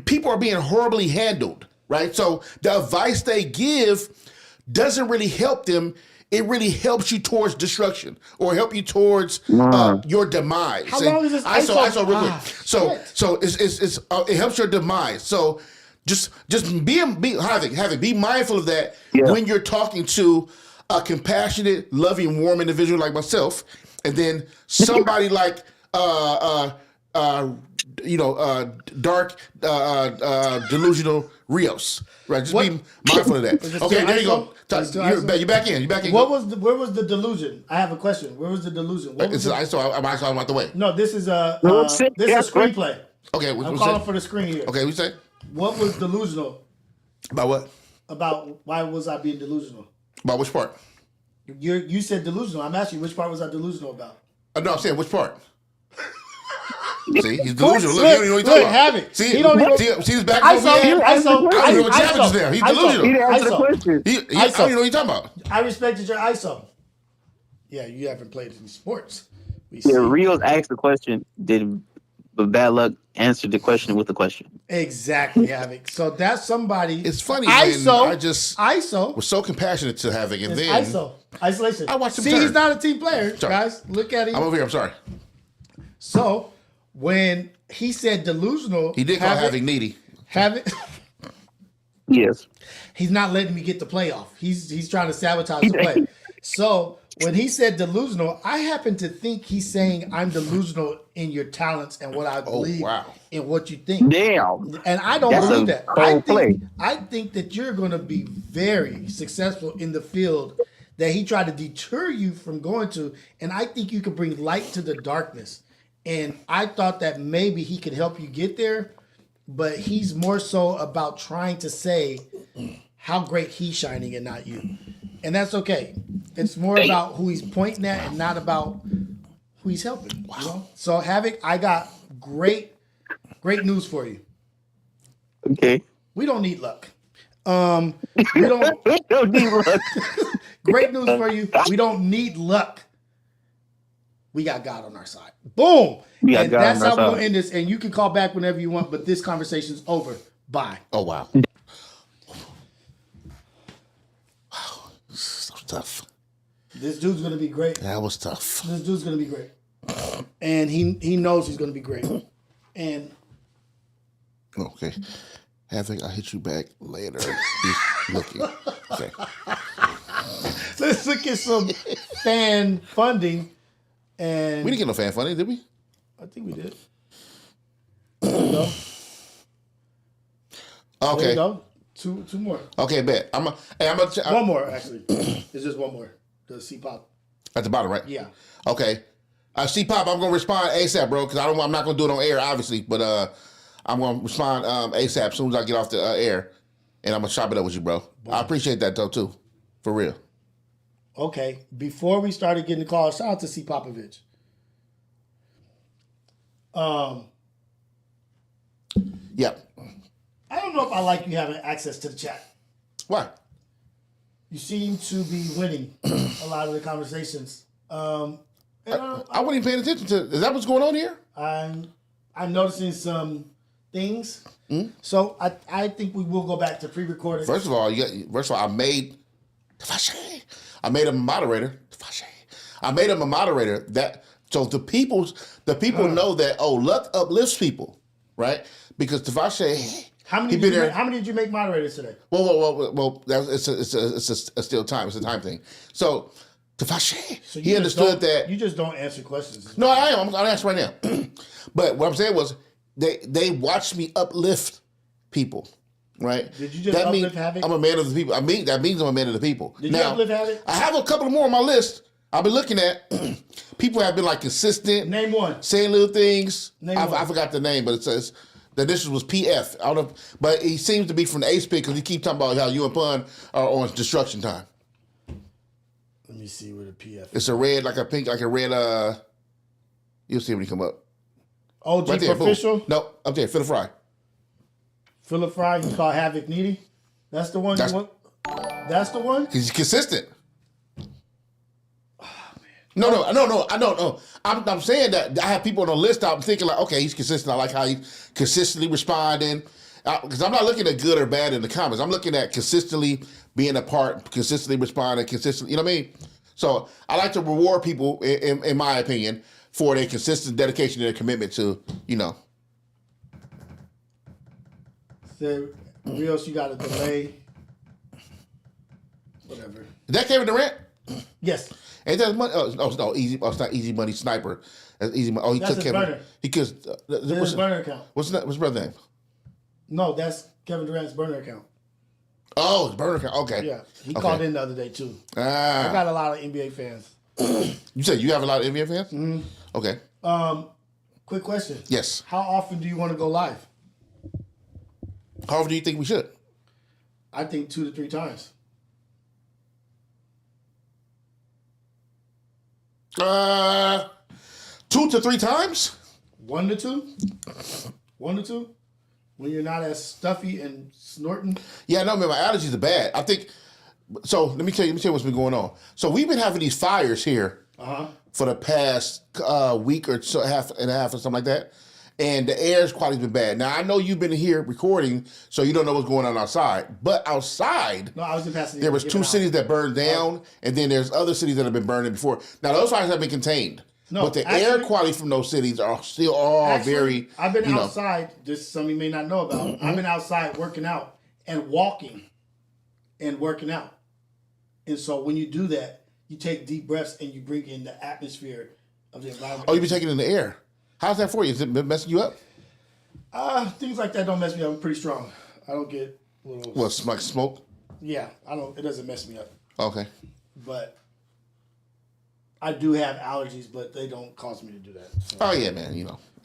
people are being horribly handled. Right. So the advice they give doesn't really help them. It really helps you towards destruction or help you towards your demise. How long is this ISO real quick. So it helps your demise. So just be mindful of that when you're talking to a compassionate, loving, warm individual like myself, and then somebody like dark, delusional Rios. Right, just be mindful of that. Okay, there you go. You're back in. Where was the delusion? I have a question. Where was the delusion? I'm out the way. No, this is a screenplay. Okay, I'm calling for the screen here. Okay, what you say? What was delusional? About what? About why was I being delusional? About which part? You said delusional. I'm asking you, which part was I delusional about? No, I'm saying which part. See, he's delusional. Look, he don't even know what he's talking about. It. See, he don't even see his back over here. I don't know what happened just now. He's delusional. He didn't answer the question. I don't even know what you're talking about. I respected your ISO. Yeah, you haven't played any sports. Rios asked the question. Did Bad Luck answer the question with the question? Exactly, Havoc. So that's somebody. It's funny ISO, when I just ISO was so compassionate to Havoc, and then ISO isolation. I watched him. See, he's not a team player, guys. Look at him. I'm over here. I'm sorry. So when he said delusional, he did call Havoc needy. Havoc. Yes. He's not letting me get the playoff. He's trying to sabotage the play. So when he said delusional, I happen to think he's saying I'm delusional in your talents and what I believe in what you think. Damn. And I don't believe that. I think that you're going to be very successful in the field that he tried to deter you from going to. And I think you can bring light to the darkness. And I thought that maybe he could help you get there. But he's more so about trying to say how great he's shining and not you. And that's okay. It's more about who he's pointing at and not about who he's helping. Wow. You know? So Havoc, I got great news for you. Okay. We don't need luck. We don't need luck. Great news for you. We don't need luck. We got God on our side. Boom. And that's how we'll end this. And you can call back whenever you want, but this conversation's over. Bye. Oh, wow. Wow. This was tough. This dude's going to be great. That was tough. This dude's going to be great. And he knows he's going to be great. And okay. Havoc, I'll hit you back later. He's looking. Okay. Let's look at some fan funding. And we didn't get no fan funding, did we? I think we did. There we go. Okay. There we go. Two more. Okay, bet. One more, actually. It's just one more. The C-Pop. At the bottom, right? Yeah. Okay. C-Pop, I'm going to respond ASAP, bro, because I'm not going to do it on air, obviously, but I'm going to respond ASAP as soon as I get off the air, and I'm going to chop it up with you, bro. I appreciate that, though, too. For real. Okay. Before we started getting the calls, shout out to C. Popovich. Yep. I don't know if I like you having access to the chat. Why? You seem to be winning a lot of the conversations I wasn't even paying attention to. Is that what's going on here? I'm noticing some things. So I think we will go back to pre-recorded. First of all, I made him a moderator. I made him a moderator so the people know that Luck uplifts people, right? Because Tavashe. How many did you make moderators today? Well. It's a still time. It's a time thing. So Tavashe, he understood that you just don't answer questions. No, I am. I'm gonna answer right now. But what I'm saying was they watched me uplift people, right? Did you just uplift Havoc? I'm a man of the people. That means I'm a man of the people. Did you uplift Havoc? I have a couple more on my list. I've been looking at people have been like consistent. Name one. Saying little things. I forgot the name, but it says the initials was PF. I don't know, but he seems to be from the Ace Pit because he keeps talking about how you and Pun are on destruction time. Let me see where the PF is. It's a red, like a pink, like a red. You'll see when he come up. OG right there, Official? Boom. No, up there, Philip Fry. Philip Fry, you call Havoc needy? That's the one you want? That's the one? He's consistent. No, I don't know. I'm saying that I have people on the list. I'm thinking like, okay, he's consistent. I like how he's consistently responding. Because I'm not looking at good or bad in the comments. I'm looking at consistently being a part, consistently responding, consistently. You know what I mean? So I like to reward people, in my opinion, for their consistent dedication and their commitment to, So, Rios, you got a delay. Whatever. Is that Kevin Durant? Yes. Ain't that money? No, easy. Oh, it's not Easy Money Sniper. That's Easy Money. Oh, he that's took his Kevin. burner. Because That's his burner account. What's his brother's name? No, that's Kevin Durant's burner account. Oh, his burner account. Okay. Yeah, he called in the other day too. Ah. I got a lot of NBA fans. You said you have a lot of NBA fans? Mm-hmm. Okay. Quick question. Yes. How often do you want to go live? How often do you think we should? I think 2 to 3 times. 2 to 3 times? 1 to 2? 1 to 2? When you're not as stuffy and snorting? Yeah, no, man, my allergies are bad. I think, so let me tell you what's been going on. So we've been having these fires here for the past week or so, half and a half or something like that. And the air's quality's been bad. Now, I know you've been here recording, so you don't know what's going on outside. But outside, I was in Pasadena, there was 2 cities that burned down, and then there's other cities that have been burning before. Now, those fires have been contained. No, but the air quality from those cities are still all very. I've been outside, just some of you may not know about. Mm-hmm. I've been outside working out and walking and working out. And so when you do that, you take deep breaths and you bring in the atmosphere of the environment. Oh, you be taking in the air. How's that for you? Is it messing you up? Things like that don't mess me up. I'm pretty strong. I don't get little. What, like smoke? Yeah, I don't. It doesn't mess me up. Okay. But I do have allergies, but they don't cause me to do that. So. Oh yeah, man.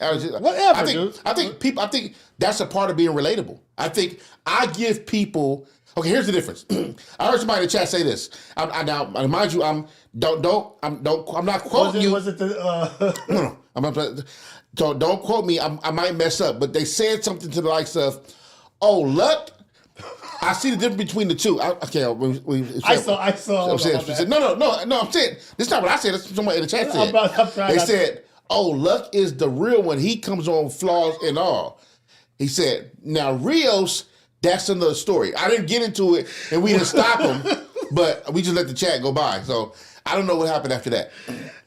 Allergies. Whatever, dude. I think that's a part of being relatable. I think I give people. Okay, here's the difference. I heard somebody in the chat say this. Now, mind you, I'm not quoting you. Was it the? No. Don't quote me. I might mess up, but they said something to the likes of, "Oh, Luck." I see the difference between the two. I saw. No. I'm saying this is not what I said. That's someone in the chat said. They said, "Oh, Luck is the real one. He comes on flaws and all." He said, "Now Rios, that's another story." I didn't get into it, and we didn't stop him, but we just let the chat go by. So I don't know what happened after that.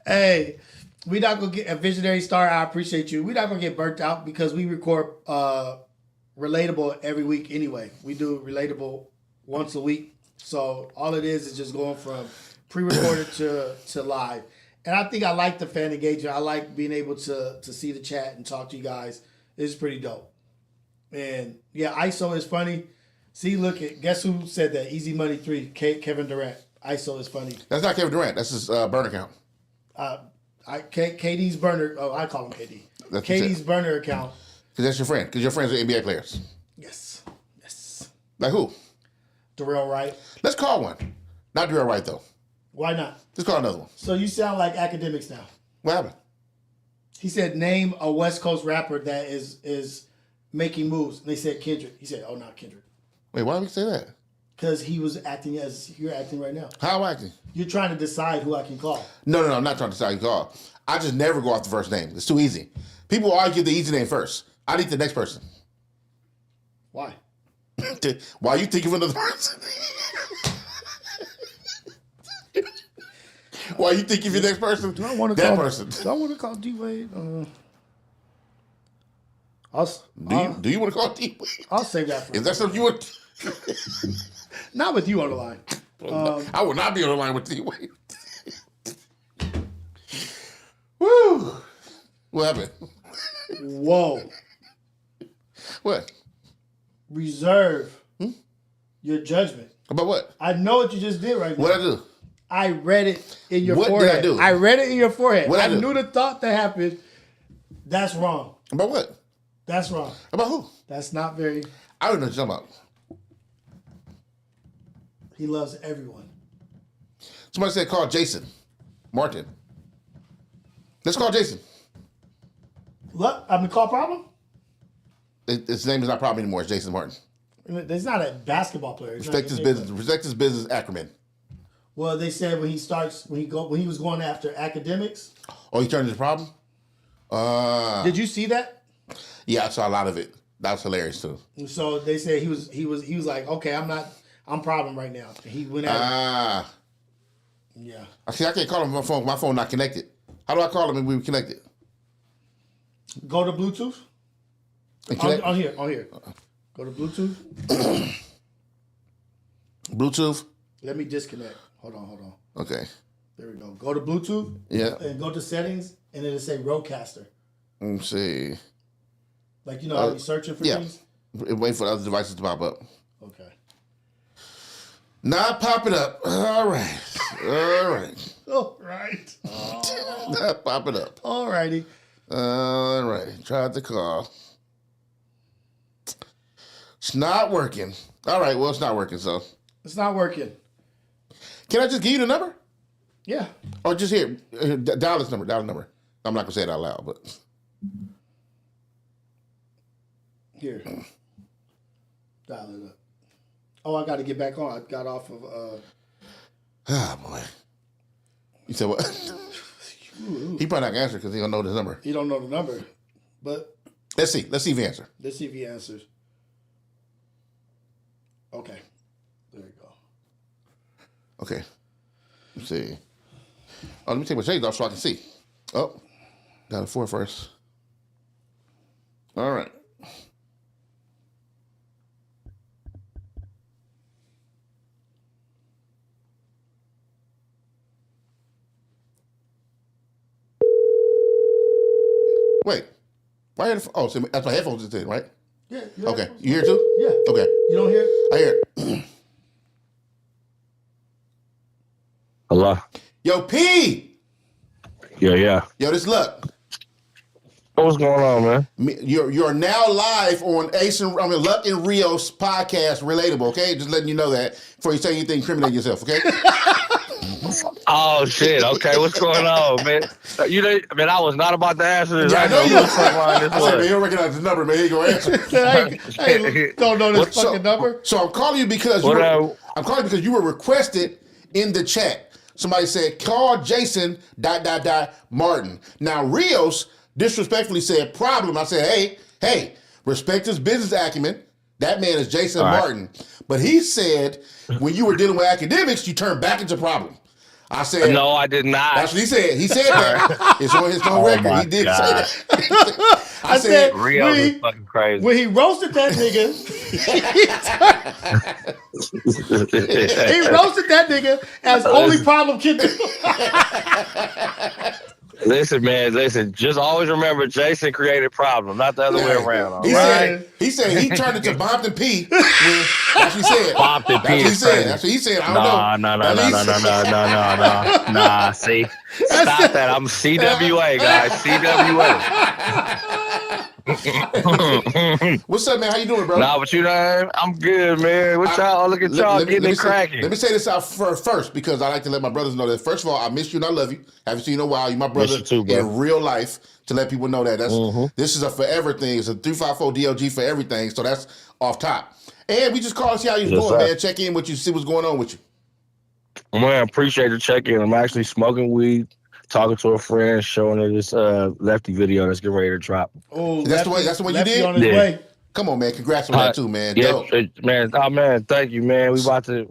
Hey, we're not gonna get a visionary star. I appreciate you. We're not gonna get burnt out because we record Relatable every week anyway. We do Relatable once a week. So all it is just going from pre-recorded to live. And I think I like the fan engagement. I like being able to see the chat and talk to you guys. It's pretty dope. And yeah, ISO is funny. See, guess who said that? Easy Money 3, Kevin Durant. ISO is funny. That's not Kevin Durant. That's his burner account. KD's burner. Oh, I call him KD. That's KD's burner account. Because that's your friend. Because your friends are NBA players. Yes. Like who? Darrell Wright. Let's call one. Not Darrell Wright, though. Why not? Let's call another one. So you sound like academics now. What happened? He said, name a West Coast rapper that is making moves. And they said Kendrick. He said, oh, not Kendrick. Wait, why did we say that? Because he was acting as you're acting right now. How am I acting? You're trying to decide who I can call. No, I'm not trying to decide who to call. I just never go off the first name. It's too easy. People always give the easy name first. I need the next person. Why? Why are you thinking of another person? Why are you thinking of your next person? Do I want to that call person? Do I want to call D-Wade? Do you want to call D-Wade? I'll save that for Is that something you would? Not with you on the line. I would not be on the line with D-Wade. Woo! What happened? Whoa. What? Reserve your judgment. About what? I know what you just did right now. What I do? I read it in your What forehead. did I do? I read it in your forehead. What I I do? knew the thought that happened. That's wrong. About what? That's wrong. About who? That's not very... I don't know what you're talking about. He loves everyone. Somebody said call Jason Martin. Let's call Jason. Look, I'm the call problem? His name is not problem anymore. It's Jason Martin. He's not a basketball player. Respect his business. Respect his business acumen. Well, they said when he was going after academics. Oh, he turned into a problem? Did you see that? Yeah, I saw a lot of it. That was hilarious too. So they said he was like, okay, I'm problem right now. He went at yeah. I can't call him on my phone. My phone not connected. How do I call him if we were connected? Go to Bluetooth. On here. Go to Bluetooth. Bluetooth. Let me disconnect. Hold on. Okay. There we go. Go to Bluetooth. Yeah. And go to settings, and it'll say Rodecaster. Let me see. Like, you know how you're searching for things? Wait for the other devices to pop up. Okay. Not popping up. All right. All right. Not popping up. All righty. All righty. Tried to call. It's not working. All right. Well, it's not working, so. It's not working. Can I just give you the number? Yeah. Or just here. Dial this number. I'm not going to say it out loud, but. Here. Dial it up. Oh, I got to get back on. I got off of... Oh, boy. You said what? He probably not going to answer because he don't know the number. He don't know the number. But... Let's see if he answers. Let's see if he answers. Okay. There you go. Okay. Let's see. Oh, let me take my shades off so I can see. Oh. Got a 4 first. All right. Wait. Why are so that's my headphones just in, right? Yeah. Okay. You hear it too? Yeah. Okay. You don't hear it? I hear it. Hello. Yo, P. Yeah. Yo, this Luck. What's going on, man? You're now live on Lucc and Rios podcast, Relatable. Okay, just letting you know that before you say anything, incriminate yourself. Okay. Oh shit! Okay, what's going on, man? Man, I was not about to answer this. Yeah, I know you. I said, man, you don't recognize the number, man. You gonna answer? Hey, don't know this fucking number. So I'm calling you because you were requested in the chat. Somebody said call Jason ... Martin. Now Rios disrespectfully said problem. I said hey, respect his business acumen. That man is Jason Martin. But he said when you were dealing with academics, you turned back into problem. I said no, I did not. That's what he said. He said that. It's on his own record. He did say that. I said Rios is fucking crazy. When he roasted that nigga, he roasted that nigga as only problem can do. Listen, man. Just always remember, Jason created problem, not the other way around. He said he turned into Bompton P. That's what he said. Bompton P. That's what he said. I don't know. Nah. See, stop that. I'm CWA, guys. CWA. What's up, man? How you doing, bro? Nah, but I'm good, man. What y'all? Look at y'all getting it cracking. Let me say this out first because I like to let my brothers know that. First of all, I miss you and I love you. Haven't seen you in a while. You my brother too, in real life. To let people know that this is a forever thing. It's a 354 DLG for everything. So that's off top. And we just called to see how you're doing, man. Check in with you, see what's going on with you. Man, appreciate the check-in. I'm actually smoking weed, talking to a friend, showing her this Lefty video that's getting ready to drop. Oh, that's the one you did? On his way. Come on, man. Congrats on that too, man. Yeah, man. Oh man, thank you, man. We about to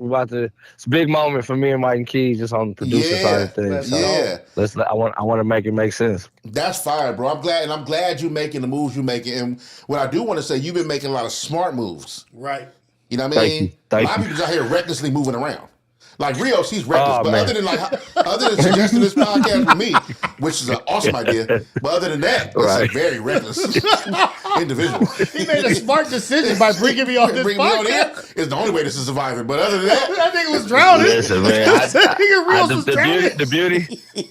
it's a big moment for me and Mike and Keys just on the producer side of things. So I want to make it make sense. That's fire, bro. I'm glad you're making the moves you're making. And what I do want to say, you've been making a lot of smart moves. Right. You know what I mean? A lot of people's out here recklessly moving around. Like Rios, he's reckless, but other than suggesting this podcast for me, which is an awesome idea, but other than that, it's a very reckless individual. He made a smart decision by bringing me on this podcast. Me on here is the only way this is surviving. But other than that nigga was drowning. Listen, man,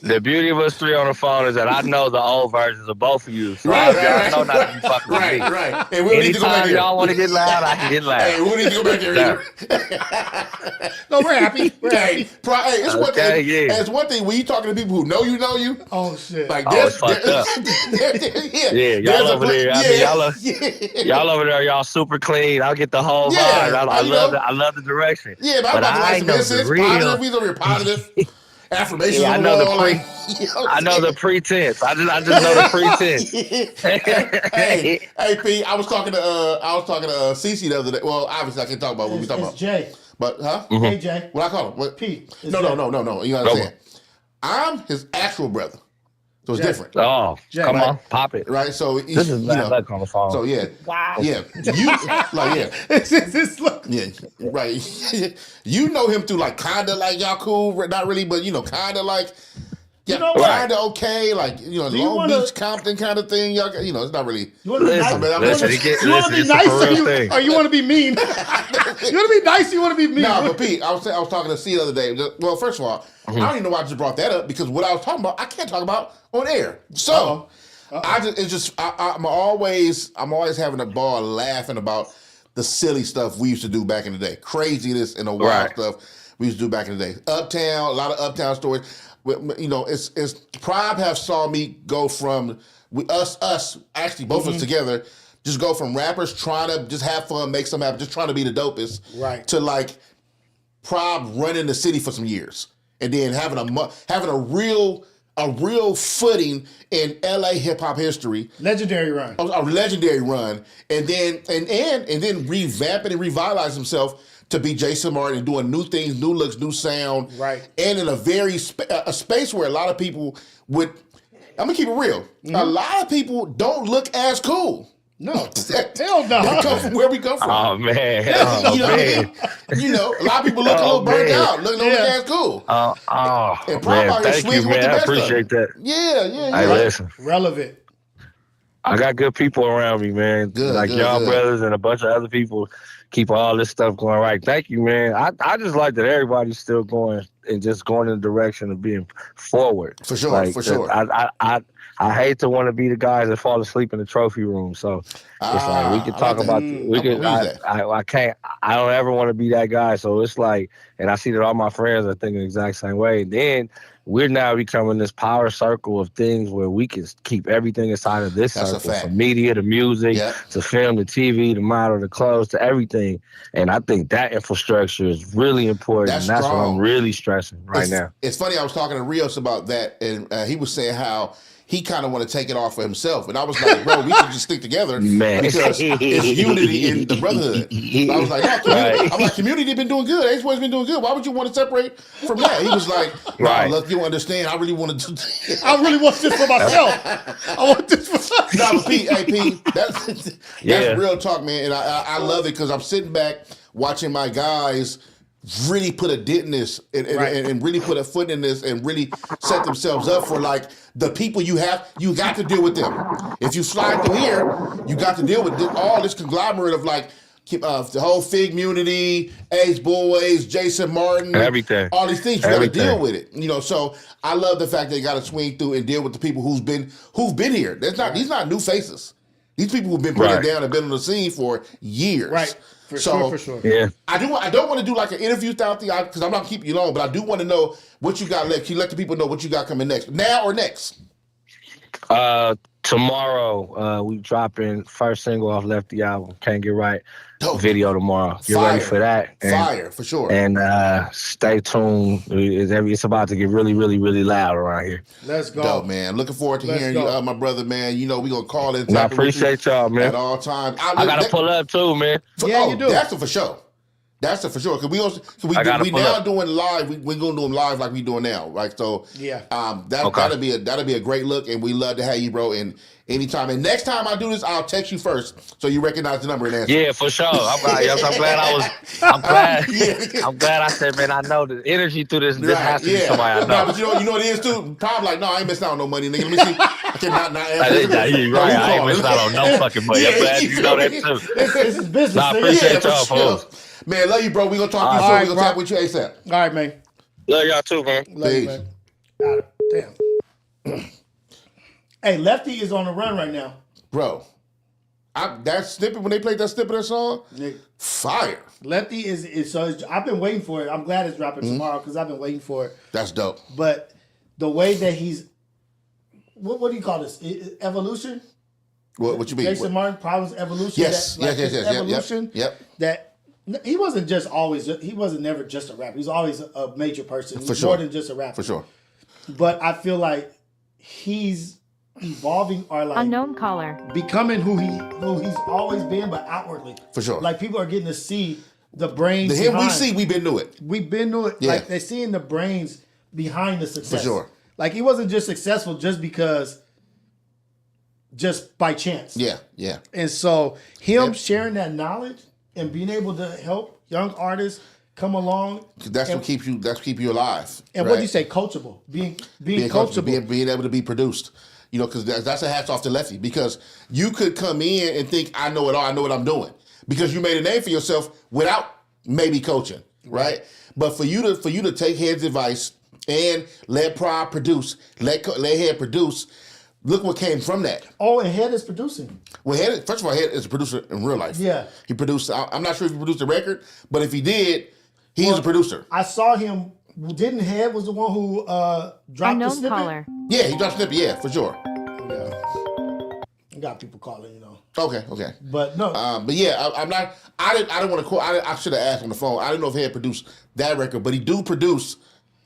the beauty of us three on the phone is that I know the old versions of both of you, so I know not to be fucking with me. Right. And we don't need to go back here. Y'all want to get loud, I can get loud. Hey, we don't need to go back here either. No, we're happy. It's one thing. It's one thing when you talking to people who know you. Oh shit! Like it's fucked up. Y'all over there. I mean, y'all over there. Y'all super clean. I'll get the whole vibe. I love the direction. Yeah, but I know the real. Positive. We over here positive. Affirmations. I know I know the pretense. I just know the pretense. hey, P. I was talking to Cece the other day. Well, obviously I can't talk about what we talking about. Jay. But Hey Jay. What I call him? What? P. No. You know what I'm saying? I'm his actual brother, so it's different. Oh, Jay, come on, pop it. Right. So this is bad luck on the phone. So yeah. Wow. Yeah. This look. Yeah. Right. You know him through like kinda like y'all cool, not really, but kinda like. Yeah, you know kind of okay, like Long Beach, Compton kind of thing. Y'all, it's not really. You want to be nice? You want to be nice, or you want to be mean? You want to be nice? You want to be mean? No, but Pete, I was talking to C the other day. Well, first of all, I don't even know why I just brought that up because what I was talking about, I can't talk about on air. So I'm always having a ball laughing about the silly stuff we used to do back in the day, craziness and the wild stuff we used to do back in the day. Uptown, a lot of uptown stories. It's Prime have saw me go from us actually both of us together, just go from rappers trying to just have fun, make something happen, just trying to be the dopest, right? To like Prime running the city for some years, and then having a real footing in LA hip hop history, legendary run, a legendary run, and then revamping and revitalize himself. To be Jason Martin and doing new things, new looks, new sound. Right. And in a very a space where a lot of people would, I'm going to keep it real. Mm-hmm. A lot of people don't look as cool. No. Hell no. They come from where we come from. Oh, man. A lot of people look a little burnt out. Don't look as cool. And man, thank you, man. I appreciate that. Yeah. Hey, listen. Relevant. I got good people around me, man. Good, y'all brothers and a bunch of other people. Keep all this stuff going right. Thank you, man. I just like that everybody's still going and just going in the direction of being forward. For sure, for sure. I hate to want to be the guys that fall asleep in the trophy room. So it's like we can talk about I can't. I don't ever want to be that guy. So it's like, and I see that all my friends are thinking the exact same way. And then we're now becoming this power circle of things where we can keep everything inside of this circle, from media to music to film to TV to model to clothes to everything. And I think that infrastructure is really important. That's what I'm really stressing now. It's funny. I was talking to Rios about that, and he was saying how he kind of want to take it off for himself. And I was like, bro, we should just stick together, man, because it's unity in the brotherhood. So I was like, I'm like, community been doing good. Ace Boy's been doing good. Why would you want to separate from that? He was like, look, you understand. I really want to I really want this for myself. I want this for myself. No, but Pete, that's real talk, man. And I love it because I'm sitting back watching my guys really put a dent in this and really put a foot in this and really set themselves up for like the people you got to deal with them. If you slide through here, you got to deal with all this conglomerate of like the whole Fig Community, Ace Boys, Jason Martin, everything, all these things. You got to deal with it. So I love the fact they got to swing through and deal with the people who've been here. These not new faces. These people who've been putting it down and been on the scene for years. Right. For sure. Yeah. I don't want to do like an interview style thing because I'm not keeping you long, but I do want to know what you got left. Can you let the people know what you got coming next? Now or next? 2 Tomorrow, we dropping first single off Lefty album, Can't Get Right. Dope. Video tomorrow. Get ready for that. Fire, for sure. And stay tuned. It's about to get really, really, really loud around here. Let's go. Dope, man. Looking forward to hearing you, my brother, man. You know, we going to call in. I appreciate y'all, man. At all times. I got to pull up, too, man. You do. That's for sure. That's for sure. Because we now doing live. We're going to do them live like we doing now. Right? So, that'll be a great look, and we love to have you, bro. And anytime. And next time I do this, I'll text you first so you recognize the number and answer. Yeah, for sure. I'm glad I said, man, I know the energy through this. This has to be somebody I know. No, but you know what it is too? Probably like, no, I ain't missing out on no money, nigga. Let me see. I cannot answer. You're right. I ain't missing out on no fucking money. I'm glad you know that too. This is business. I appreciate y'all, folks. Man, love you, bro. We gonna talk to you soon. We gonna tap with you ASAP. All right, man. Love y'all too, man. Love you, man. Damn. Hey, Lefty is on the run right now. Bro, that snippet, when they played that snippet of that song, fire. Lefty is so I've been waiting for it. I'm glad it's dropping tomorrow because I've been waiting for it. That's dope. But the way that he's, what do you call this? Evolution? What you mean? Jason Martin, Problems Evolution? Yes, yes. Evolution? Yep. That he wasn't never just a rapper. He's always a major person. For sure. More than just a rapper. For sure. But I feel like he's evolving or like unknown caller, becoming who he's always been, but outwardly. For sure. Like people are getting to see the brains. The him we see, we've been to it. We've been to it. Yeah. Like they're seeing the brains behind the success. For sure. Like he wasn't just successful just by chance. Yeah. And so him sharing that knowledge and being able to help young artists come along. That's what keeps you alive. And what do you say? Coachable. Being coachable. Being able to be produced. You know, because that's a hats off to Lefty. Because you could come in and think, I know it all, I know what I'm doing. Because you made a name for yourself without maybe coaching, right? But for you to take Head's advice and let Pride produce, let Head produce, look what came from that. Oh, and Head is producing. Well, first of all, Head is a producer in real life. Yeah. He produced, I'm not sure if he produced the record, but if he did, he's a producer. I saw him. Didn't Head was the one who dropped the snippet? Caller. Yeah, he dropped the snippet. Yeah, for sure. Yeah, got people calling, you know. Okay. But no. But yeah, I'm not. I didn't want to quote. I should have asked on the phone. I didn't know if Head produced that record, but he do produce.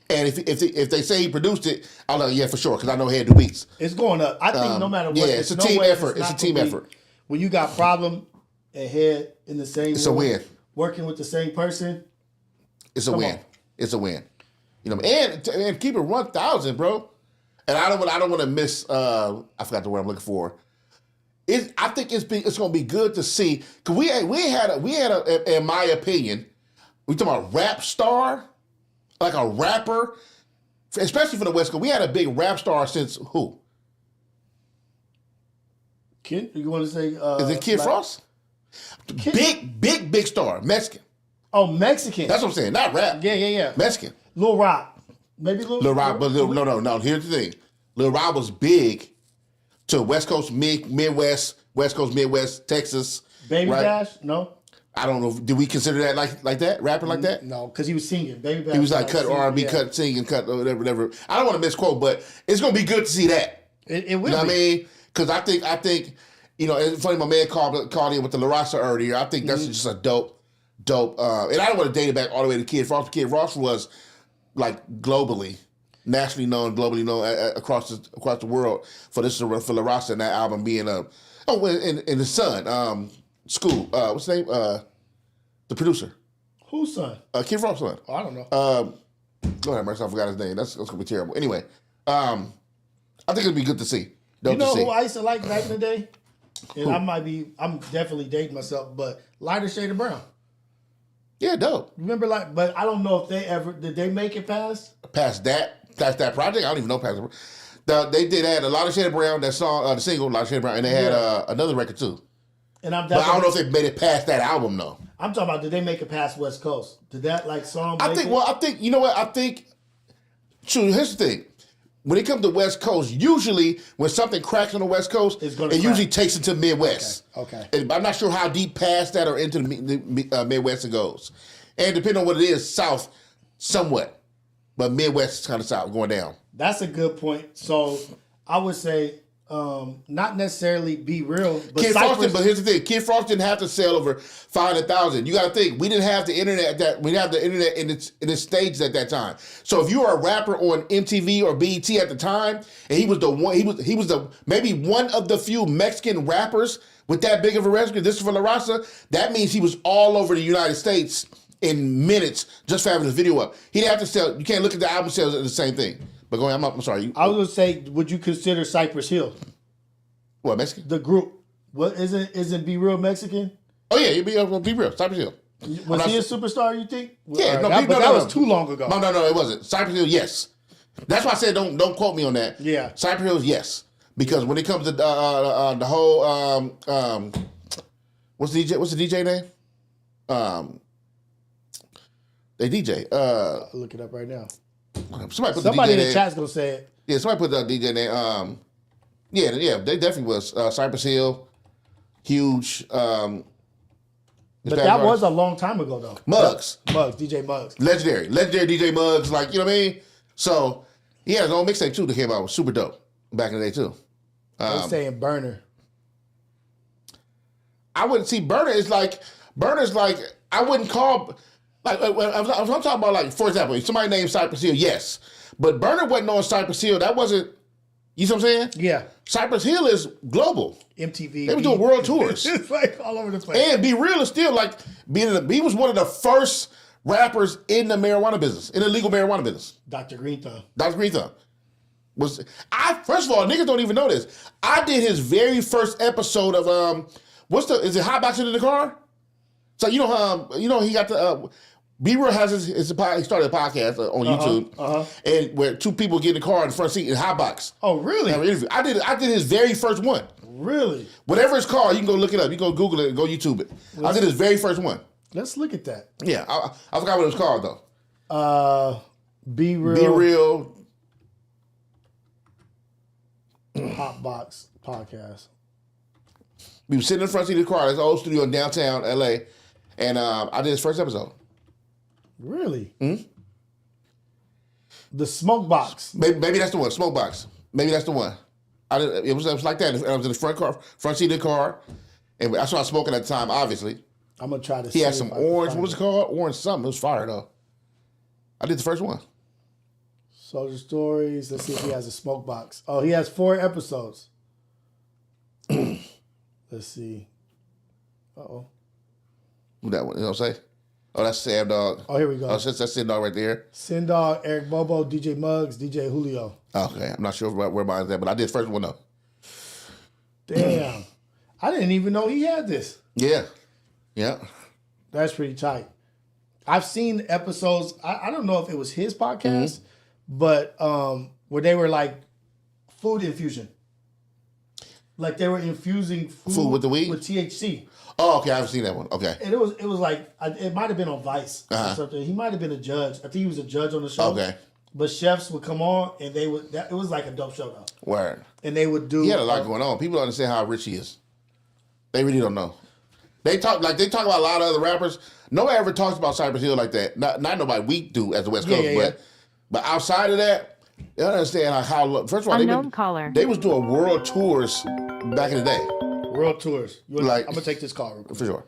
And if they say he produced it, I'll know. Yeah, for sure, because I know Head do beats. It's going up. I think no matter what. Yeah, it's a team effort. It's a team effort. When you got Problem and Head in the same. It's a win. Working with the same person. It's a win. It's a win. You know, and keep it 1,000, bro. And I don't want to miss. I forgot the word I'm looking for. I think it's going to be good to see because we had a in my opinion, we talking about rap star, like a rapper, especially for the West Coast. We had a big rap star since who? Kid, you want to say? Is it Kid Frost? Big star, Mexican. Oh, Mexican. That's what I'm saying. Not rap. Yeah. Mexican. Lil Rock. Maybe Lil Rock, but no. Here's the thing. Lil Rock was big to West Coast, Midwest, West Coast, Midwest, Texas. Baby right? Dash? No. I don't know. Do we consider that like that? Rapping like that? No, because he was singing. Baby Dash. He was like cut R&B, cut singing, cut whatever. I don't want to misquote, but it's gonna be good to see that. It will. You know what I mean? Because I think you know. It's funny. My man called in with the La Raza earlier. I think that's just a dope. And I don't want to date it back all the way to Kid Frost. Kid Frost was like nationally known across the world for La Raza and that album being in the Sun, School. What's his name? The producer. Whose son? Kid Frost's son. Oh, I don't know. Go ahead, I forgot his name. That's gonna be terrible. Anyway, I think it'd be good to see. You know who I used to like back in the day? And I'm definitely dating myself, but Lighter Shade of Brown. Yeah, dope. Remember, but I don't know if did they make it past that project? I don't even know past it. They did add a lot of Shade of Brown, that song, the single, a lot of Shade of Brown, and they had another record too. But I don't know if they made it past that album though. I'm talking about, did they make it past West Coast? Did that song? I think you know what? I think. True. Here's the thing. When it comes to West Coast, usually when something cracks on the West Coast, it usually takes it to Midwest. Okay. And I'm not sure how deep past that or into the Midwest it goes. And depending on what it is, South, somewhat. But Midwest is kind of south, going down. That's a good point. So I would say not necessarily Be Real, but Kid Frost. Cypress, But here's the thing: Kid Frost didn't have to sell over 500,000. You got to think we didn't have the internet we didn't have the internet in its stages at that time. So if you were a rapper on MTV or BET at the time, and he was the one, he was the maybe one of the few Mexican rappers with that big of a resume. This is for La Raza. That means he was all over the United States in minutes just for having his video up. He didn't have to sell. You can't look at the album sales as the same thing. But go ahead, I'm sorry. I was gonna say, would you consider Cypress Hill? What, Mexican? The group. What isn't Be Real Mexican? Oh yeah, Be Real. Cypress Hill. Was he a superstar? You think? Yeah, that was too long ago. No, it wasn't. Cypress Hill, yes. That's why I said don't quote me on that. Yeah, Cypress Hill, yes, because when it comes to the whole what's the DJ name? They DJ. I'll look it up right now. Somebody in the chat's gonna say it. Yeah, somebody put the DJ name. Yeah, they definitely was Cypress Hill, huge. But that was a long time ago, though. Muggs, DJ Muggs, legendary DJ Muggs. Like, you know what I mean? So he had his own mixtape too that came out, was super dope back in the day too. I'm saying Burner. I wouldn't see Burner's like I wouldn't call. Like, I'm talking about, like, for example, if somebody named Cypress Hill, yes. But Burner wasn't on Cypress Hill. That wasn't, you see what I'm saying? Yeah. Cypress Hill is global. MTV. They were doing world tours. It's like all over the place. And Be Real is still like, he was one of the first rappers in the marijuana business, in the legal marijuana business. Dr. Green Thumb. First of all, niggas don't even know this. I did his very first episode of, is it Hotboxing in the Car? So, he got the, Be Real has he started a podcast on YouTube, and where two people get in the car in the front seat and hotbox. Oh, really? I did his very first one. Really? Whatever it's called, you can go look it up. You can go Google it and go YouTube it. I did his very first one. Let's look at that. Yeah, I forgot what it was called though. Be Real. Be Real. Hotbox podcast. We were sitting in the front seat of the car. This old studio in downtown LA, and I did his first episode. Really? Mm-hmm. The Smoke Box. Maybe that's the one. Smoke Box. Maybe that's the one. It was like that. I was in the front seat of the car, and that's why I was smoking at the time. Obviously, I'm gonna try to. He had some orange. What was it called? Orange something. It was fire though. I did the first one. Soldier Stories. Let's see if he has a Smoke Box. Oh, he has 4 episodes. Let's see. Uh-oh. Who that one? You know what I'm saying? Oh, that's Sam Dog. Oh, here we go. Oh, that's Sin Dog right there. Sin Dog, Eric Bobo, DJ Muggs, DJ Julio. Okay, I'm not sure where mine's at, but I did the first one though. Damn. I didn't even know he had this. Yeah. That's pretty tight. I've seen episodes, I don't know if it was his podcast, but where they were like food infusion. Like they were infusing food with the weed? With THC. Oh, okay. I haven't seen that one. Okay. And it was like, it might have been on Vice or something. He might have been a judge. I think he was a judge on the show. Okay. But chefs would come on and they would, it was like a dope show though. Word. And they would do. He had a lot going on. People don't understand how rich he is. They really don't know. They talk about a lot of other rappers. Nobody ever talks about Cypress Hill like that. Not nobody we do as the West Coast, but outside of that, they don't understand how first of all, they was doing world tours back in the day. World tours. I'm gonna take this call real quick. For sure.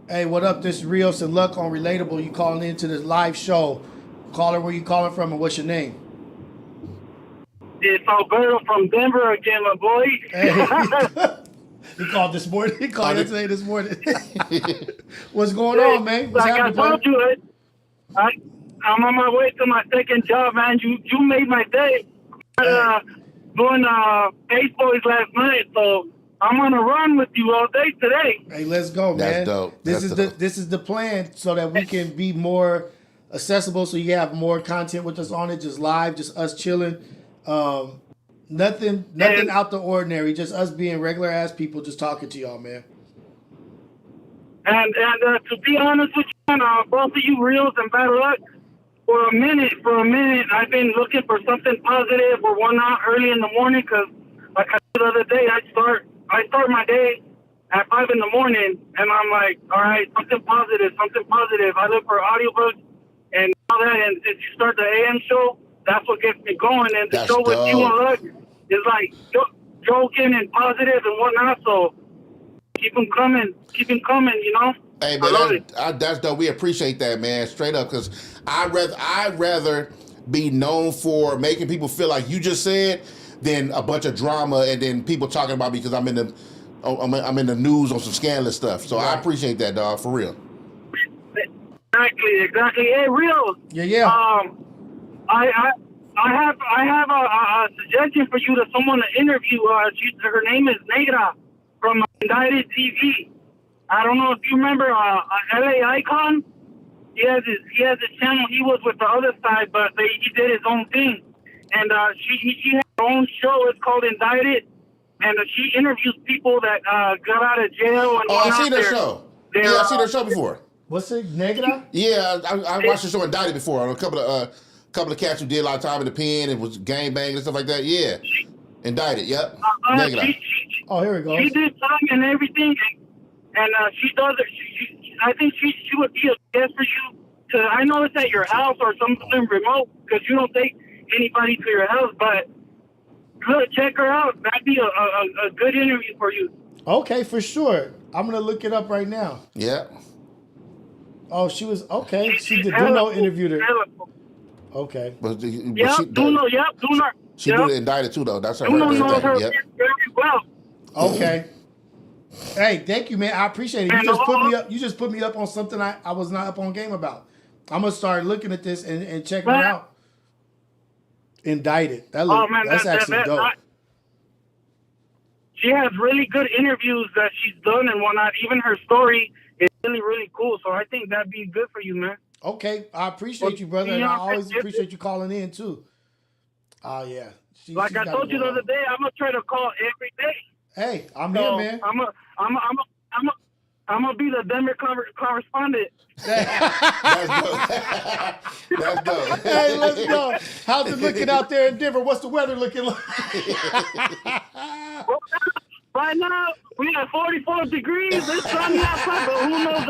Hey, what up? This is Rios and Lucc on Relatable. You calling into this live show. Caller, where you calling from and what's your name? It's Alberto from Denver again, my boy. Hey. He called this morning. He called yesterday this morning. What's going on, man? What's like happening, I told you, I'm on my way to my second job, man. You made my day. Doing Ace Boys last night, so I'm on a run with you all day today. Hey, let's go, man. That's dope. This is the plan so that we can be more accessible, so you have more content with us on it, just live, just us chilling. Nothing out the ordinary, just us being regular ass people, just talking to y'all, man. And to be honest with you, both of you, Reels and Bad Luck, for a minute, I've been looking for something positive or whatnot early in the morning because, like I said the other day, I start my day at 5 in the morning, and I'm like, all right, something positive. I look for audiobooks and all that, and since you start the AM show, that's what gets me going. And the show with you and Luck is like joking and positive and whatnot. So keep them coming, you know. Hey man, that's dope. We appreciate that, man. Straight up, because I'd rather be known for making people feel like you just said than a bunch of drama and then people talking about me because I'm in the news on some scandalous stuff. So I appreciate that, dog, for real. Exactly. Hey, Rios. Yeah. I have a suggestion for you to someone to interview. Her name is Negra from Indicted TV. I don't know if you remember LA Icon. He has his channel. He was with the other side, but he did his own thing. And she has her own show. It's called Indicted. And she interviews people that got out of jail. And I see their show. Yeah, I've seen their show before. What's it, Negra? Yeah, I watched the show Indicted before. On a couple of cats who did a lot of time in the pen and was gang banging and stuff like that. Yeah, Indicted. Yep. Negra. Oh, here we go. She did time and everything, and she does it. I think she would be a guest for you. I know it's at your house or something remote because you don't take anybody to your house, but look, check her out. That'd be a good interview for you. Okay, for sure. I'm gonna look it up right now. Yeah. Oh, she was okay. She did Duno interviewed her. Okay. Duno. She did Indicted too, though. That's her. Duno knows her very well. Okay. Hey, thank you, man. I appreciate it. You just put me up on something I was not up on game about. I'm gonna start looking at this and checking it out. Indicted. That's actually dope. She has really good interviews that she's done and whatnot. Even her story is really, really cool. So I think that'd be good for you, man. Okay, I appreciate you, brother, and I always appreciate you calling in too. Yeah. I told you the other day, I'm gonna try to call every day. Hey, I'm here, man. I'm gonna be the Denver correspondent. That's dope. Hey, let's go. How's it looking out there in Denver? What's the weather looking like? Right now, we got 44 degrees. It's sunny outside, but who knows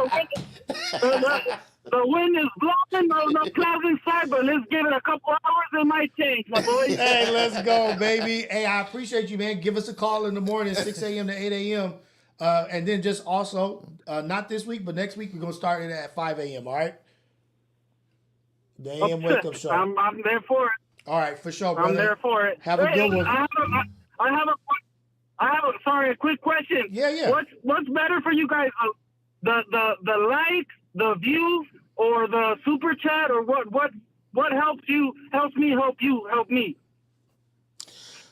the wind is blowing. No clouds inside, but let's give it a couple hours. It might change, my boy. Hey, let's go, baby. Hey, I appreciate you, man. Give us a call in the morning, 6 a.m. to 8 a.m. And then just also, not this week, but next week, we're going to start it at 5 a.m., all right? The AM wake-up show. I'm there for it. All right, for sure, brother. I'm there for it. Have a good one. I have a quick question. Yeah. What's better for you guys? The likes, the views, or the super chat, or what helps you, helps me, help you, help me?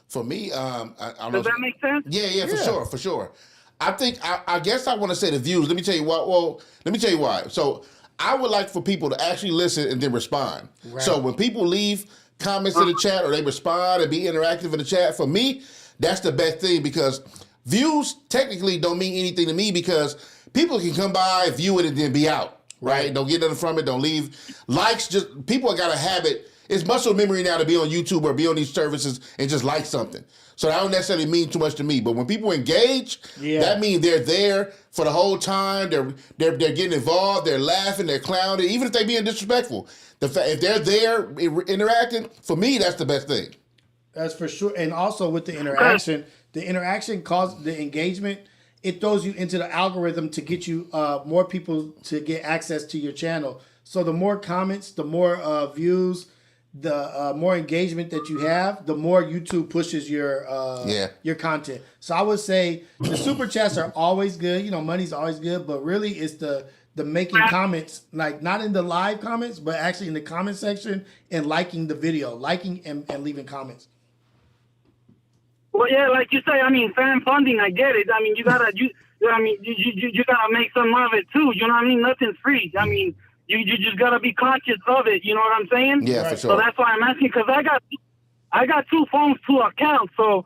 For me, I don't know. Does that make sense? Yeah, for sure. I think I guess I want to say the views. Let me tell you what. Well, let me tell you why. So I would like for people to actually listen and then respond. Right. So when people leave comments in the chat or they respond and be interactive in the chat, for me, that's the best thing because views technically don't mean anything to me because people can come by, view it, and then be out. Right? Don't get nothing from it. Don't leave. Likes, just people have got a habit. It's muscle memory now to be on YouTube or be on these services and just like something. So that don't necessarily mean too much to me. But when people engage, that means they're there for the whole time. They're getting involved. They're laughing. They're clowning. Even if they're being disrespectful, if they're there interacting, for me, that's the best thing. That's for sure. And also with the interaction causes the engagement. It throws you into the algorithm to get you more people to get access to your channel. So the more comments, the more views, the more engagement that you have, the more YouTube pushes your content. So I would say the super chats are always good. You know, money's always good, but really it's the making comments, like not in the live comments, but actually in the comment section and liking the video, liking and leaving comments. Well, yeah, like you say, I mean, fan funding, I get it. I mean, you gotta make some of it too. You know what I mean? Nothing's free. I mean, you just gotta be conscious of it. You know what I'm saying? Yeah, for sure. So that's why I'm asking because I got 2 phones, 2 accounts. So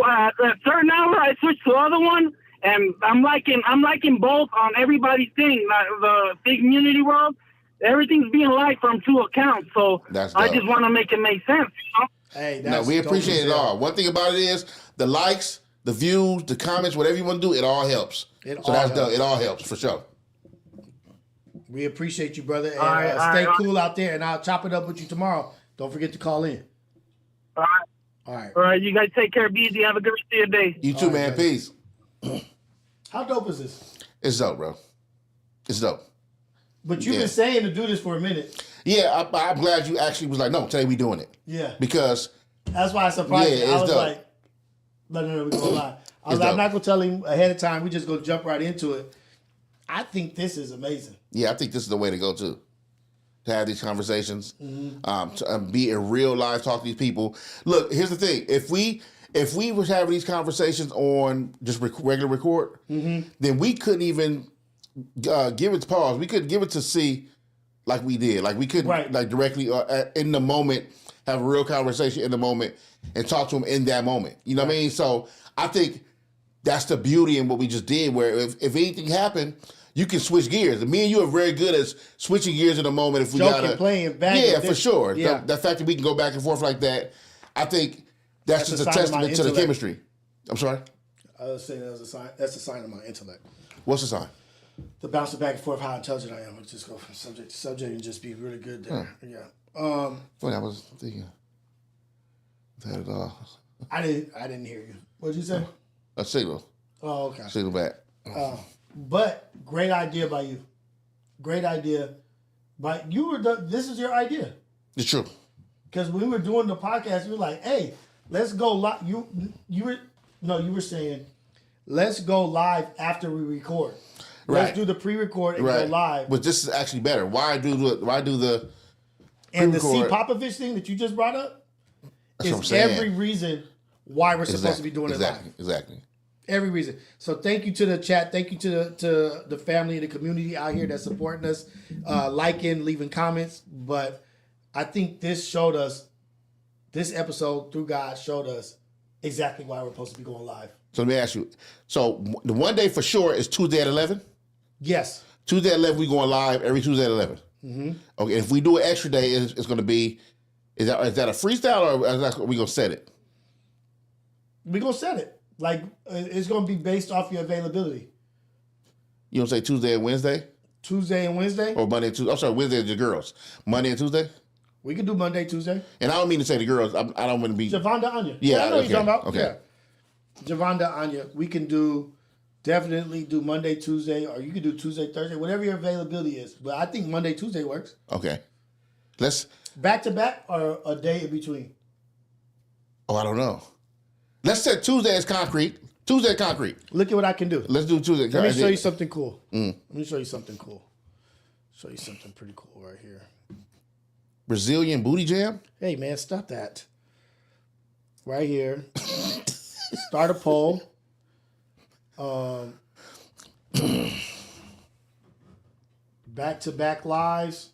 at a certain hour, I switch to the other one, and I'm liking both on everybody's thing. Like the big community world, everything's being liked from 2 accounts. So I just want to make it make sense. You know? Hey, no, we appreciate it all. One thing about it is the likes, the views, the comments, whatever you want to do, it all helps. It all helps for sure. We appreciate you, brother. And stay cool out there, and I'll chop it up with you tomorrow. Don't forget to call in. All right. All right. All right. You guys take care. Be easy. Have a good rest of your day. You too, man. Buddy. Peace. How dope is this? It's dope, bro. It's dope. But you've been saying to do this for a minute. Yeah, I'm glad you actually was like, no, today we doing it. Yeah. Because that's why I surprised you. I was dope. like, no, we're going live. I was like, I'm not going to tell him ahead of time. We just going to jump right into it. I think this is amazing. Yeah, I think this is the way to go, too. To have these conversations, to be in real life, talk to these people. Look, here's the thing. If we was having these conversations on just regular record, then we couldn't even give it to pause. We couldn't give it to C like we did. Like we couldn't like directly in the moment have a real conversation in the moment and talk to them in that moment. You know what I mean? So I think that's the beauty in what we just did, where if anything happened, you can switch gears. Me and you are very good at switching gears in the moment if we got to. Playing back. Yeah, for sure. Yeah. The fact that we can go back and forth like that, I think that's just a testament to the chemistry. I'm sorry? I was saying that's a sign of my intellect. What's the sign? The bouncing back and forth, how intelligent I am. I just go from subject to subject and just be really good there. Yeah. Funny, I was thinking that I didn't hear you. What did you say? A signal. Oh, okay. Signal back. But great idea by you. Great idea. But this is your idea. It's true. Because when we were doing the podcast, you were like, hey, let's go live. You were saying, let's go live after we record. Let's do the pre-record and go live. But this is actually better. Why do the and the C. Popovich thing that you just brought up is every reason why we're supposed to be doing it live. Exactly. Every reason. So thank you to the chat. Thank you to the family and the community out here that's supporting us, liking, leaving comments. But I think this episode through God showed us exactly why we're supposed to be going live. So let me ask you. So the one day for sure is Tuesday at 11? Yes. Tuesday at 11, we going live every Tuesday at 11. Mm-hmm. Okay, if we do an extra day, it's going to be, is that a freestyle or are we going to set it? We're going to set it. Like, it's going to be based off your availability. You don't say Tuesday and Wednesday? Tuesday and Wednesday? Or Monday and Tuesday? I'm sorry, Wednesday is the girls. Monday and Tuesday? We can do Monday, Tuesday. And I don't mean to say the girls. I don't want to be... Javonda Anya. Yeah, I know what you're talking about. Okay. Yeah. Javonda Anya. We can definitely do Monday, Tuesday, or you can do Tuesday, Thursday, whatever your availability is. But I think Monday, Tuesday works. Okay. Let's... Back to back or a day in between? Oh, I don't know. Let's set Tuesday as concrete. Tuesday concrete. Look at what I can do. Let's do Tuesday. Let me show you something cool. Let me show you something cool. Show you something pretty cool right here. Brazilian booty jam? Hey, man, stop that. Right here. Start a poll. Back-to-back lives.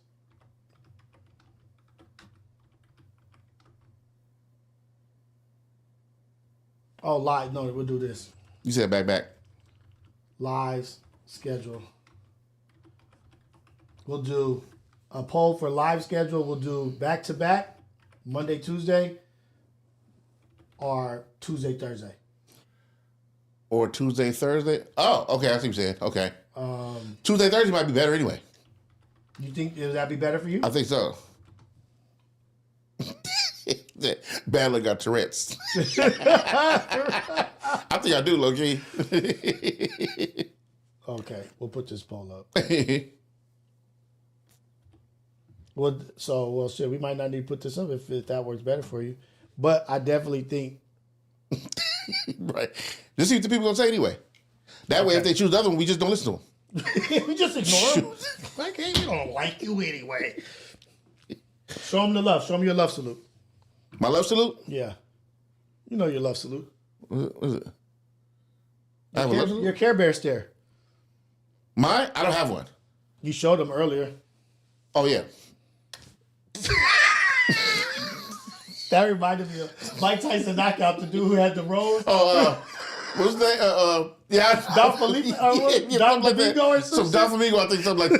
Oh, live. No, we'll do this. You said back. Lives, schedule. We'll do a poll for live schedule. We'll do back-to-back, Monday, Tuesday, or Tuesday, Thursday. Or Tuesday, Thursday? Oh, okay. I see what you're saying. Okay. Tuesday, Thursday might be better anyway. You think would that be better for you? I think so. Badly got Tourette's. I think I do, low-key. Okay, we'll put this poll up. Well, shit, we might not need to put this up if that works better for you. But I definitely think... Right. Just see what the people going to say anyway. That way, if they choose the other one, we just don't listen to them. We just ignore them. Like, hey, we don't like you anyway. Show them the love. Show them your love salute. My love salute? Yeah. You know your love salute. What is it? I have a love salute? Your Care Bear stare. Mine? I don't have one. You showed them earlier. Oh, yeah. That reminded me of Mike Tyson knockout, the dude who had the rose. What's that? Yeah. Don Felipe? Don Flamingo or something? Some Don Flamingo, I think something like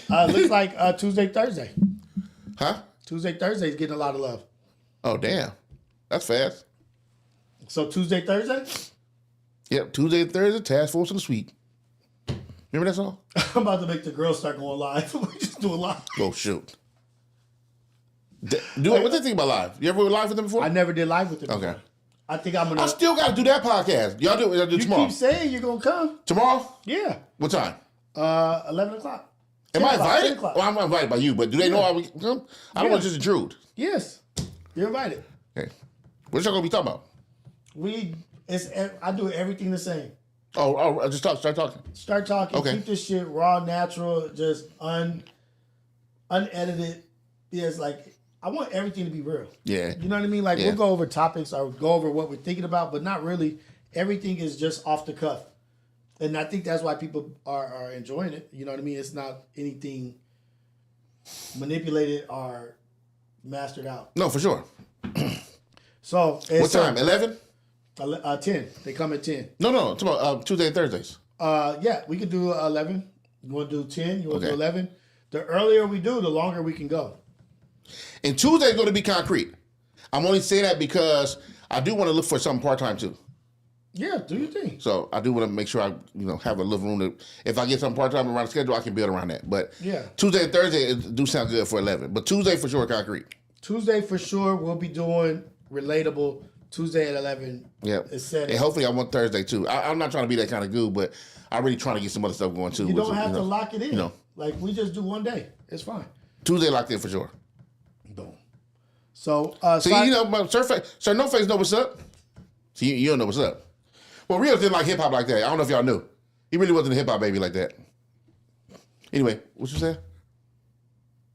that. Looks like Tuesday, Thursday. Huh? Tuesday, Thursday is getting a lot of love. Oh, damn. That's fast. So Tuesday, Thursday? Yep, Tuesday and Thursday, Task Force in the Suite. Remember that song? I'm about to make the girls start going live. We just do a live. Oh, shoot. What do you think about live? You ever went live with them before? I never did live with them. Okay. Before. I think I'm gonna. I still got to do that podcast. Y'all do tomorrow. You keep saying you're gonna come tomorrow. Yeah. What time? 11 o'clock. Am I invited? Well, I'm invited by you, but do they know I will come? I don't want to just intrude. Yes, you're invited. Okay. What y'all gonna be talking about? I do everything the same. Oh, just start talking. Start talking. Okay. Keep this shit raw, natural, just unedited. It's like I want everything to be real. Yeah. You know what I mean? Like we'll go over topics or go over what we're thinking about, but not really. Everything is just off the cuff. And I think that's why people are enjoying it. You know what I mean? It's not anything manipulated or mastered out. No, for sure. So what time? 11? 10. They come at 10. No. It's about Tuesday and Thursdays. Yeah, we could do 11. You want to do 10? You want to do 11? The earlier we do, the longer we can go. And Tuesday is going to be concrete. I'm only saying that because I do want to look for something part-time too. Yeah, do your thing. So I do want to make sure I, have a living room that if I get something part-time around the schedule, I can build around that. But Tuesday and Thursday do sound good for 11. But Tuesday for sure, concrete. Tuesday for sure, we'll be doing Relatable Tuesday at 11. Yep. And hopefully I want Thursday too. I'm not trying to be that kind of goo, but I'm really trying to get some other stuff going too. You don't have to lock it in. Like we just do one day. It's fine. Tuesday locked in for sure. Boom. So, Sir No Face know what's up. See, you don't know what's up. Well, Rios didn't like hip hop like that. I don't know if y'all knew. He really wasn't a hip hop baby like that. Anyway, what you saying?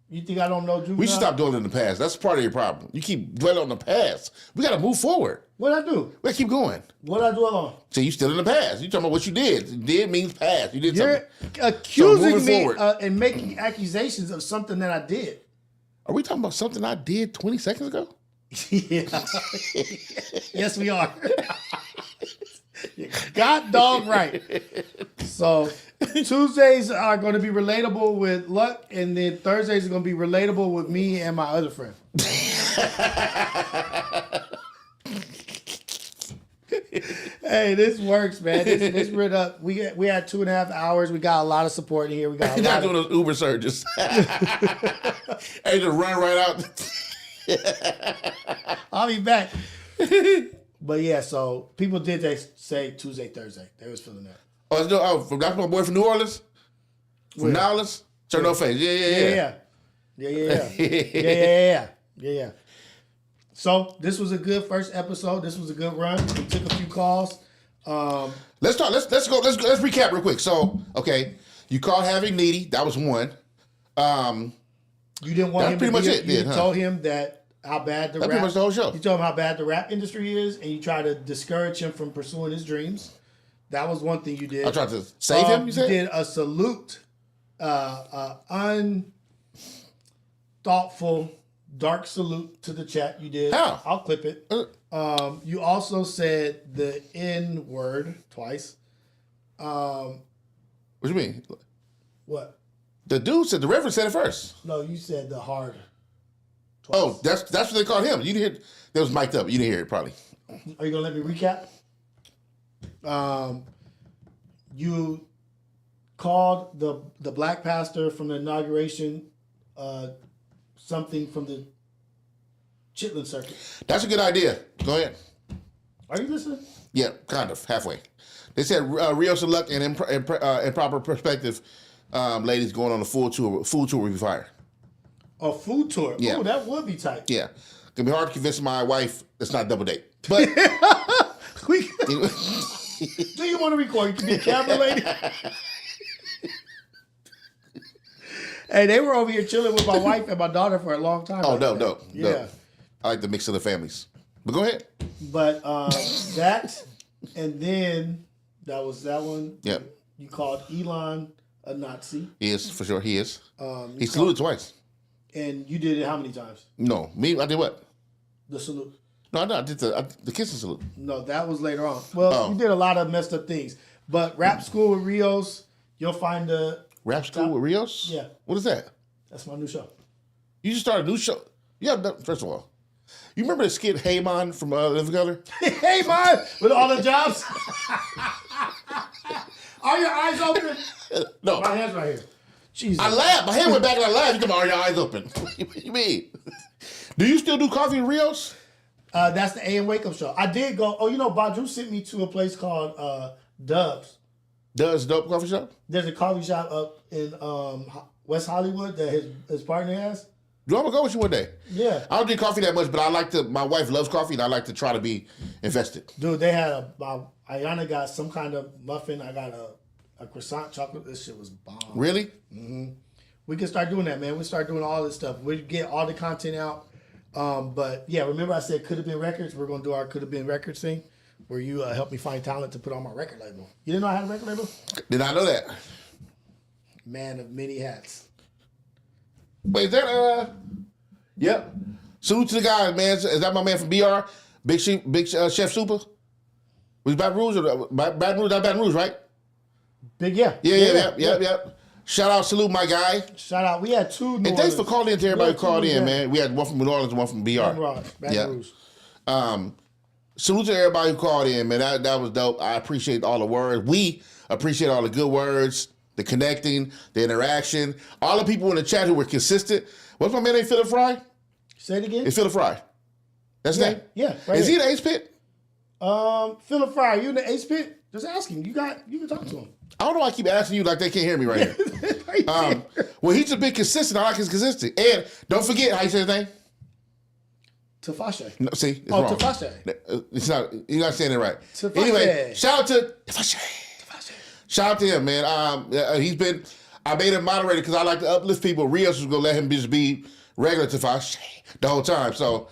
You think I don't know Juvenile? We should stop dwelling in the past. That's part of your problem. You keep dwelling on the past. We got to move forward. What'd I do? We got to keep going. What'd I dwell on? So you still in the past. You talking about what you did. Did means past. You did something. You're accusing me and making accusations of something that I did. Are we talking about something I did 20 seconds ago? Yeah. Yes, we are. God dog right. So Tuesdays are going to be relatable with Luck, and then Thursdays are going to be relatable with me and my other friend. Hey, this works, man. This rid up. We had 2.5 hours. We got a lot of support in here. We got a lot doing those Uber surges. Hey, just run right out. I'll be back. But yeah, so people did say Tuesday, Thursday. They was feeling that. That's my boy from New Orleans? From New Orleans? Sir No Face. Yeah. So this was a good first episode. This was a good run. We took a few calls. Let's talk. Let's recap real quick. So, okay, you called Having Needy. That was one. You didn't want him to pretty much it. You told him that how bad the rap. Pretty much the whole show. You told him how bad the rap industry is, and you tried to discourage him from pursuing his dreams. That was one thing you did. I tried to save him. You said you did a salute, unthoughtful, dark salute to the chat. You did. How? I'll clip it. You also said the N word twice. What do you mean? What? The dude said the Reverend said it first. No, you said the hard. Twice. Oh, that's what they called him. You didn't hear. That was mic'd up. You didn't hear it probably. Are you gonna let me recap? You called the black pastor from the inauguration something from the Chitlin circuit. That's a good idea. Go ahead. Are you listening? Yeah, kind of halfway. They said Rios and Luck and Improper Perspective ladies going on a food tour will be fired. A food tour? Yeah. Oh, that would be tight. Yeah. It's going to be hard to convince my wife it's not a double date. But do you want to record? You can be a camera lady. Hey, they were over here chilling with my wife and my daughter for a long time. Oh, no. Yeah. I like the mix of the families. But go ahead. But that, and then that was that one. Yep. You called Elon a Nazi. He is, for sure. He is. He saluted twice. And you did it how many times? No. Me? I did what? The salute. No, I did the kissing salute. No, that was later on. Well, you did a lot of messed up things. But Rap School with Rios, you'll find the... Rap School with Rios? Yeah. What is that? That's my new show. You just started a new show? Yeah, first of all. You remember the skit Heyman from Living Color? Heyman with all the jobs? Are your eyes open? No. My hand's right here. Jesus. I laughed. My hand went back and I laughed. You come on, are your eyes open? What do you mean? Do you still do coffee in Rios? That's the AM Wake Up Show. I did go. Oh, Baju sent me to a place called Dubs. Dubs Dope Coffee Shop? There's a coffee shop up in West Hollywood that his partner has. Do I'm gonna go with you one day? Yeah. I don't drink coffee that much, but I like to. My wife loves coffee, and I like to try to be invested. Dude, they had Ayana got some kind of muffin. I got a croissant chocolate. This shit was bomb. Really? Mm-hmm. We can start doing that, man. We start doing all this stuff. We get all the content out. But yeah, remember I said could have been records. We're gonna do our could have been records thing, where you help me find talent to put on my record label. You didn't know I had a record label? Did I know that? Man of many hats. Wait, is that Yep. Salute to the guys, man. Is that my man from BR? Big Chef Super? Was Baton Rouge or Baton Rouge? That Baton Rouge, right? Yeah. Shout out, salute my guy. Shout out. We had two. And thanks for calling in to everybody who called in, man. We had one from New Orleans and one from BR. Baton Rouge. Salute to everybody who called in, man. That was dope. I appreciate all the words. We appreciate all the good words, the connecting, the interaction. All the people in the chat who were consistent. What's my man name? Philip Fry? Say it again. It's Philip Fry. That's his name? Yeah. Is he the Ace Pit? Philip Fry, you in the Ace Pit? Just asking. You can talk to him. I don't know why I keep asking you like they can't hear me right here. Well, he's just been consistent. I like his consistency. And don't forget how you say his name. Tafashe. No, see, it's wrong. Tafashe. It's not. You're not saying it right. Tafashe. Anyway, shout out to Tafashe. Shout out to him, man. He's been. I made him moderator because I like to uplift people. Rios was gonna let him just be regular Tafashe the whole time. So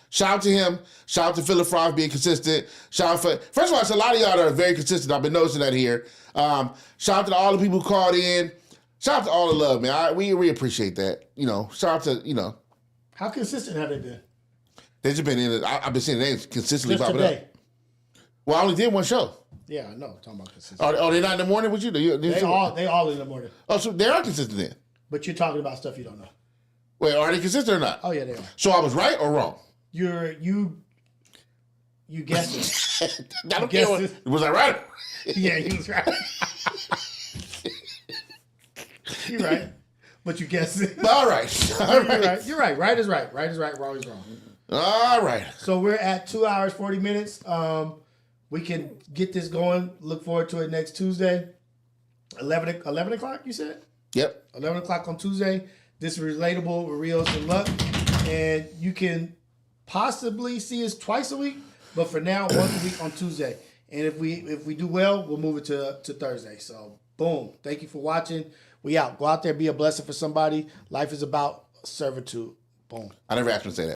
shout out to him. Shout out to Philip Fry for being consistent. Shout out first of all, it's a lot of y'all that are very consistent. I've been noticing that here. Shout out to all the people who called in. Shout out to all the love, man. We appreciate that. Shout out to How consistent have they been? They just been in it. I've been seeing names consistently Just popping today. up. Well, I only did one show. Yeah, I know. Talking about consistent. Are they not in the morning with you? They all in the morning. Oh, so they are consistent then. But you're talking about stuff you don't know. Wait, are they consistent or not? Oh yeah, they are. So I was right or wrong? You guessed it. I don't care. Was I right? Yeah, you was right. You're right. But you guessed it. All right. All right. You're right. Right is right. Right is right. Wrong is wrong. All right. So we're at 2 hours, 40 minutes. We can get this going. Look forward to it next Tuesday. 11 o'clock, you said? Yep. 11 o'clock on Tuesday. This is Relatable with Rios and Luck. And you can possibly see us twice a week, but for now, once a week on Tuesday. And if we do well, we'll move it to Thursday. So, boom. Thank you for watching. We out. Go out there, be a blessing for somebody. Life is about servitude. Boom. I never asked him to say that.